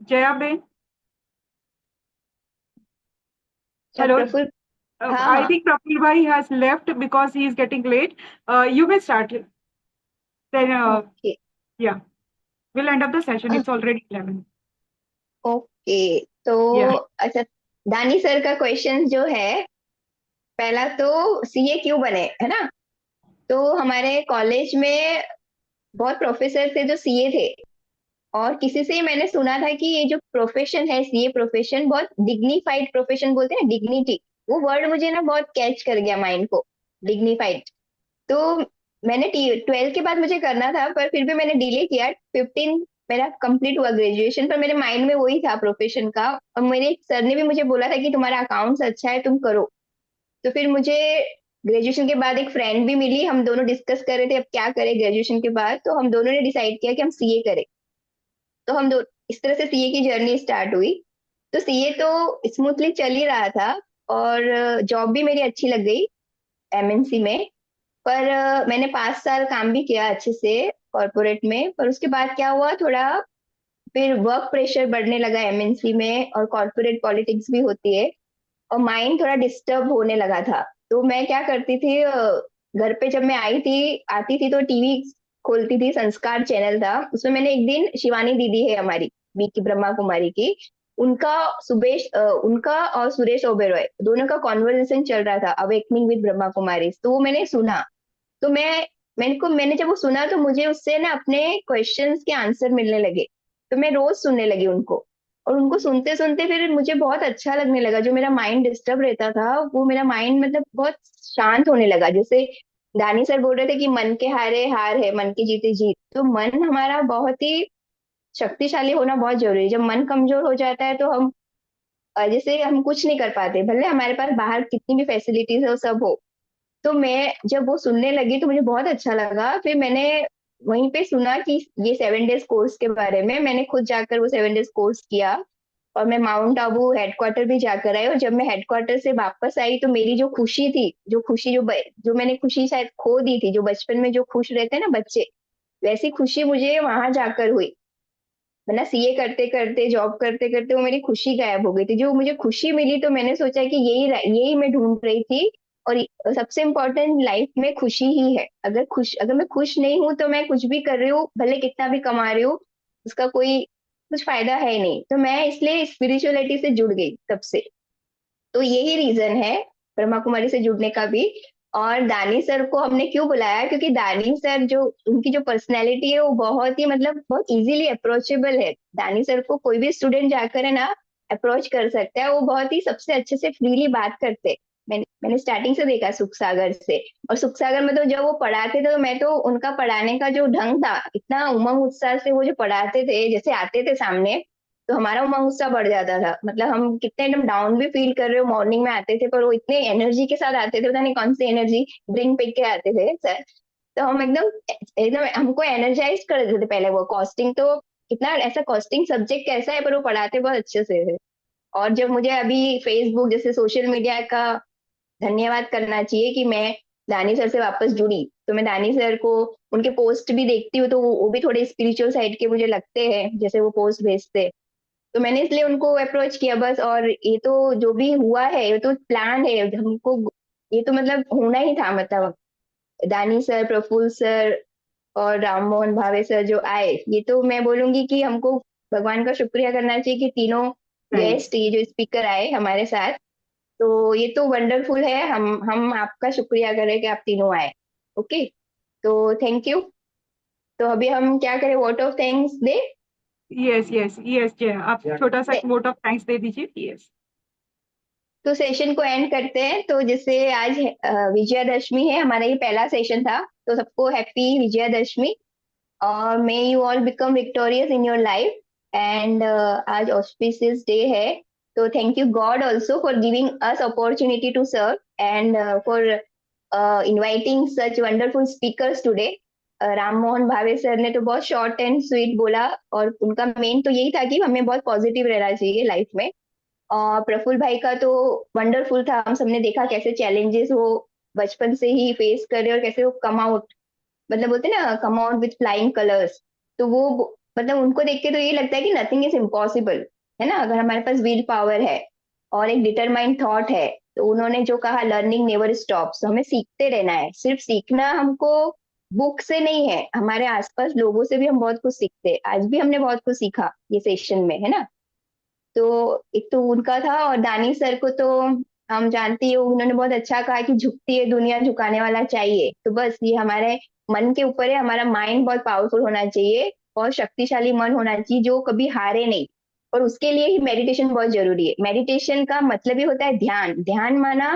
Jaya Ben. अच्छा हेलो। प्रफुल्ल। हाँ I हाँ think Prafful Bhai has left because he is getting late. You may start. Then, okay yeah, we'll end up the session. It's already 11. Okay तो Yeah. अच्छा, दानी sir का question जो है, पहला तो सीए क्यों बने, है ना? तो हमारे कॉलेज में बहुत प्रोफेसर थे जो सीए थे, और किसी से ही मैंने सुना था कि ये जो प्रोफेशन है, सीए प्रोफेशन, बहुत डिग्निफाइड प्रोफेशन, बोलते हैं डिग्निटी, वो वर्ड मुझे ना बहुत कैच कर गया माइंड को, डिग्निफाइड। तो मैंने 12 के बाद मुझे करना था, पर फिर भी मैंने डिले किया। 15 मेरा कंप्लीट हुआ ग्रेजुएशन, पर मेरे माइंड में वही था प्रोफेशन का। और मेरे सर ने भी मुझे बोला था कि तुम्हारा अकाउंट्स अच्छा है, तुम करो। तो फिर मुझे ग्रेजुएशन के बाद एक फ्रेंड भी मिली, हम दोनों डिस्कस कर रहे थे अब क्या करें ग्रेजुएशन के बाद, तो हम दोनों ने डिसाइड किया कि हम सीए करें। तो हम दो इस तरह से सीए की जर्नी स्टार्ट हुई। तो सीए तो स्मूथली चल ही रहा था, और जॉब भी मेरी अच्छी लग गई एमएनसी में। पर मैंने 5 साल काम भी किया अच्छे से कॉर्पोरेट में, पर उसके बाद क्या हुआ, थोड़ा फिर वर्क प्रेशर बढ़ने लगा एमएनसी में, और कॉर्पोरेट पॉलिटिक्स भी होती है, और माइंड थोड़ा डिस्टर्ब होने लगा था। तो मैं क्या करती थी, घर पे जब मैं आती थी तो टीवी खोलती थी, संस्कार चैनल था, उसमें मैंने एक दिन, शिवानी दीदी है हमारी, बी की ब्रह्मा कुमारी की, उनका उनका और सुरेश ओबेरॉय दोनों का कॉन्वर्सेशन चल रहा था, अवेकनिंग विद ब्रह्मा कुमारी, तो वो मैंने सुना। तो मैंने जब वो सुना, तो मुझे उससे ना अपने क्वेश्चंस के आंसर मिलने लगे। तो मैं रोज सुनने लगी उनको, और उनको सुनते सुनते फिर मुझे बहुत अच्छा लगने लगा। जो मेरा माइंड डिस्टर्ब रहता था, वो मेरा माइंड मतलब बहुत शांत होने लगा। जैसे दानी सर बोल रहे थे कि मन के हारे हार है, मन की जीते जीत। तो मन हमारा बहुत ही शक्तिशाली होना बहुत जरूरी है। जब मन कमजोर हो जाता है तो हम जैसे हम कुछ नहीं कर पाते, भले हमारे पास बाहर कितनी भी फैसिलिटीज है, वो सब हो। तो मैं जब वो सुनने लगी तो मुझे बहुत अच्छा लगा। फिर मैंने वहीं पे सुना कि ये 7 डेज कोर्स के बारे में, मैंने खुद जाकर वो 7 डेज कोर्स किया, और मैं माउंट आबू हेडक्वार्टर भी जाकर आई। और जब मैं हेडक्वार्टर से वापस आई, तो मेरी जो खुशी थी, जो मैंने खुशी शायद खो दी थी, जो बचपन में जो खुश रहते हैं ना बच्चे, वैसी खुशी मुझे वहां जाकर हुई। वरना सीए करते करते, जॉब करते करते, वो मेरी खुशी गायब हो गई थी। जो मुझे खुशी मिली, तो मैंने सोचा कि यही मैं ढूंढ रही थी। और सबसे इम्पोर्टेंट लाइफ में खुशी ही है। अगर मैं खुश नहीं हूं, तो मैं कुछ भी कर रही हूँ, भले कितना भी कमा रही हूँ, उसका कोई कुछ फायदा है नहीं। तो मैं इसलिए स्पिरिचुअलिटी से जुड़ गई तब से। तो यही रीजन है ब्रह्मा कुमारी से जुड़ने का भी। और दानी सर को हमने क्यों बुलाया, क्योंकि दानी सर जो, उनकी जो पर्सनैलिटी है, वो बहुत ही मतलब बहुत इजीली अप्रोचेबल है। दानी सर को कोई भी स्टूडेंट जाकर है ना अप्रोच कर सकता है। वो बहुत ही सबसे अच्छे से फ्रीली बात करते। मैंने स्टार्टिंग से देखा सुख सागर से। और सुख सागर में तो जब वो पढ़ाते थे, तो मैं तो उनका पढ़ाने का जो ढंग था, इतना उमंग उत्साह से वो जो पढ़ाते थे, जैसे आते थे सामने, तो हमारा उमंग उत्साह बढ़ जाता था। मतलब हम कितने एकदम डाउन भी फील कर रहे हो, मॉर्निंग में आते थे, पर वो इतने एनर्जी के साथ आते थे, पता नहीं कौन सी एनर्जी ड्रिंक पी के आते थे सर। तो हम एकदम एकदम हमको एनर्जाइज कर देते थे। पहले वो कॉस्टिंग तो, कितना ऐसा कॉस्टिंग सब्जेक्ट कैसा है, पर वो पढ़ाते बहुत अच्छे से थे। और जब मुझे अभी फेसबुक जैसे सोशल मीडिया का धन्यवाद करना चाहिए कि मैं दानी सर से वापस जुड़ी, तो मैं दानी सर को, उनके पोस्ट भी देखती हूँ, तो वो भी थोड़े स्पिरिचुअल साइड के मुझे लगते हैं, जैसे वो पोस्ट भेजते। तो मैंने इसलिए उनको अप्रोच किया बस। और ये तो जो भी हुआ है, ये तो प्लान है हमको, ये तो मतलब होना ही था। मतलब दानी सर, प्रफुल्ल सर और राम मोहन भावे सर जो आए, ये तो मैं बोलूंगी कि हमको भगवान का शुक्रिया करना चाहिए कि तीनों Right. गेस्ट, ये जो स्पीकर आए हमारे साथ, तो ये तो वंडरफुल है। हम आपका शुक्रिया करें कि आप तीनों आए। ओके, तो थैंक यू। तो अभी हम क्या करें, vote of thanks they. Yes, yes, yes, जय आप छोटा सा वोट ऑफ थैंक्स दे दीजिए। यस। तो सेशन को एंड करते हैं। तो जैसे आज विजयादशमी है, हमारा ये पहला सेशन था, तो सबको हैप्पी विजयादशमी, और may you all become victorious in your life. And आज ऑस्पिशियस डे है, तो thank you God also for giving us opportunity to serve, and for inviting such wonderful speakers today. Ram Mohan Bhave sir ने तो बहुत शॉर्ट एंड स्वीट बोला, और उनका main तो यही था कि हमें बहुत पॉजिटिव रहना चाहिए लाइफ में। और प्रफुल्ल भाई का तो वंडरफुल था। हम सबने देखा कैसे चैलेंजेस वो बचपन से ही फेस कर रहे, और कैसे वो कम आउट, मतलब बोलते हैं ना, come out with flying colours. तो वो मतलब उनको देख के तो ये लगता है कि नथिंग इज इम्पॉसिबल, है ना, अगर हमारे पास विल पावर है और एक डिटरमाइंड थॉट है, तो उन्होंने जो कहा लर्निंग नेवर स्टॉप्स, हमें सीखते रहना है। सिर्फ सीखना हमको बुक से नहीं है, हमारे आसपास लोगों से भी हम बहुत कुछ सीखते हैं। आज भी हमने बहुत कुछ सीखा ये सेशन में, है ना। तो एक तो उनका था, और दानी सर को तो हम जानते हैं, उन्होंने बहुत अच्छा कहा कि झुकती है दुनिया झुकाने वाला चाहिए। तो बस ये हमारे मन के ऊपर है, हमारा माइंड बहुत पावरफुल होना चाहिए, बहुत शक्तिशाली मन होना चाहिए जो कभी हारे नहीं। और उसके लिए ही मेडिटेशन बहुत जरूरी है। मेडिटेशन का मतलब ही होता है ध्यान। ध्यान माना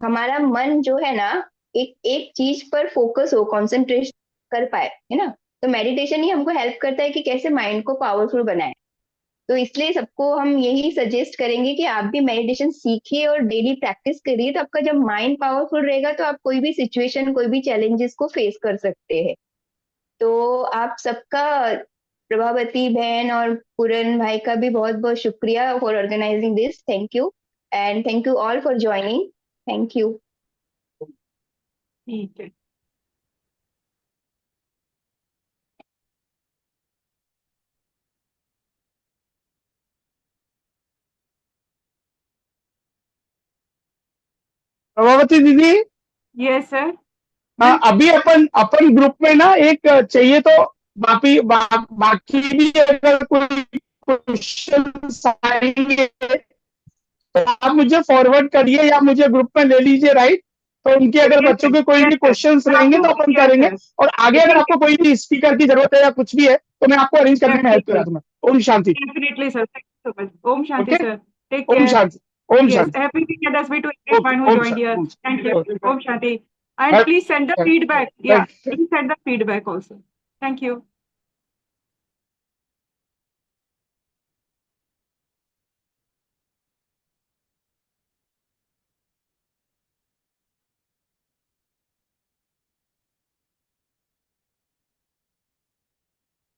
हमारा मन जो है ना, एक एक चीज पर फोकस हो, कॉन्सेंट्रेट कर पाए, है ना। तो मेडिटेशन ही हमको हेल्प करता है कि कैसे माइंड को पावरफुल बनाए। तो इसलिए सबको हम यही सजेस्ट करेंगे कि आप भी मेडिटेशन सीखिए और डेली प्रैक्टिस करिए। तो आपका जब माइंड पावरफुल रहेगा तो आप कोई भी सिचुएशन, कोई भी चैलेंजेस को फेस कर सकते हैं। तो आप सबका, प्रभावती बहन और पूरन भाई का भी बहुत बहुत शुक्रिया for organising this. Thank you, and thank you all for joining. Thank you. ठीक है। प्रभावती दीदी, यस सर। अभी अपन अपन ग्रुप में ना एक चाहिए तो बाकी भी अगर कोई क्वेश्चन आएंगे तो आप मुझे फॉरवर्ड करिए या मुझे ग्रुप में ले लीजिए, राइट। तो उनके अगर यस बच्चों सर, के कोई यस भी सर, क्वेश्चंस मैं रहेंगे तो आपको, अपन यस करेंगे। सर, और आगे अगर ठीक आपको कोई भी स्पीकर की जरूरत है या कुछ भी है तो मैं आपको अरेंज करने में हेल्प करा डेफिनेटली, दूंगा। ओम शांति। Definitely sir, thank you so much. ओम शांति ओके, सर, टेक ओम केयर। शांति, ओम Yes, शांति। happy Vijayadashmi to everyone who okay, ओम joined here. शांति, Thank you. Okay, Om Shanti. And please send the feedback. Yeah, thank please send the feedback also. Thank you.